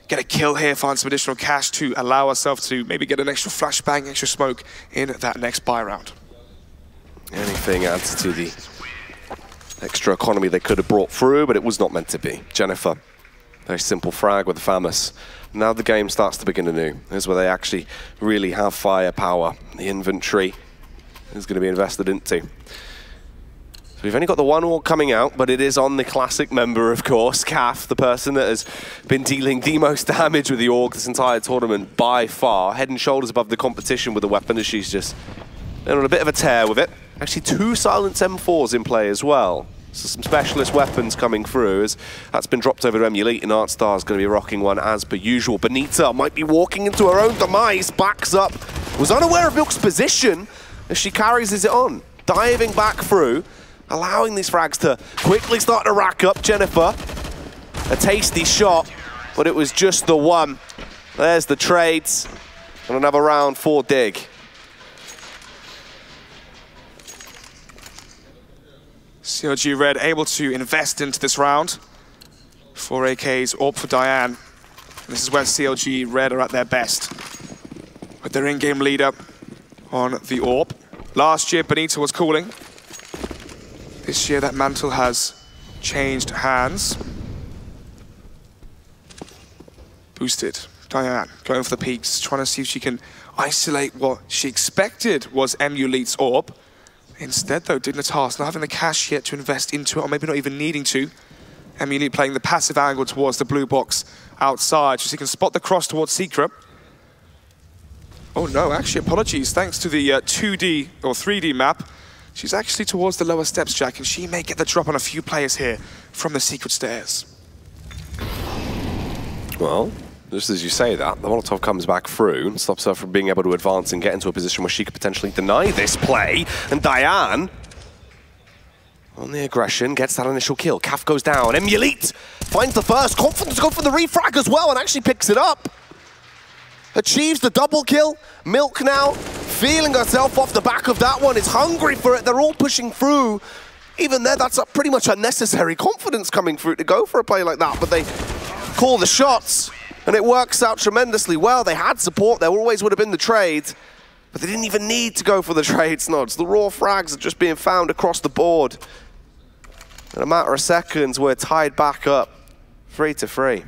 S12: get a kill here, find some additional cash to allow herself to maybe get an extra flashbang, extra smoke in that next buy round.
S13: Anything adds to the extra economy they could have brought through, but it was not meant to be. Jennifer, very simple frag with the Famous. Now the game starts to begin anew. This is where they actually really have firepower. The inventory is going to be invested into. So we've only got the 1 org coming out, but it is on the classic member, of course, Kaf, the person that has been dealing the most damage with the org this entire tournament by far. Head and shoulders above the competition with the weapon as she's just on a bit of a tear with it. Actually 2 Silence M4s in play as well. So some specialist weapons coming through as that's been dropped over to Emulate, and Artstar is going to be rocking one as per usual. Benita might be walking into her own demise, backs up, was unaware of Milk's position as she carries it on, diving back through, allowing these frags to quickly start to rack up. Jennifer, a tasty shot, but it was just the one. There's the trades, and another round for Dig.
S12: CLG.RED able to invest into this round. 4 AKs, AWP for Diane. This is where CLG.RED are at their best. With their in-game leader on the AWP. Last year, Benita was cooling. This year, that mantle has changed hands. Boosted. Diane going for the peaks, trying to see if she can isolate what she expected was Emulete's AWP. Instead, though, Dignitas not having the cash yet to invest into it, or maybe not even needing to. Emulate playing the passive angle towards the blue box outside, so she can spot the cross towards Secret. Oh no, actually, apologies. Thanks to the 2D or 3D map, she's actually towards the lower steps, Jack, and she may get the drop on a few players here from the Secret stairs.
S13: Well, just as you say that, the Molotov comes back through and stops her from being able to advance and get into a position where she could potentially deny this play. And Diane, on the aggression, gets that initial kill. Kaf goes down. Emulate finds the first. Confident to go for the refrag as well and actually picks it up. Achieves the double kill. Milk now feeling herself off the back of that one. Is hungry for it. They're all pushing through. Even there, that's pretty much unnecessary confidence coming through to go for a play like that. But they call the shots. And it works out tremendously well. They had support. There always would have been the trade. But they didn't even need to go for the trade, Snodz. The raw frags are just being found across the board. In a matter of seconds, we're tied back up. 3-3.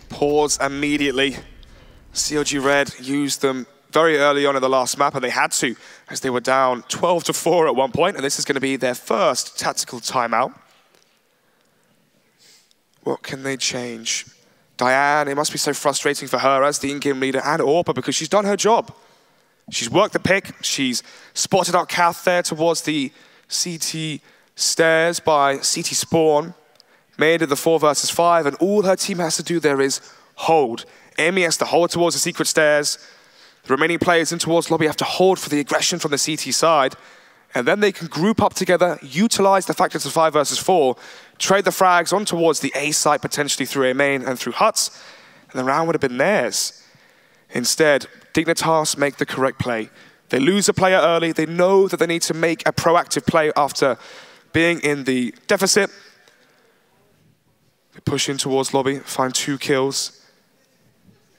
S12: Pause immediately. CLG.RED used them very early on in the last map, and they had to, as they were down 12-4 at one point, and this is going to be their first tactical timeout. What can they change? Diane, it must be so frustrating for her as the in-game leader and AWPer because she's done her job. She's worked the pick, she's spotted out Kath there towards the CT stairs by CT spawn, made it the 4 versus 5, and all her team has to do there is hold. Amy has to hold towards the secret stairs. The remaining players in towards lobby have to hold for the aggression from the CT side, and then they can group up together, utilize the fact it's a 5 versus 4, trade the frags on towards the A site, potentially through A main and through huts, and the round would have been theirs. Instead, Dignitas make the correct play. They lose a player early. They know that they need to make a proactive play after being in the deficit. They push in towards lobby, find 2 kills.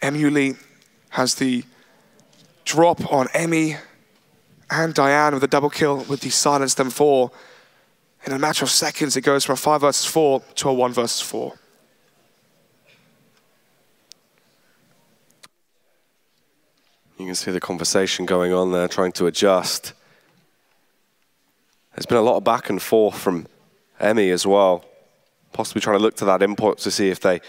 S12: Emily has the drop on Emmy and Diane with a double kill with the Silence Them 4. In a matter of seconds, it goes from a 5 versus 4 to a 1 versus 4.
S13: You can see the conversation going on there, trying to adjust. There's been a lot of back and forth from Emmy as well. Possibly trying to look to that input to see if they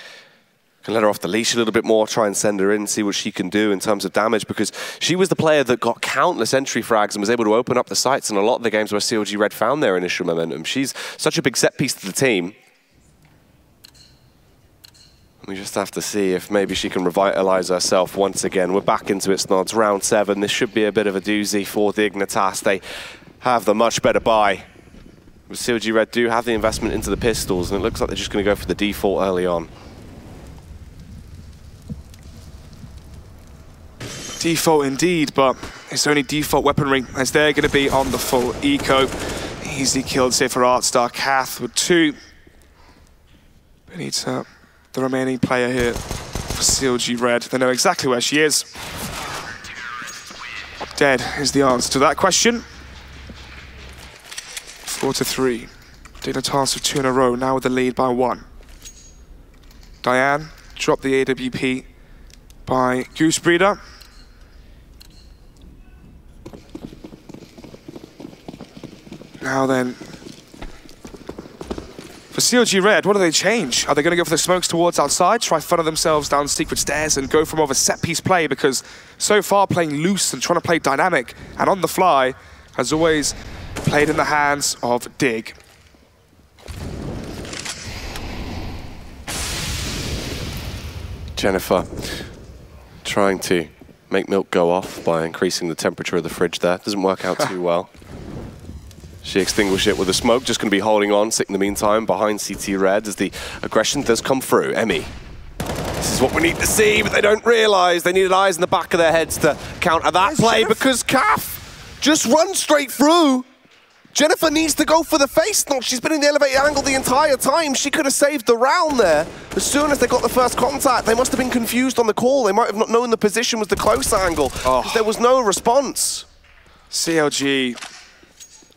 S13: Can let her off the leash a little bit more, try and send her in, see what she can do in terms of damage, because she was the player that got countless entry frags and was able to open up the sights in a lot of the games where CLG.RED found their initial momentum. She's such a big set piece to the team. We just have to see if maybe she can revitalize herself once again. We're back into it, Snodz. Round 7. This should be a bit of a doozy for Dignitas. They have the much better buy. CLG.RED do have the investment into the pistols, and it looks like they're just going to go for the default early on.
S12: Default indeed, but it's only default weaponry as they're going to be on the full eco. Easy kills here for Artstar. Cath with 2. Benita, the remaining player here for CLG.RED. They know exactly where she is. Dead is the answer to that question. 4-3. Dignitas with 2 in a row, now with the lead by 1. Diane dropped the AWP by Goosebreeder. Now then, for CLG.RED, what do they change? Are they going to go for the smokes towards outside, try funnel themselves down secret stairs and go for more of a set-piece play? Because so far playing loose and trying to play dynamic and on the fly has always played in the hands of Dig.
S13: Jennifer trying to make milk go off by increasing the temperature of the fridge there. Doesn't work out too well. She extinguished it with a smoke, just going to be holding on, sick in the meantime, behind CT.RED as the aggression does come through. Emmy, this is what we need to see, but they don't realise they needed eyes in the back of their heads to counter that play because Cath just runs straight through. Jennifer needs to go for the face knock. She's been in the elevated angle the entire time. She could have saved the round there. As soon as they got the first contact, they must have been confused on the call. They might have not known the position was the close angle because there was no response.
S12: CLG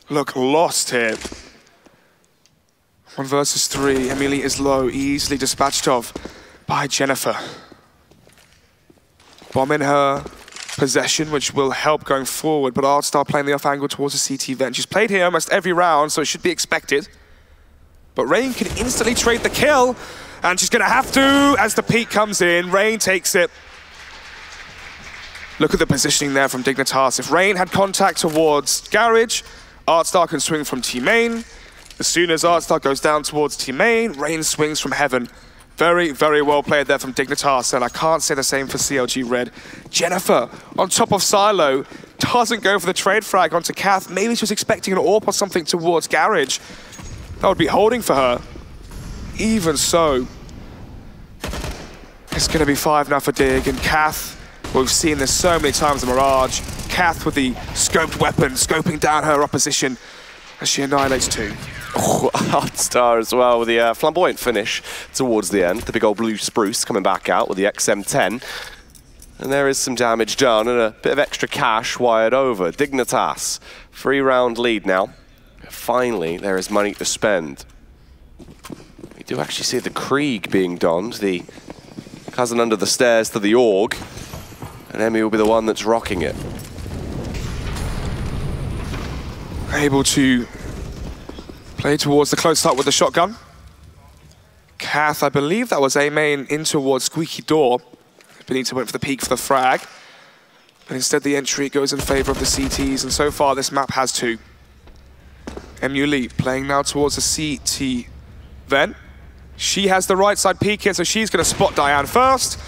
S12: look lost here. 1 versus 3. Emily is low, easily dispatched of by Jennifer. Bomb in her possession, which will help going forward, but Artstar playing the off angle towards the CT vent. She's played here almost every round, so it should be expected. But Rain can instantly trade the kill, and she's going to have to as the peek comes in. Rain takes it. Look at the positioning there from Dignitas. If Rain had contact towards Garage, Artstar can swing from T-Main. As soon as Artstar goes down towards T-Main, Rain swings from Heaven. Very, very well played there from Dignitas, and I can't say the same for CLG.RED. Jennifer, on top of Silo, doesn't go for the trade frag onto Cath. Maybe she was expecting an AWP or something towards Garage. That would be holding for her. Even so, it's going to be 5 now for Dig, and Cath, we've seen this so many times in Mirage. Cath with the scoped weapon, scoping down her opposition as she annihilates 2.
S13: Artstar as well with the flamboyant finish towards the end. The big old blue spruce coming back out with the XM10. And there is some damage done and a bit of extra cash wired over. Dignitas, 3-round lead now. Finally, there is money to spend. We do actually see the Krieg being donned, the cousin under the stairs to the Org. And Emmy will be the one that's rocking it.
S12: Able to play towards the close up with the shotgun. Cath, I believe that was A-main in towards Squeaky Door. Benita went for the peek for the frag. But instead the entry goes in favor of the CTs, and so far this map has 2. Emily playing now towards the CT vent. She has the right side peek here, so she's going to spot Diane first.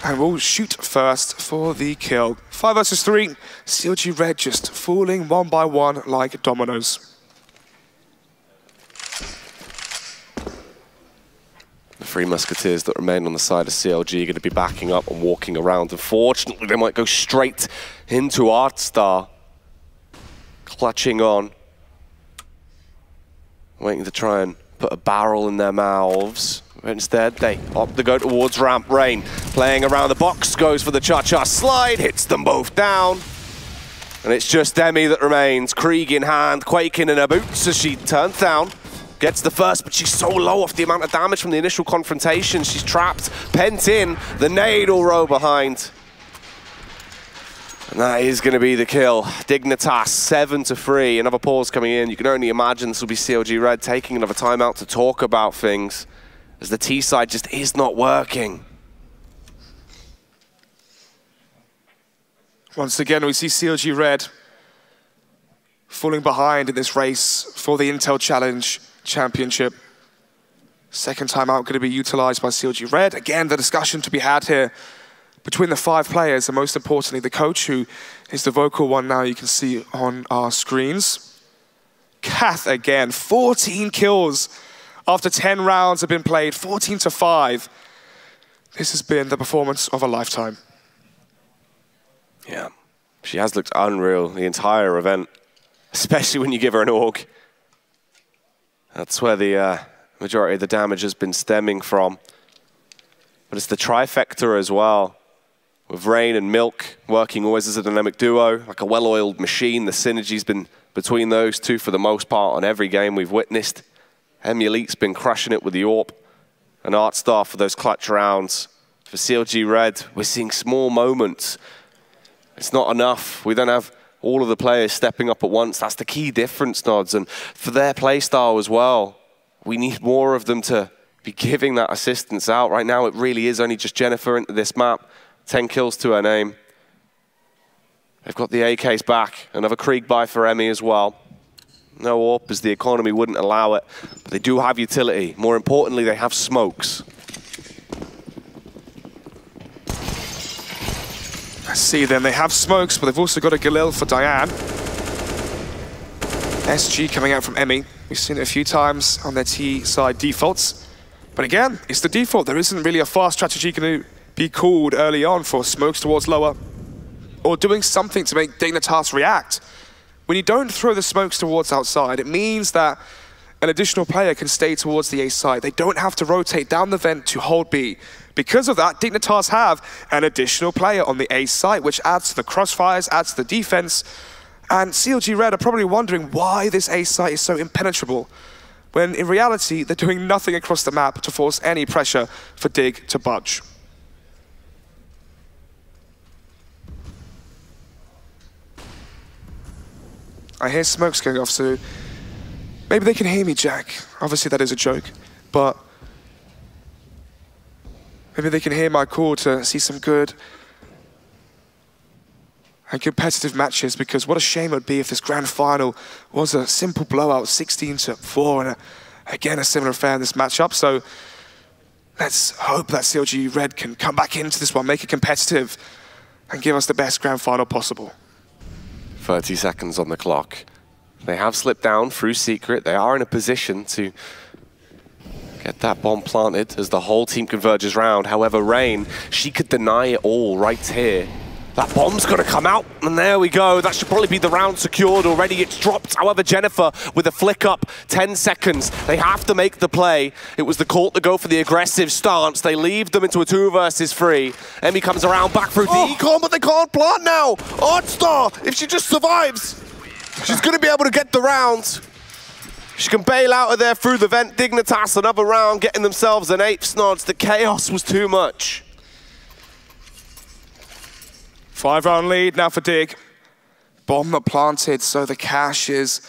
S12: And we'll shoot first for the kill. 5 versus 3. CLG.RED just falling 1 by 1 like dominoes.
S13: The 3 Musketeers that remain on the side of CLG are going to be backing up and walking around. Unfortunately, they might go straight into Artstar. Clutching on. Waiting to try and put a barrel in their mouths. Instead, they opt to go towards ramp. Rain playing around the box, goes for the cha-cha slide, hits them both down. And it's just Emmy that remains, Krieg in hand, quaking in her boots as she turns down. Gets the first, but she's so low off the amount of damage from the initial confrontation. She's trapped, pent in, the nade will row behind. And that is going to be the kill. Dignitas, 7-3. Another pause coming in. You can only imagine this will be CLG.RED taking another timeout to talk about things. as the T side just is not working.
S12: Once again, we see CLG.RED falling behind in this race for the Intel Challenge Championship. Second time out going to be utilized by CLG.RED. Again, the discussion to be had here between the 5 players, and most importantly, the coach, who is the vocal one now you can see on our screens. Kath again, 14 kills after 10 rounds have been played, 14-5. This has been the performance of a lifetime.
S13: Yeah, she has looked unreal the entire event, especially when you give her an AUG. That's where the majority of the damage has been stemming from. But it's the trifecta as well, with Rain and Milk working always as a dynamic duo, like a well-oiled machine. The synergy's been between those two for the most part on every game we've witnessed. Elite's been crushing it with the AWP and Artstar for those clutch rounds. For CLG.RED, we're seeing small moments. It's not enough. We don't have all of the players stepping up at once. That's the key difference, Snodz. And for their play style as well, we need more of them to be giving that assistance out. Right now, it really is only just Jennifer into this map. 10 kills to her name. They've got the AKs back. Another Krieg buy for Emmy as well. No AWP as the economy wouldn't allow it. But they do have utility. More importantly, they have smokes.
S12: I see them. They have smokes, but they've also got a Galil for Diane. SG coming out from Emmy. We've seen it a few times on their T side defaults. But again, it's the default. There isn't really a fast strategy going to be called early on for smokes towards lower, or doing something to make Dignitas react. When you don't throw the smokes towards outside, it means that an additional player can stay towards the A side. They don't have to rotate down the vent to hold B. Because of that, Dignitas have an additional player on the A side, which adds to the crossfires, adds to the defense. And CLG.RED are probably wondering why this A site is so impenetrable, when in reality, they're doing nothing across the map to force any pressure for Dig to budge. I hear smokes going off, so maybe they can hear me, Jack. Obviously, that is a joke, but maybe they can hear my call to see some good and competitive matches, because what a shame it would be if this grand final was a simple blowout, 16-4, and again, a similar affair in this matchup. So let's hope that CLG.RED can come back into this one, make it competitive, and give us the best grand final possible.
S13: 30 seconds on the clock. They have slipped down through Secret. They are in a position to get that bomb planted as the whole team converges round. However, Rain, she could deny it all right here. That bomb's gonna come out, and there we go. That should probably be the round secured already. It's dropped. However, Jennifer with a flick up, 10 seconds. They have to make the play. It was the call to go for the aggressive stance. They leave them into a 2 versus 3. Emmy comes around back through the econ, but they can't plant now. Artstar, if she just survives, she's gonna be able to get the round. She can bail out of there through the vent. Dignitas, another round, getting themselves an 8th. Snodz. The chaos was too much.
S12: 5-round lead now for Dig. Bomb not planted, so the cash is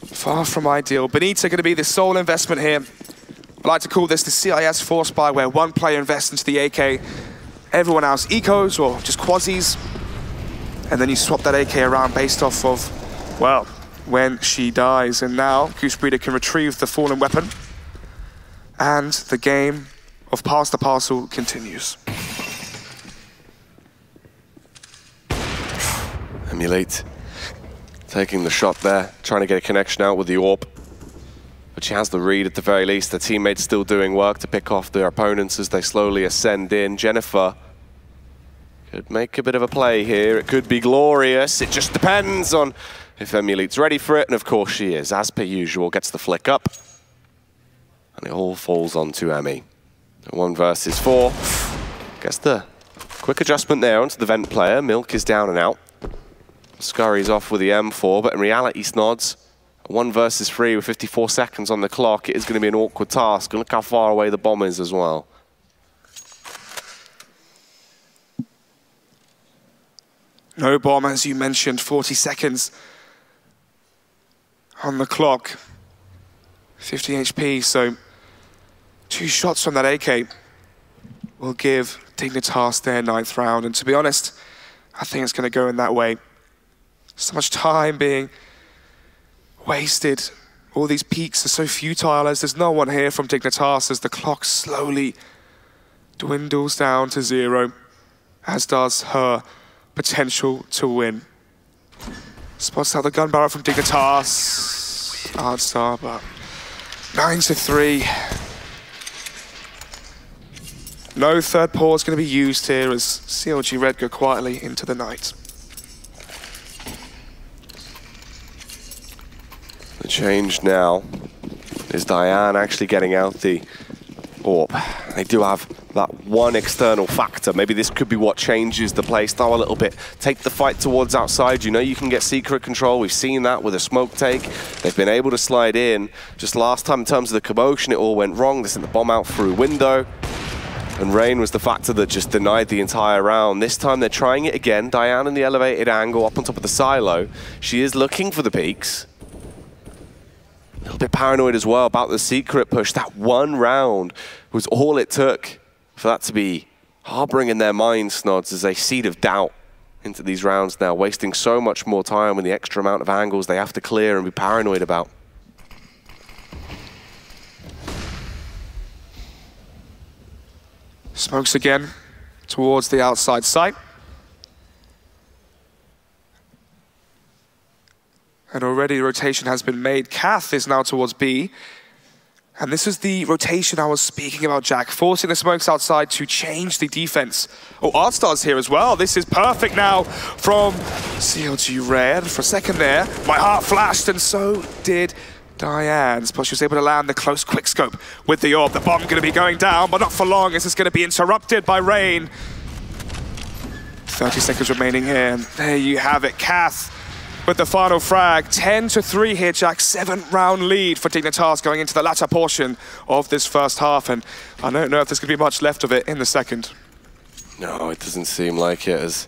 S12: far from ideal. Benita going to be the sole investment here. I like to call this the CIS force buy, where one player invests into the AK, everyone else ecos or just quasis, and then you swap that AK around based off of, well, when she dies. And now Goose Breeder can retrieve the fallen weapon, and the game of Pass the Parcel continues.
S13: Emulate taking the shot there, trying to get a connection out with the AWP. But she has the read at the very least. The teammates still doing work to pick off their opponents as they slowly ascend in. Jennifer could make a bit of a play here. It could be glorious. It just depends on if Emulate's ready for it. And of course she is, as per usual. Gets the flick up. And it all falls onto Emmy. 1 versus 4. Gets the quick adjustment there onto the vent player. Milk is down and out. Scurries off with the M4, but in reality, Snodz, 1 versus 3 with 54 seconds on the clock. It is going to be an awkward task. And look how far away the bomb is as well.
S12: No bomb, as you mentioned, 40 seconds on the clock. 50 HP, so 2 shots from that AK will give Dignitas their 9th round. And to be honest, I think it's going to go in that way. So much time being wasted. All these peaks are so futile as there's no one here from Dignitas as the clock slowly dwindles down to 0, as does her potential to win. Spots out the gun barrel from Dignitas. Hard start, but 9-3. No third pause going to be used here as CLG.RED go quietly into the night.
S13: The change now is Diane actually getting out the AWP. They do have that one external factor. Maybe this could be what changes the play style a little bit. Take the fight towards outside. You know you can get secret control. We've seen that with a smoke take. They've been able to slide in. Just last time in terms of the commotion, it all went wrong. They sent the bomb out through window. And rain was the factor that just denied the entire round. This time they're trying it again. Diane in the elevated angle up on top of the silo. She is looking for the peaks. A little bit paranoid as well about the secret push. That one round was all it took for that to be harboring in their minds, Snodz, as a seed of doubt into these rounds now, wasting so much more time with the extra amount of angles they have to clear and be paranoid about.
S12: Smokes again towards the outside site. And already the rotation has been made. Kath is now towards B. And this is the rotation I was speaking about, Jack, forcing the smokes outside to change the defense. Oh, Artstar's here as well. This is perfect now from CLG.RED. For a second there, my heart flashed, and so did Diane's, but she was able to land the close quickscope with the AWP. The bomb going to be going down, but not for long. This is going to be interrupted by rain. 30 seconds remaining here, and there you have it. Kath with the final frag. 10-3 here, Jack. 7-round lead for Dignitas going into the latter portion of this first half, and I don't know if there's going to be much left of it in the second.
S13: No, it doesn't seem like it, as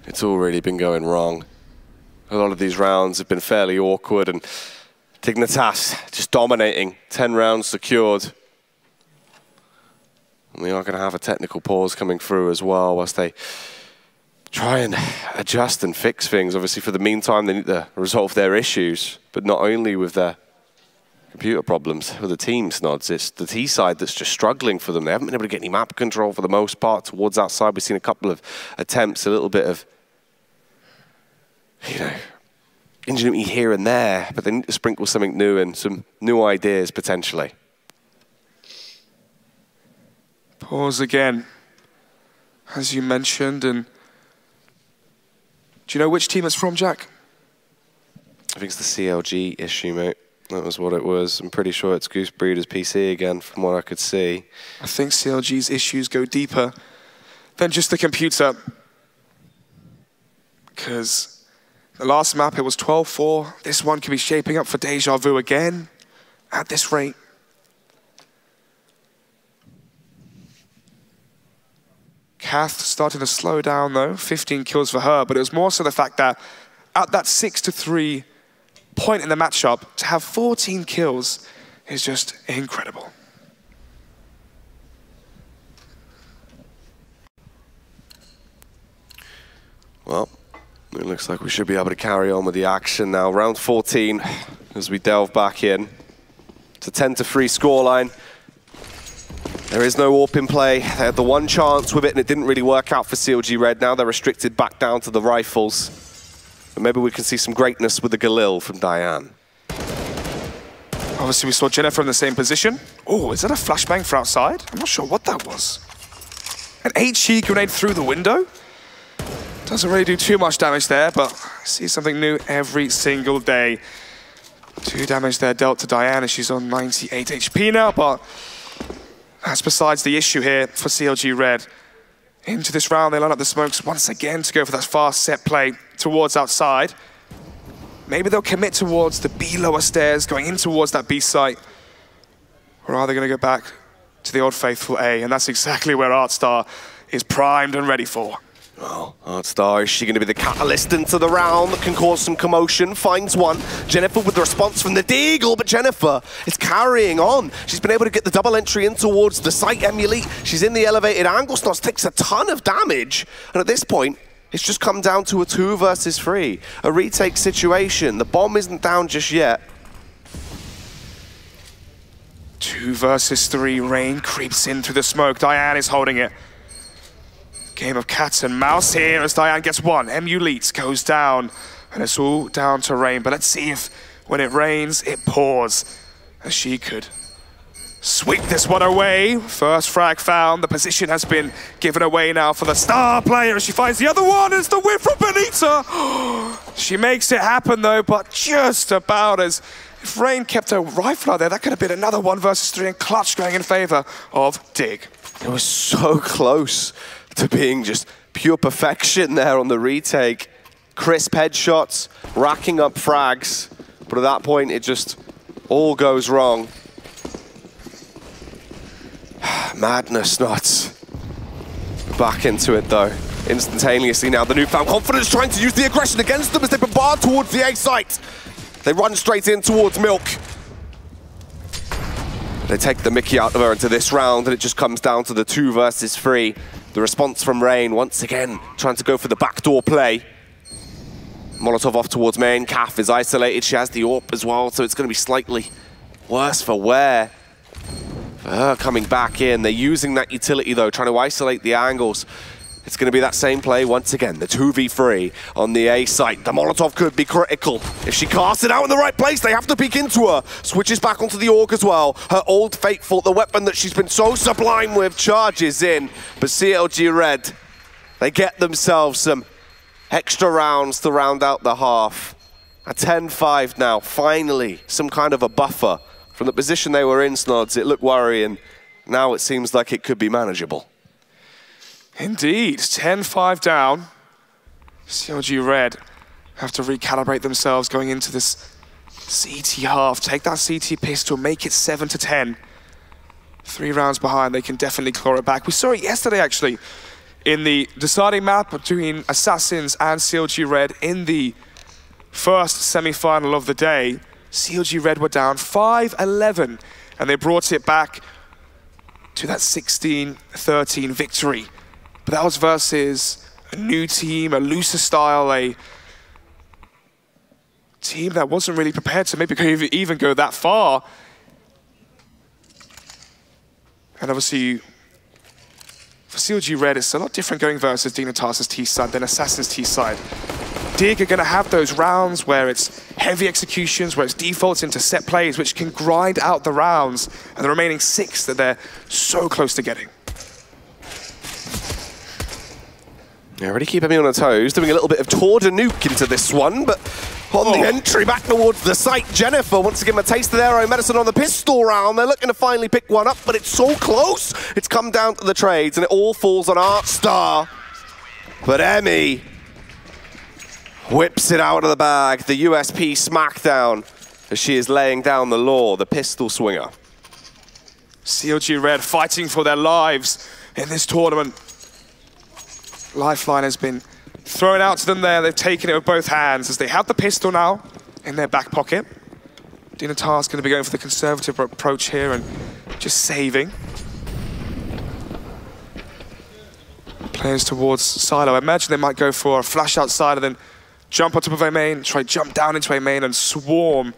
S13: it's already been going wrong. A lot of these rounds have been fairly awkward, and Dignitas just dominating. 10 rounds secured. And we are going to have a technical pause coming through as well whilst they try and adjust and fix things. Obviously, for the meantime, they need to resolve their issues, but not only with their computer problems with the team, Snodz. It's the T side that's just struggling for them. They haven't been able to get any map control for the most part towards outside. We've seen a couple of attempts, a little bit of, you know, ingenuity here and there, but they need to sprinkle something new and some new ideas potentially.
S12: Pause again, as you mentioned, and do you know which team it's from, Jack?
S13: I think it's the CLG issue, mate. That was what it was. I'm pretty sure it's Goose Breeder's PC again, from what I could see.
S12: I think CLG's issues go deeper than just the computer, because the last map, it was 12-4. This one could be shaping up for deja vu again at this rate. Kath starting to slow down though, 15 kills for her, but it was more so the fact that at that 6-3 point in the matchup, to have 14 kills is just incredible.
S13: Well, it looks like we should be able to carry on with the action now. Round 14, as we delve back in. It's a 10-3 scoreline. There is no AWP in play. They had the one chance with it, and it didn't really work out for CLG.RED. Now they're restricted back down to the rifles. But maybe we can see some greatness with the Galil from Diane.
S12: Obviously, we saw Jennifer in the same position. Oh, is that a flashbang for outside? I'm not sure what that was. An HE grenade through the window? Doesn't really do too much damage there, but I see something new every single day. 2 damage there dealt to Diane, and she's on 98 HP now, but that's besides the issue here for CLG.RED. Into this round, they line up the smokes once again to go for that fast set play towards outside. Maybe they'll commit towards the B lower stairs, going in towards that B site. Or are they going to go back to the old faithful A? And that's exactly where Artstar is primed and ready for.
S13: Well, ArtStar, is she going to be the catalyst into the round that can cause some commotion? Finds one. Jennifer with the response from the Deagle, but Jennifer is carrying on. She's been able to get the double entry in towards the site Emulate. She's in the elevated angle. Snodz takes a ton of damage. And at this point, it's just come down to a 2 versus 3. A retake situation. The bomb isn't down just yet.
S12: 2 versus 3. Rain creeps in through the smoke. Diane is holding it. Game of cats and mouse here as Diane gets one. Emulate goes down, and it's all down to Rain. But let's see if when it rains, it pours, as she could sweep this one away. First frag found. The position has been given away now for the star player as she finds the other one. It's the whip from Benita. She makes it happen though, but just about as if Rain kept her rifle out there, that could have been another 1 versus 3 and clutch going in favor of Dig.
S13: It was so close to being just pure perfection there on the retake. Crisp headshots, racking up frags, but at that point it just all goes wrong. Madness, Snodz. Back into it though, instantaneously now. The newfound confidence trying to use the aggression against them as they bombard towards the A site. They run straight in towards Milk. They take the mickey out of her into this round, and it just comes down to the 2 versus 3. The response from Rain, once again, trying to go for the backdoor play. Molotov off towards main. Caf is isolated. She has the AWP as well, so it's going to be slightly worse for wear. For her coming back in. They're using that utility, though, trying to isolate the angles. It's going to be that same play once again. The 2v3 on the A site. The Molotov could be critical. If she casts it out in the right place, they have to peek into her. Switches back onto the AUG as well. Her old Fateful, the weapon that she's been so sublime with, charges in. But CLG.RED, they get themselves some extra rounds to round out the half. A 10-5 now, finally. Some kind of a buffer. From the position they were in, Snodz, it looked worrying. Now it seems like it could be manageable.
S12: Indeed, 10-5 down. CLG.RED have to recalibrate themselves going into this CT half. Take that CT pistol, make it 7-10. 3 rounds behind, they can definitely claw it back. We saw it yesterday, actually, in the deciding map between Assassins and CLG.RED in the first semi-final of the day. CLG.RED were down 5-11, and they brought it back to that 16-13 victory. But that was versus a new team, a looser style, a team that wasn't really prepared to maybe even go that far. And obviously, for CLG.RED, it's a lot different going versus Dignitas' T-side than Assassin's T-side. Dig are going to have those rounds where it's heavy executions, where it's defaults into set plays, which can grind out the rounds, and the remaining 6 that they're so close to getting.
S13: Yeah, already keeping me on her toes, doing a little bit of tour de nuke into this one, but on the entry back towards the site, Jennifer wants to give him a taste of their own medicine on the pistol round. They're looking to finally pick one up, but it's so close. It's come down to the trades, and it all falls on ArtStar. But Emmy whips it out of the bag. The USP smackdown as she is laying down the law, the pistol swinger.
S12: CLG.RED fighting for their lives in this tournament. Lifeline has been thrown out to them there. They've taken it with both hands as they have the pistol now in their back pocket. Dignitas going to be going for the conservative approach here and just saving. Players towards silo. I imagine they might go for a flash outside and then jump on top of A main, try jump down into A main and swarm.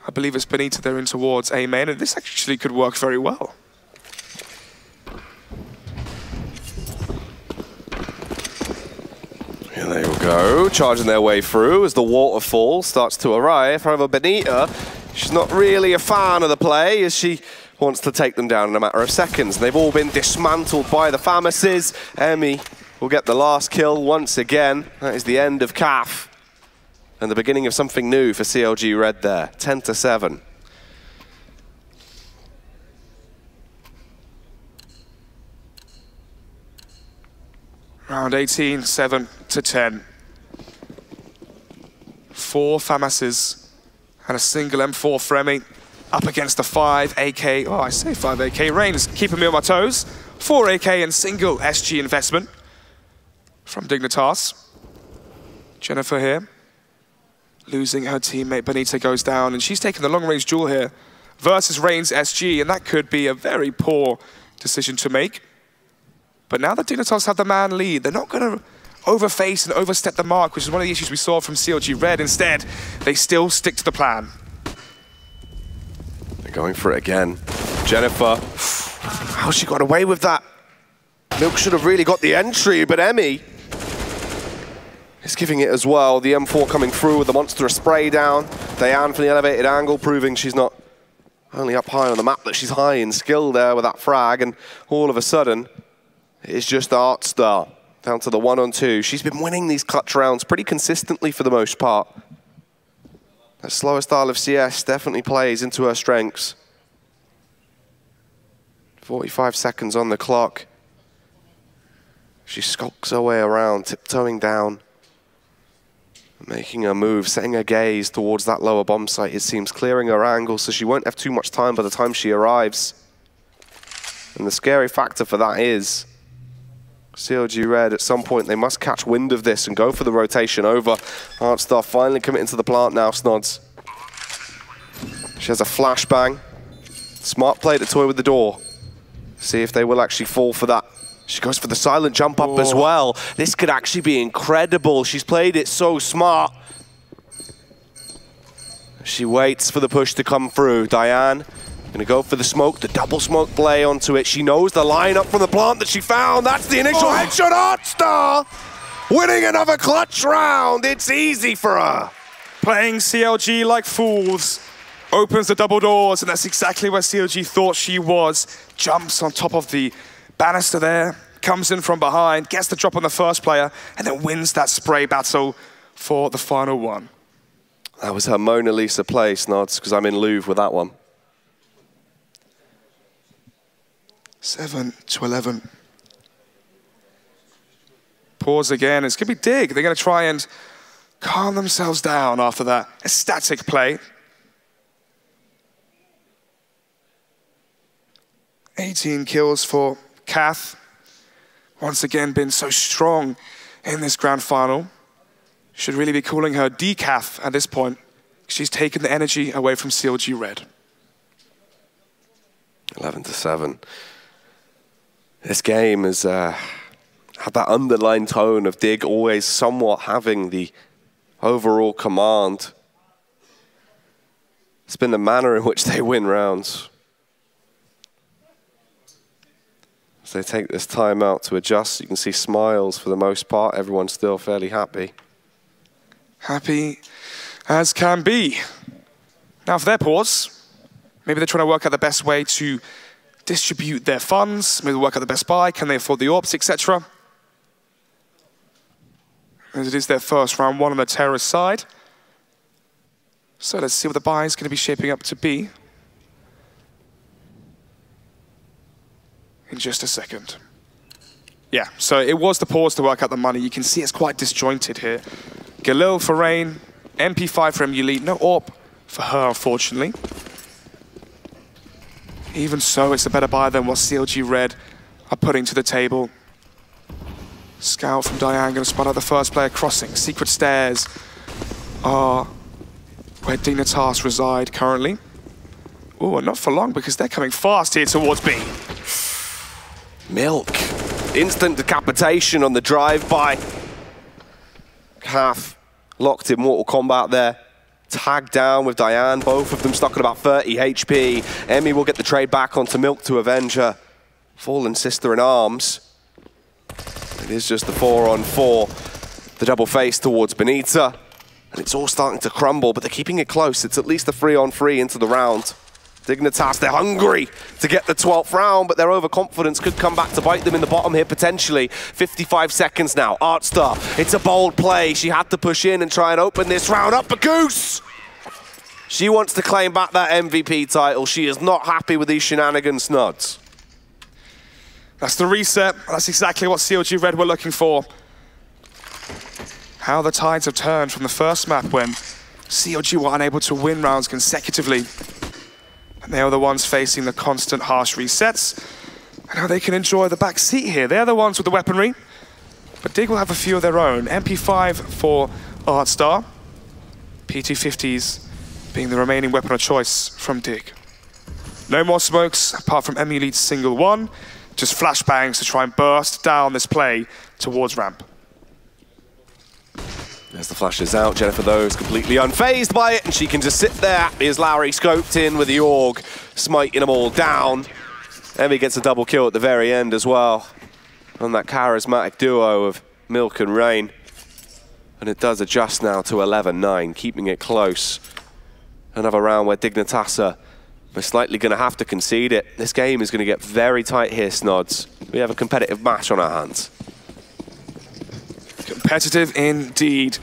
S12: I believe it's Benita they're in towards A main, and this actually could work very well.
S13: Here they will go, charging their way through as the waterfall starts to arrive. However, Benita, she's not really a fan of the play as she wants to take them down in a matter of seconds. They've all been dismantled by the Famases. Emmy will get the last kill once again. That is the end of CAF and the beginning of something new for CLG.RED there, 10-7.
S12: Round 18, 7-10. 4 Famases and a single M4 Fremy up against the 5 AK. Oh, I say 5 AK. Rain is keeping me on my toes. 4 AK and single SG investment from Dignitas. Jennifer here, losing her teammate. Benita goes down, and she's taking the long-range duel here versus Reigns SG, and that could be a very poor decision to make. But now that Dignitas have the man lead, they're not going to overface and overstep the mark, which is one of the issues we saw from CLG.RED. Instead, they still stick to the plan.
S13: They're going for it again. Jennifer, how she got away with that? Milk should have really got the entry, but Emmy is giving it as well. The M4 coming through with the monstrous spray down. Diane from the elevated angle, proving she's not only up high on the map, but she's high in skill there with that frag. And all of a sudden, it's just Artstar down to the 1-on-2. She's been winning these clutch rounds pretty consistently for the most part. That slower style of CS definitely plays into her strengths. 45 seconds on the clock. She skulks her way around, tiptoeing down. Making her move, setting her gaze towards that lower bomb site, it seems, clearing her angle so she won't have too much time by the time she arrives. And the scary factor for that is CLG.RED, at some point, they must catch wind of this and go for the rotation over. Artstar finally committing to the plant now, Snodz. She has a flashbang. Smart play to toy with the door. See if they will actually fall for that. She goes for the silent jump up as well. This could actually be incredible. She's played it so smart. She waits for the push to come through. Diane gonna go for the smoke, the double smoke play onto it. She knows the lineup from the plant that she found. That's the initial headshot. Artstar winning another clutch round. It's easy for her.
S12: Playing CLG like fools. Opens the double doors, and that's exactly where CLG thought she was. Jumps on top of the banister there, comes in from behind, gets the drop on the first player, and then wins that spray battle for the final one.
S13: That was her Mona Lisa play, Snodz, because I'm in Louvre with that one.
S12: 7-11. Pause again. It's going to be Dig. They're going to try and calm themselves down after that ecstatic play. 18 kills for Kath. Once again been so strong in this grand final. Should really be calling her Decaf at this point. She's taken the energy away from CLG.RED.
S13: 11-7. This game has had that underlying tone of Dig always somewhat having the overall command. It's been the manner in which they win rounds. As they take this time out to adjust, you can see smiles for the most part. Everyone's still fairly happy.
S12: Happy as can be. Now for their pause, maybe they're trying to work out the best way to distribute their funds, maybe work out the best buy, can they afford the orbs, etc. As it is their first round one on the terrorist side. So let's see what the buy is going to be shaping up to be in just a second. Yeah, so it was the pause to work out the money. You can see it's quite disjointed here. Galil for Rain, MP5 for Emulite, no AWP for her, unfortunately. Even so, it's a better buy than what CLG.RED are putting to the table. Scout from Diane going to spot out the first player crossing. Secret stairs are where Dignitas reside currently. Oh, and not for long because they're coming fast here towards B.
S13: Milk. Instant decapitation on the drive-by. Kath locked in Mortal Kombat there. Tagged down with Diane, both of them stuck at about 30 HP. Emmy will get the trade back onto Milk to avenge her fallen sister in arms. It is just the 4-on-4. The double face towards Benita. And it's all starting to crumble, but they're keeping it close. It's at least a 3-on-3 into the round. Dignitas, they're hungry to get the 12th round, but their overconfidence could come back to bite them in the bottom here, potentially. 55 seconds now. Artstar, it's a bold play. She had to push in and try and open this round up. A goose! She wants to claim back that MVP title. She is not happy with these shenanigans, Snodz.
S12: That's the reset. That's exactly what CLG.RED were looking for. How the tides have turned from the first map when CLG were unable to win rounds consecutively. And they are the ones facing the constant harsh resets. And how they can enjoy the back seat here. They're the ones with the weaponry. But Dig will have a few of their own. MP5 for Artstar. P250s being the remaining weapon of choice from Dig. No more smokes, apart from Emulete's single one. Just flashbangs to try and burst down this play towards ramp.
S13: As the flash is out, Jennifer, though, is completely unfazed by it, and she can just sit there as Lowry scoped in with the Org, smiting them all down. Emmy gets a double kill at the very end as well on that charismatic duo of Milk and Rain. And it does adjust now to 11-9, keeping it close. Another round where Dignitas are most likely going to have to concede it. This game is going to get very tight here, Snodz. We have a competitive match on our hands.
S12: Competitive indeed.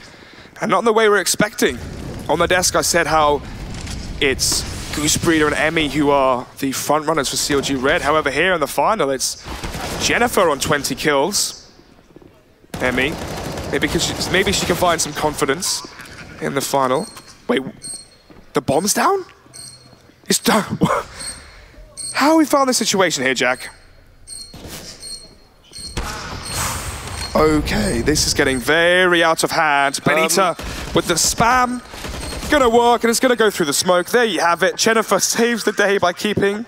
S12: And not in the way we're expecting. On the desk I said how it's Goosebreeder and Emmy who are the front runners for CLG.RED. However, here in the final it's Jennifer on 20 kills. Emmy, maybe she can find some confidence in the final. Wait, the bomb's down? It's down. How we found this situation here, Jack? Okay, this is getting very out of hand. Benita with the spam. Gonna work, and it's gonna go through the smoke. There you have it. Jennifer saves the day by keeping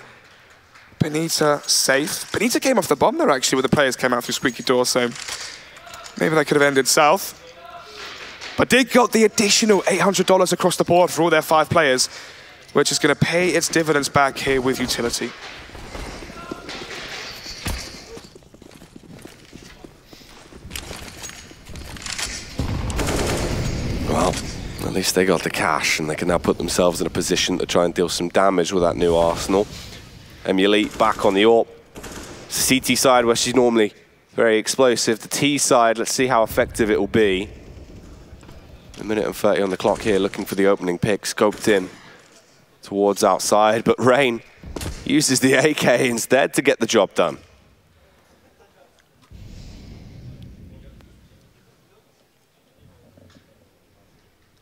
S12: Benita safe. Benita came off the bomb there, actually, where the players came out through squeaky door, so maybe that could have ended south. But Dig got the additional $800 across the board for all their 5 players, which is gonna pay its dividends back here with utility.
S13: Well, at least they got the cash, and they can now put themselves in a position to try and deal some damage with that new arsenal. Emulate back on the AWP. CT side, where she's normally very explosive. The T side, let's see how effective it will be. A minute and 30 on the clock here, looking for the opening pick, scoped in towards outside, but Rain uses the AK instead to get the job done.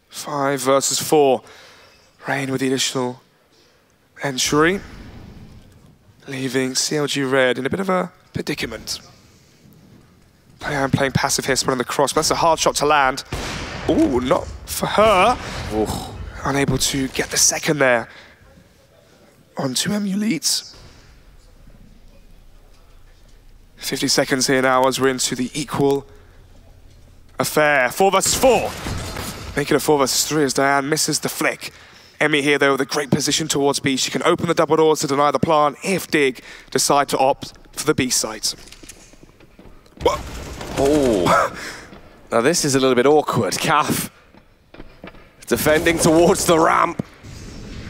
S12: Five versus 4. Rain with the additional entry, leaving CLG.RED in a bit of a predicament. I'm playing passive here, spreading the cross, but that's a hard shot to land. Ooh, not for her. Ooh. Unable to get the second there onto Emuletes. 50 seconds here now as we're into the equal affair. 4 versus 4. Make it a 4 versus 3 as Diane misses the flick. Emmy here, though, with a great position towards B. She can open the double doors to deny the plant if Dig decide to opt for the B site. Whoa.
S13: Oh. Now this is a little bit awkward. Calf defending towards the ramp.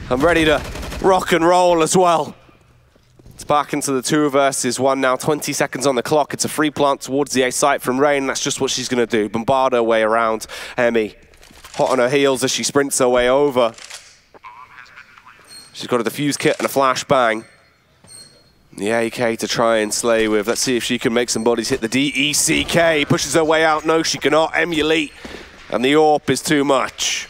S13: I'm ready to rock and roll as well. It's back into the 2 versus 1 now. 20 seconds on the clock. It's a free plant towards the A site from Rain. That's just what she's going to do. Bombard her way around. Emmy hot on her heels as she sprints her way over. She's got a defuse kit and a flashbang. The AK to try and slay with. Let's see if she can make some bodies hit the DECK. Pushes her way out. No, she cannot. Emulate. And the AWP is too much.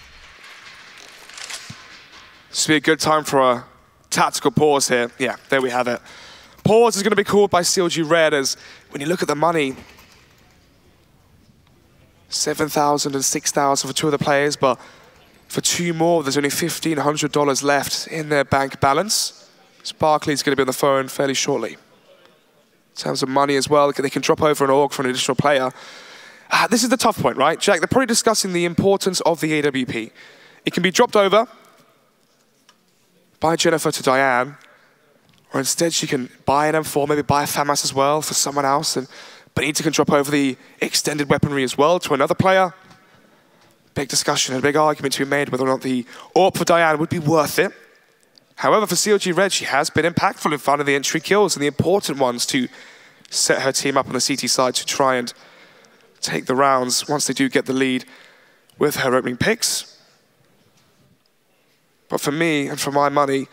S12: This will be a good time for a tactical pause here. Yeah, there we have it. Pause is going to be called by CLG.RED as when you look at the money, 7,000 and 6,000 for 2 of the players, but for 2 more, there's only $1,500 left in their bank balance. Sparkley's going to be on the phone fairly shortly. In terms of money as well, they can drop over an AWP for an additional player. This is the tough point, right? Jack, they're probably discussing the importance of the AWP. It can be dropped over by Jennifer to Diane, or instead she can buy an M4, maybe buy a FAMAS as well for someone else, and Benita can drop over the extended weaponry as well to another player. Big discussion and a big argument to be made whether or not the AWP for Diane would be worth it. However, for CLG.RED, she has been impactful in finding the entry kills and the important ones to set her team up on the CT side to try and take the rounds once they do get the lead with her opening picks. But for me and for my money,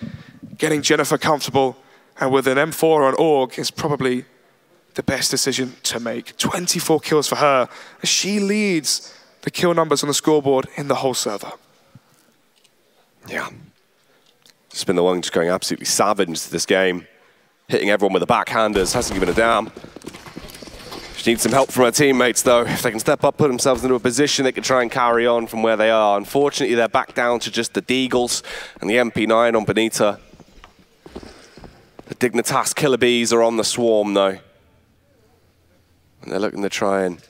S12: getting Jennifer comfortable and with an M4 or an AUG is probably the best decision to make. 24 kills for her as she leads the kill numbers on the scoreboard in the whole server.
S13: Yeah. Just been the one just going absolutely savage this game. Hitting everyone with the backhanders, hasn't given a damn. She She needs some help from her teammates, though. If they can step up, put themselves into a position, they can try and carry on from where they are. Unfortunately, they're back down to just the Deagles and the MP9 on Benita. The Dignitas Killer Bees are on the swarm, though. And they're looking to try and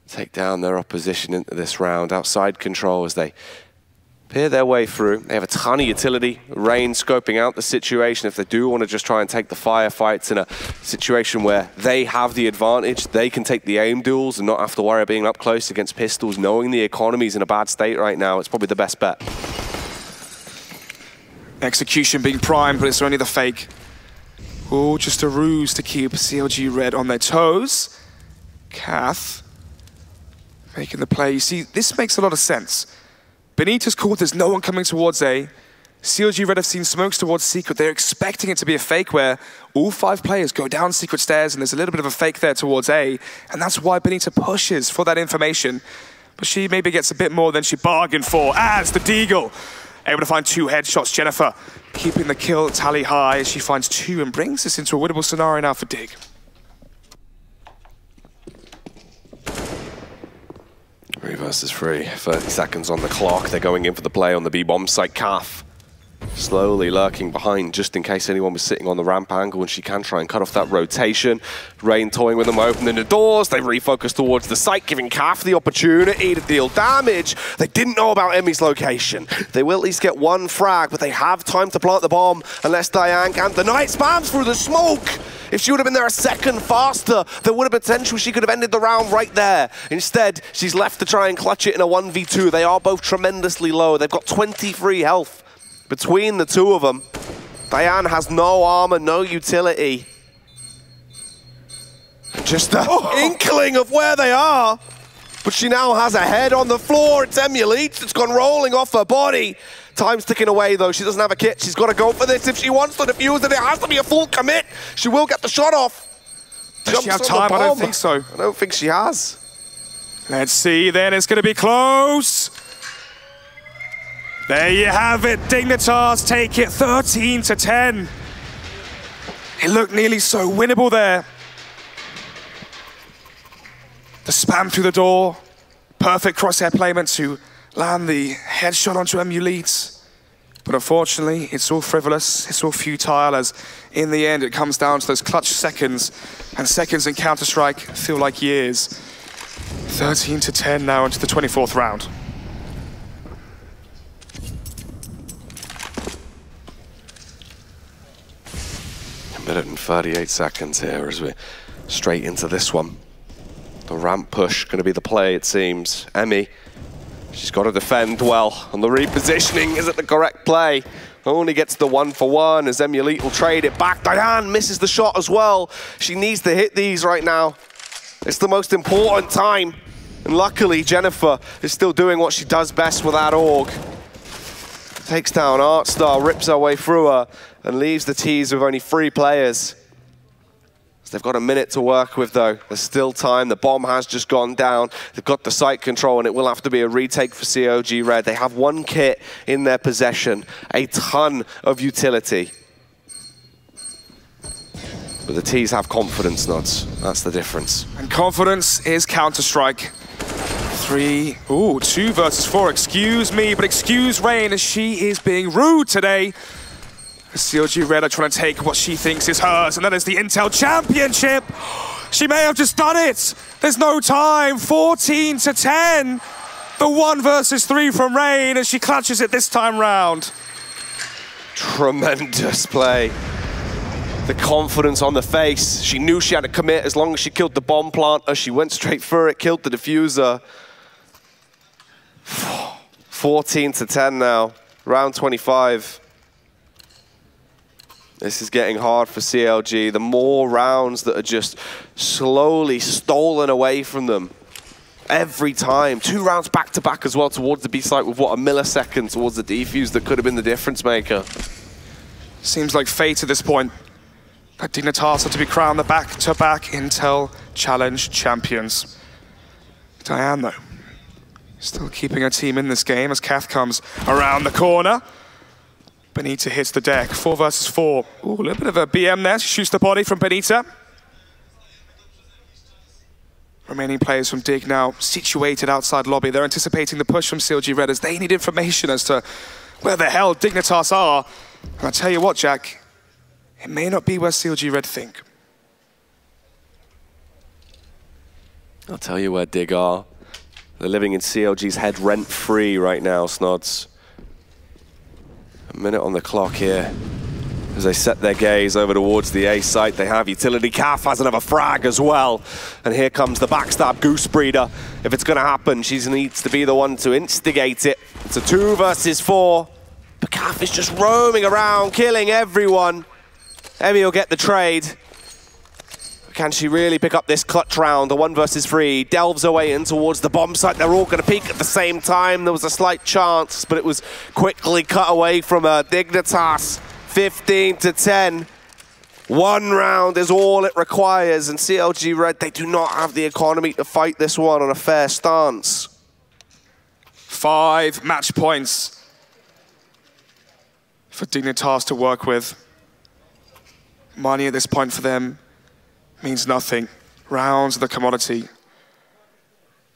S13: take down their opposition into this round. Outside control as they peer their way through. They have a ton of utility. Rain scoping out the situation. If they do want to just try and take the firefights in a situation where they have the advantage, they can take the aim duels and not have to worry about being up close against pistols. Knowing the economy's in a bad state right now, it's probably the best bet.
S12: Execution being primed, but it's only the fake. Oh, just a ruse to keep CLG.RED on their toes. Kath making the play. You see, this makes a lot of sense. Benita's called, there's no one coming towards A. CLG.RED have seen smokes towards Secret. They're expecting it to be a fake where all 5 players go down Secret stairs and there's a little bit of a fake there towards A. And that's why Benita pushes for that information. But she maybe gets a bit more than she bargained for as the Deagle able to find 2 headshots. Jennifer keeping the kill tally high as she finds 2 and brings this into a winnable scenario now for Dig.
S13: Free versus free. 30 seconds on the clock. They're going in for the play on the B-bomb site. Kath slowly lurking behind just in case anyone was sitting on the ramp angle, and she can try and cut off that rotation. Rain toying with them, opening the doors. They refocus towards the site, giving Kath the opportunity to deal damage. They didn't know about Emmy's location. They will at least get 1 frag, but they have time to plant the bomb unless Diane can. The Knight spams through the smoke. If she would have been there a second faster, there would have been potential she could have ended the round right there. Instead, she's left to try and clutch it in a 1v2. They are both tremendously low. They've got 23 health between the two of them. Diane has no armor, no utility. Just an inkling of where they are. But she now has a head on the floor. It's Emulite. It's gone rolling off her body. Time's ticking away, though. She doesn't have a kit. She's got to go for this if she wants to defuse it. It has to be a full commit. She will get the shot off.
S12: Does she have time? I don't think so.
S13: I don't think she has.
S12: Let's see then. It's going to be close. There you have it. Dignitas take it 13-10. It looked nearly so winnable there. The spam through the door. Perfect crosshair placement to land the headshot onto Emulite. But unfortunately, it's all frivolous, it's all futile, as in the end it comes down to those clutch seconds, and seconds in Counter-Strike feel like years. 13-10 now into the 24th round.
S13: A minute and 38 seconds here as we're straight into this one. The ramp push going to be the play, it seems. Emmy, she's got to defend well, and the repositioning isn't the correct play. Only gets the 1-for-1 as Emulite will trade it back. Diane misses the shot as well. She needs to hit these right now. It's the most important time. And luckily, Jennifer is still doing what she does best with that AUG. Takes down Artstar, rips her way through her, and leaves the T's with only 3 players. They've got a minute to work with, though. There's still time. The bomb has just gone down. They've got the site control, and it will have to be a retake for CLG.RED. They have 1 kit in their possession, a ton of utility. But the T's have confidence, Snodz. That's the difference.
S12: And confidence is Counter-Strike. 2 versus 4. Excuse me, but excuse Rain, as she is being rude today. CLG.RED are trying to take what she thinks is hers, and that is the Intel Championship. She may have just done it. There's no time. 14-10. The 1 versus 3 from Rain, as she clutches it this time round.
S13: Tremendous play. The confidence on the face. She knew she had to commit as long as she killed the bomb planter. She went straight for it, killed the diffuser. 14-10 now. Round 25. This is getting hard for CLG. The more rounds that are just slowly stolen away from them. Every time. 2 rounds back-to-back as well towards the B site with, what, a millisecond towards the defuse that could have been the difference maker.
S12: Seems like fate at this point. That Dignitas are to be crowned the back-to-back Intel Challenge champions. Diane, though, still keeping her team in this game as Kath comes around the corner. Benita hits the deck, 4 versus 4. Ooh, a little bit of a BM there. She shoots the body from Benita. Remaining players from Dig now situated outside lobby. They're anticipating the push from CLG.RED as they need information as to where the hell Dignitas are. And I tell you what, Jack, it may not be where CLG.RED think.
S13: I'll tell you where Dig are. They're living in CLG's head rent-free right now, Snodz. A minute on the clock here. As they set their gaze over towards the A site, they have utility. Calf has another frag as well. And here comes the backstab Goose Breeder. If it's going to happen, she needs to be the one to instigate it. It's a 2 versus 4. But Calf is just roaming around, killing everyone. Emmy will get the trade. Can she really pick up this clutch round? The 1 versus 3 delves away in towards the bomb site. They're all going to peek at the same time. There was a slight chance, but it was quickly cut away from Dignitas. 15-10. 1 round is all it requires, and CLG.RED, they do not have the economy to fight this one on a fair stance.
S12: 5 match points for Dignitas to work with. Money at this point for them means nothing. Rounds are the commodity.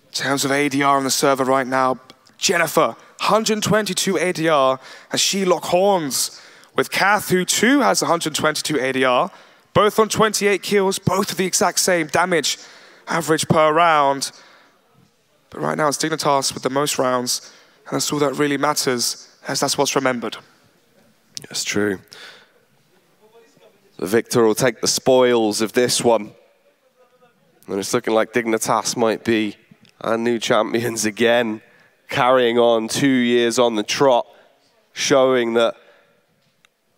S12: In terms of ADR on the server right now, Jennifer, 122 ADR as she lock horns with Kath, who too has 122 ADR, both on 28 kills, both of the exact same damage average per round. But right now it's Dignitas with the most rounds, and that's all that really matters, as that's what's remembered.
S13: That's true. The victor will take the spoils of this one. And it's looking like Dignitas might be our new champions again, carrying on 2 years on the trot, showing that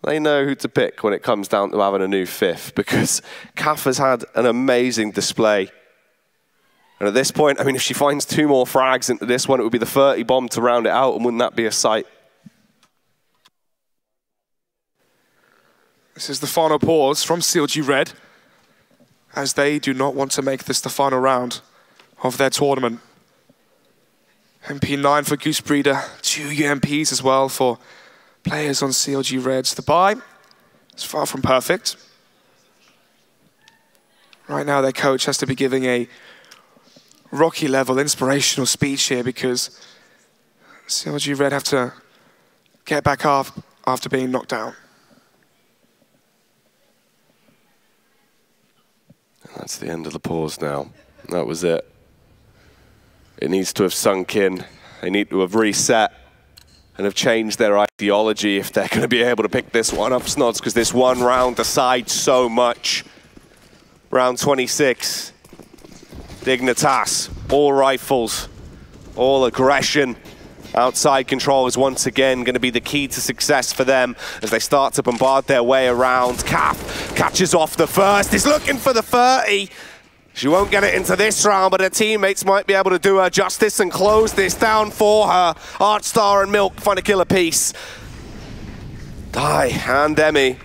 S13: they know who to pick when it comes down to having a new 5th, because Kaf has had an amazing display. And at this point, I mean, if she finds 2 more frags into this one, it would be the 30 bomb to round it out, and wouldn't that be a sight?
S12: This is the final pause from CLG.RED, as they do not want to make this the final round of their tournament. MP9 for Goose Breeder, 2 UMPs as well for players on CLG.RED's. The buy is far from perfect. Right now their coach has to be giving a Rocky level inspirational speech here, because CLG.RED have to get back up after being knocked down.
S13: That's the end of the pause now. That was it. It needs to have sunk in. They need to have reset and have changed their ideology if they're going to be able to pick this one up, Snodz, because this one round decides so much. Round 26. Dignitas, all rifles, all aggression. Outside control is once again going to be the key to success for them as they start to bombard their way around. Calf catches off the first. He's looking for the 30. She won't get it into this round, but her teammates might be able to do her justice and close this down for her. Artstar and Milk find a killer piece. Die and Emmy.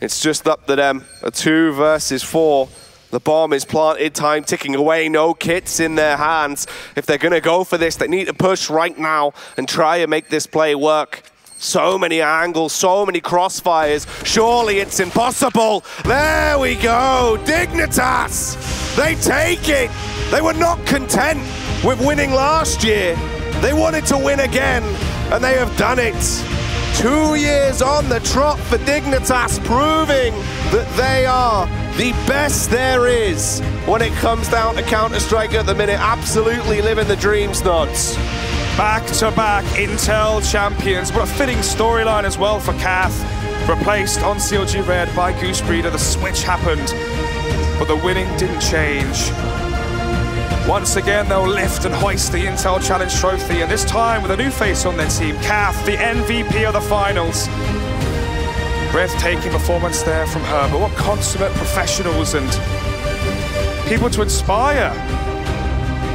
S13: It's just up to them. A 2 versus 4. The bomb is planted, time ticking away, no kits in their hands. If they're going to go for this, they need to push right now and try and make this play work. So many angles, so many crossfires. Surely it's impossible. There we go, Dignitas. They take it. They were not content with winning last year. They wanted to win again, and they have done it. 2 years on the trot for Dignitas, proving that they are the best there is when it comes down to Counter-Strike at the minute. Absolutely living the dream, Snodz.
S12: Back-to-back Intel champions. What a fitting storyline as well for Kath. Replaced on CLG.RED by Goose Breeder. The switch happened, but the winning didn't change. Once again, they'll lift and hoist the Intel Challenge Trophy, and this time with a new face on their team, Kath, the MVP of the finals. Breathtaking performance there from her, but what consummate professionals and people to inspire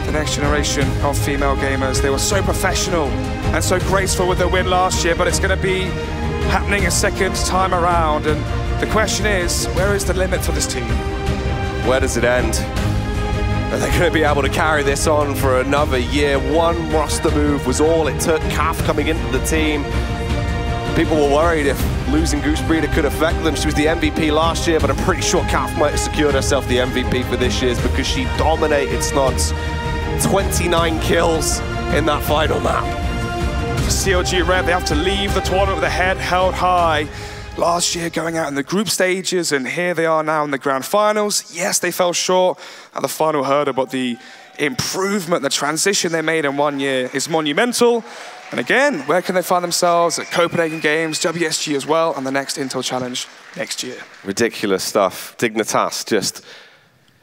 S12: the next generation of female gamers. They were so professional and so graceful with their win last year, but it's going to be happening a second time around. And the question is, where is the limit for this team?
S13: Where does it end? Are they going to be able to carry this on for another year? One roster move was all it took. Calf coming into the team. People were worried if losing Goosebreda could affect them. She was the MVP last year, but I'm pretty sure Kath might have secured herself the MVP for this year's because she dominated Snodz. 29 kills in that final map.
S12: CLG.RED, they have to leave the tournament with their head held high. Last year going out in the group stages, and here they are now in the grand finals. Yes, they fell short at the final hurdle, but the improvement, the transition they made in 1 year is monumental. And again, where can they find themselves? At Copenhagen Games, WSG as well, and the next Intel Challenge next year.
S13: Ridiculous stuff. Dignitas just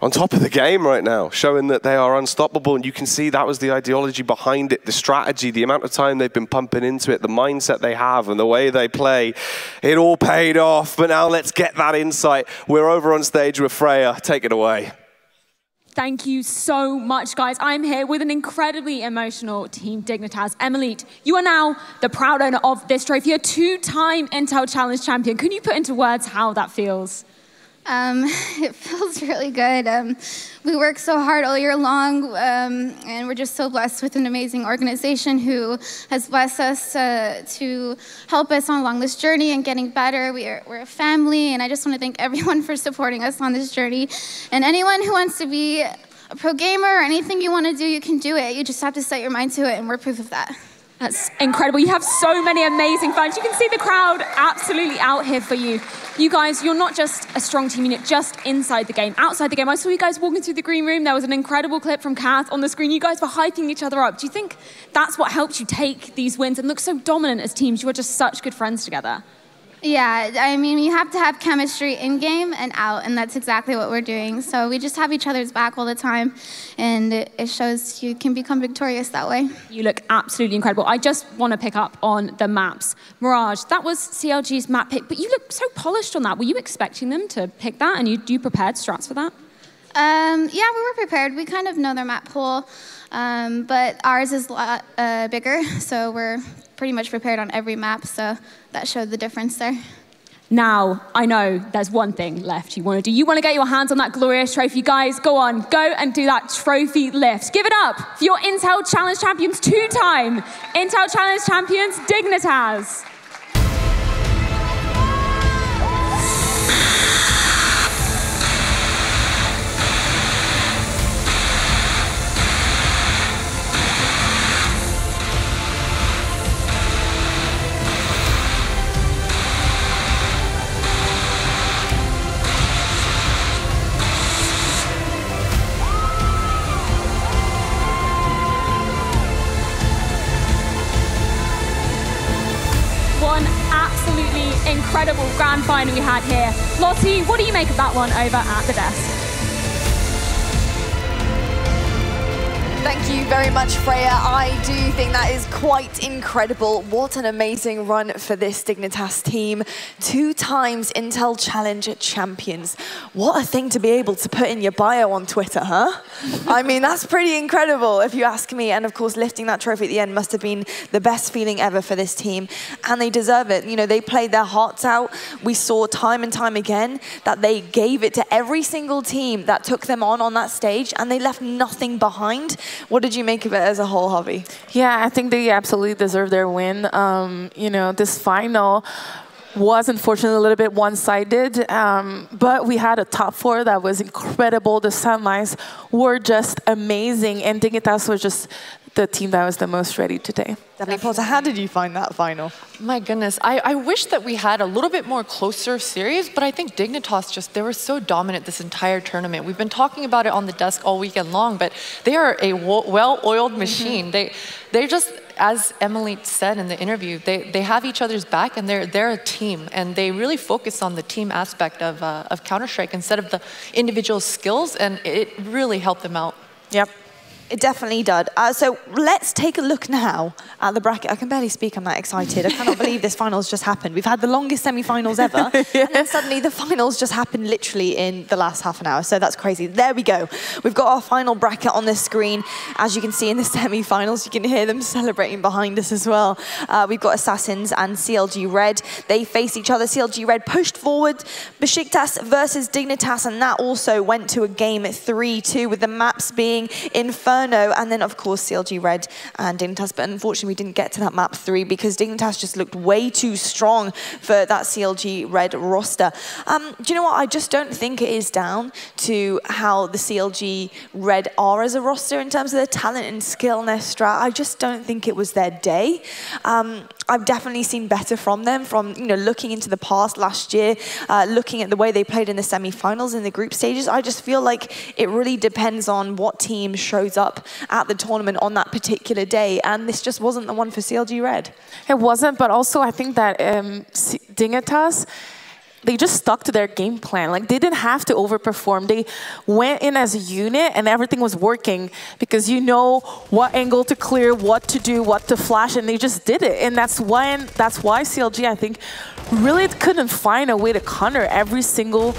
S13: on top of the game right now, showing that they are unstoppable. And you can see that was the ideology behind it, the strategy, the amount of time they've been pumping into it, the mindset they have and the way they play. It all paid off. But now let's get that insight. We're over on stage with Freya. Take it away.
S8: Thank you so much, guys. I'm here with an incredibly emotional team, Dignitas. Emily, you are now the proud owner of this trophy, a two-time Intel Challenge champion. Can you put into words how that feels?
S11: It feels really good. We work so hard all year long, and we're just so blessed with an amazing organization who has blessed us to help us along this journey and getting better. We're a family, and I just want to thank everyone for supporting us on this journey. And anyone who wants to be a pro gamer or anything you want to do, you can do it. You just have to set your mind to it, and we're proof of that.
S8: That's incredible. You have so many amazing fans. You can see the crowd absolutely out here for you. You guys, you're not just a strong team unit just inside the game, outside the game. I saw you guys walking through the green room. There was an incredible clip from Kath on the screen. You guys were hyping each other up. Do you think that's what helped you take these wins and look so dominant as teams? You were just such good friends together.
S11: Yeah, I mean, you have to have chemistry in-game and out, and that's exactly what we're doing. So we just have each other's back all the time, and it shows you can become victorious that way.
S8: You look absolutely incredible. I just want to pick up on the maps. Mirage, that was CLG's map pick, but you look so polished on that. Were you expecting them to pick that, and you prepared strats for that?
S11: Yeah, we were prepared. We kind of know their map pool, but ours is a lot bigger, so we're pretty much prepared on every map, so that showed the difference there.
S8: Now, I know there's one thing left you want to do. You want to get your hands on that glorious trophy. Guys, go on, go and do that trophy lift. Give it up for your Intel Challenge champions, two-time Intel Challenge champions, Dignitas. Incredible grand final we had here. Lottie, what do you make of that one over at the desk?
S5: Thank you very much, Freya. I do think that is quite incredible. What an amazing run for this Dignitas team. 2 times Intel Challenge champions. What a thing to be able to put in your bio on Twitter, huh? I mean, that's pretty incredible if you ask me. And of course, lifting that trophy at the end must have been the best feeling ever for this team. And they deserve it. You know, they played their hearts out. We saw time and time again that they gave it to every single team that took them on that stage, and they left nothing behind. What did you make of it as a whole, Harvey?
S6: Yeah, I think they absolutely deserve their win. You know, this final was unfortunately a little bit one-sided, but we had a top 4 that was incredible. The semis were just amazing, and Dignitas was just the team that was the most ready today.
S5: Definitely. Potter, how did you find that final?
S7: My goodness, I wish that we had a little bit more closer series, but I think Dignitas just, they were so dominant this entire tournament. We've been talking about it on the desk all weekend long, but they are a well-oiled machine. They're just, as Emily said in the interview, they have each other's back, and they're a team, and they really focus on the team aspect of Counter-Strike instead of the individual skills, and it really helped them out.
S5: Yep. It definitely did. So let's take a look now at the bracket. I can barely speak, I'm that excited. I cannot believe this finals just happened. We've had the longest semi-finals ever, and then suddenly the finals just happened literally in the last half an hour. So that's crazy. There we go. We've got our final bracket on the screen. As you can see in the semi-finals, you can hear them celebrating behind us as well. We've got Assassins and CLG.RED. They face each other. CLG.RED pushed forward. Besiktas versus Dignitas, and that also went to a game 3-2 with the maps being Inferno Inferno, and then of course CLG.RED and Dignitas. But unfortunately, we didn't get to that map 3 because Dignitas just looked way too strong for that CLG.RED roster. Do you know what? I just don't think it is down to how the CLG.RED are as a roster in terms of their talent and skill and their strat. I just don't think it was their day. I've definitely seen better from them, from looking into the past last year, looking at the way they played in the semi-finals in the group stages. I just feel like it really depends on what team shows up at the tournament on that particular day, and this just wasn't the one for CLG.RED.
S6: It wasn't, but also I think that Dignitas, they just stuck to their game plan. Like, they didn't have to overperform. They went in as a unit and everything was working because you know what angle to clear, what to do, what to flash, and they just did it. And that's why CLG, I think, really couldn't find a way to counter every single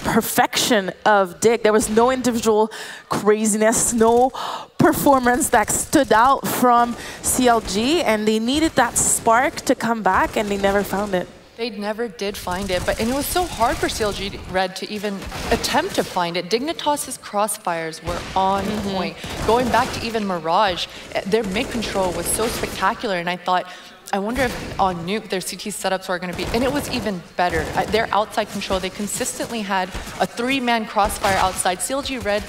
S6: perfection of Dig. There was no individual craziness, no performance that stood out from CLG, and they needed that spark to come back, and they never found it.
S7: They never did find it, and it was so hard for CLG.RED to even attempt to find it. Dignitas' crossfires were on point. Going back to even Mirage, their mid control was so spectacular, and I thought, I wonder if on Nuke their CT setups were going to be, and it was even better. Their outside control, they consistently had a 3-man crossfire outside. CLG.RED,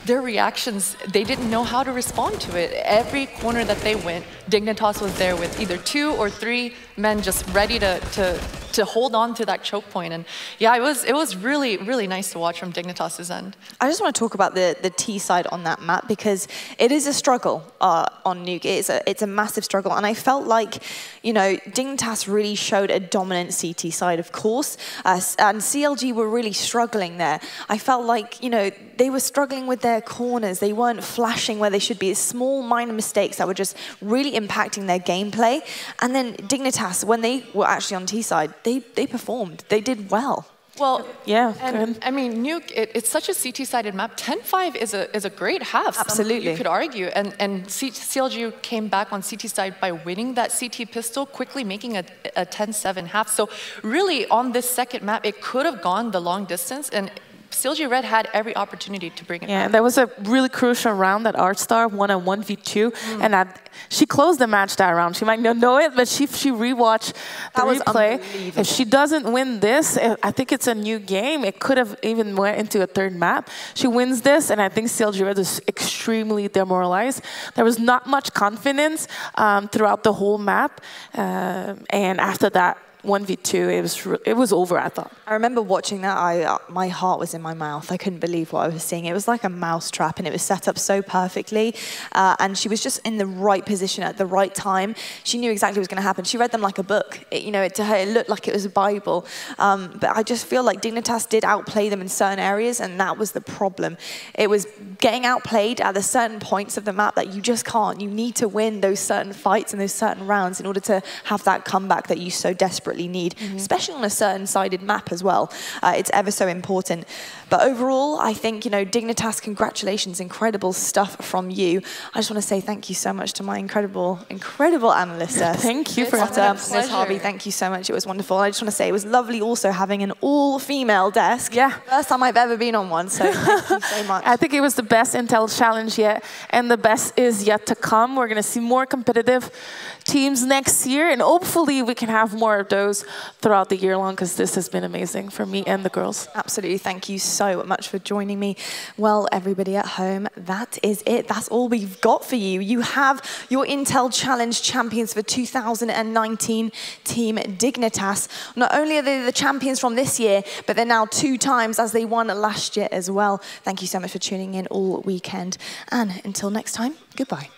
S7: their reactions, they didn't know how to respond to it. Every corner that they went, Dignitas was there with either 2 or 3 men just ready to hold on to that choke point. And yeah, it was really, really nice to watch from Dignitas' end.
S5: I just want to talk about the T side on that map because it is a struggle on Nuke. It's a massive struggle, and I felt like, Dignitas really showed a dominant CT side, of course, and CLG were really struggling there. I felt like, they were struggling with their corners. They weren't flashing where they should be. Small, minor mistakes that were just really impacting their gameplay. And then Dignitas, when they were actually on T side, they performed. They did well.
S7: Well,
S6: yeah,
S7: and I mean, Nuke, it's such a CT-sided map. 10-5 is a great half.
S5: Absolutely.
S7: You could argue. And CLG came back on CT side by winning that CT pistol, quickly making a 10-7 half. So really, on this second map, it could have gone the long distance, and CLG.RED had every opportunity to bring it back.
S6: There was a really crucial round that Artstar won a 1v2, and she closed the match that round. She might not know it, but she rewatched the replay. If she doesn't win this, I think it's a new game. It could have even went into a third map. She wins this, and I think CLG.RED is extremely demoralized. There was not much confidence throughout the whole map, and after that, 1v2, it was over, I thought.
S5: I remember watching that, my heart was in my mouth. I couldn't believe what I was seeing. It was like a mouse trap, and it was set up so perfectly. And she was just in the right position at the right time. She knew exactly what was going to happen. She read them like a book. To her, it looked like it was a Bible. But I just feel like Dignitas did outplay them in certain areas, and that was the problem. It was getting outplayed at the certain points of the map that you just can't. You need to win those certain fights and those certain rounds in order to have that comeback that you so desperately need, especially on a certain sided map as well. It's ever so important. But overall, I think, Dignitas, congratulations, incredible stuff from you. I just want to say thank you so much to my incredible analyst.
S6: Thank you for
S5: MissHarvey, thank you so much. It was wonderful. I just want to say it was lovely also having an all-female desk.
S6: Yeah.
S5: First time I've ever been on one, so thank you so much.
S6: I think it was the best Intel challenge yet, and the best is yet to come. We're going to see more competitive teams next year, and hopefully we can have more of those throughout the year long, because this has been amazing for me and the girls.
S5: Absolutely. Thank you so much for joining me. Well, everybody at home, that is it. That's all we've got for you. You have your Intel Challenge champions for 2019, Team Dignitas. Not only are they the champions from this year, but they're now 2 times as they won last year as well. Thank you so much for tuning in all weekend. And until next time, goodbye.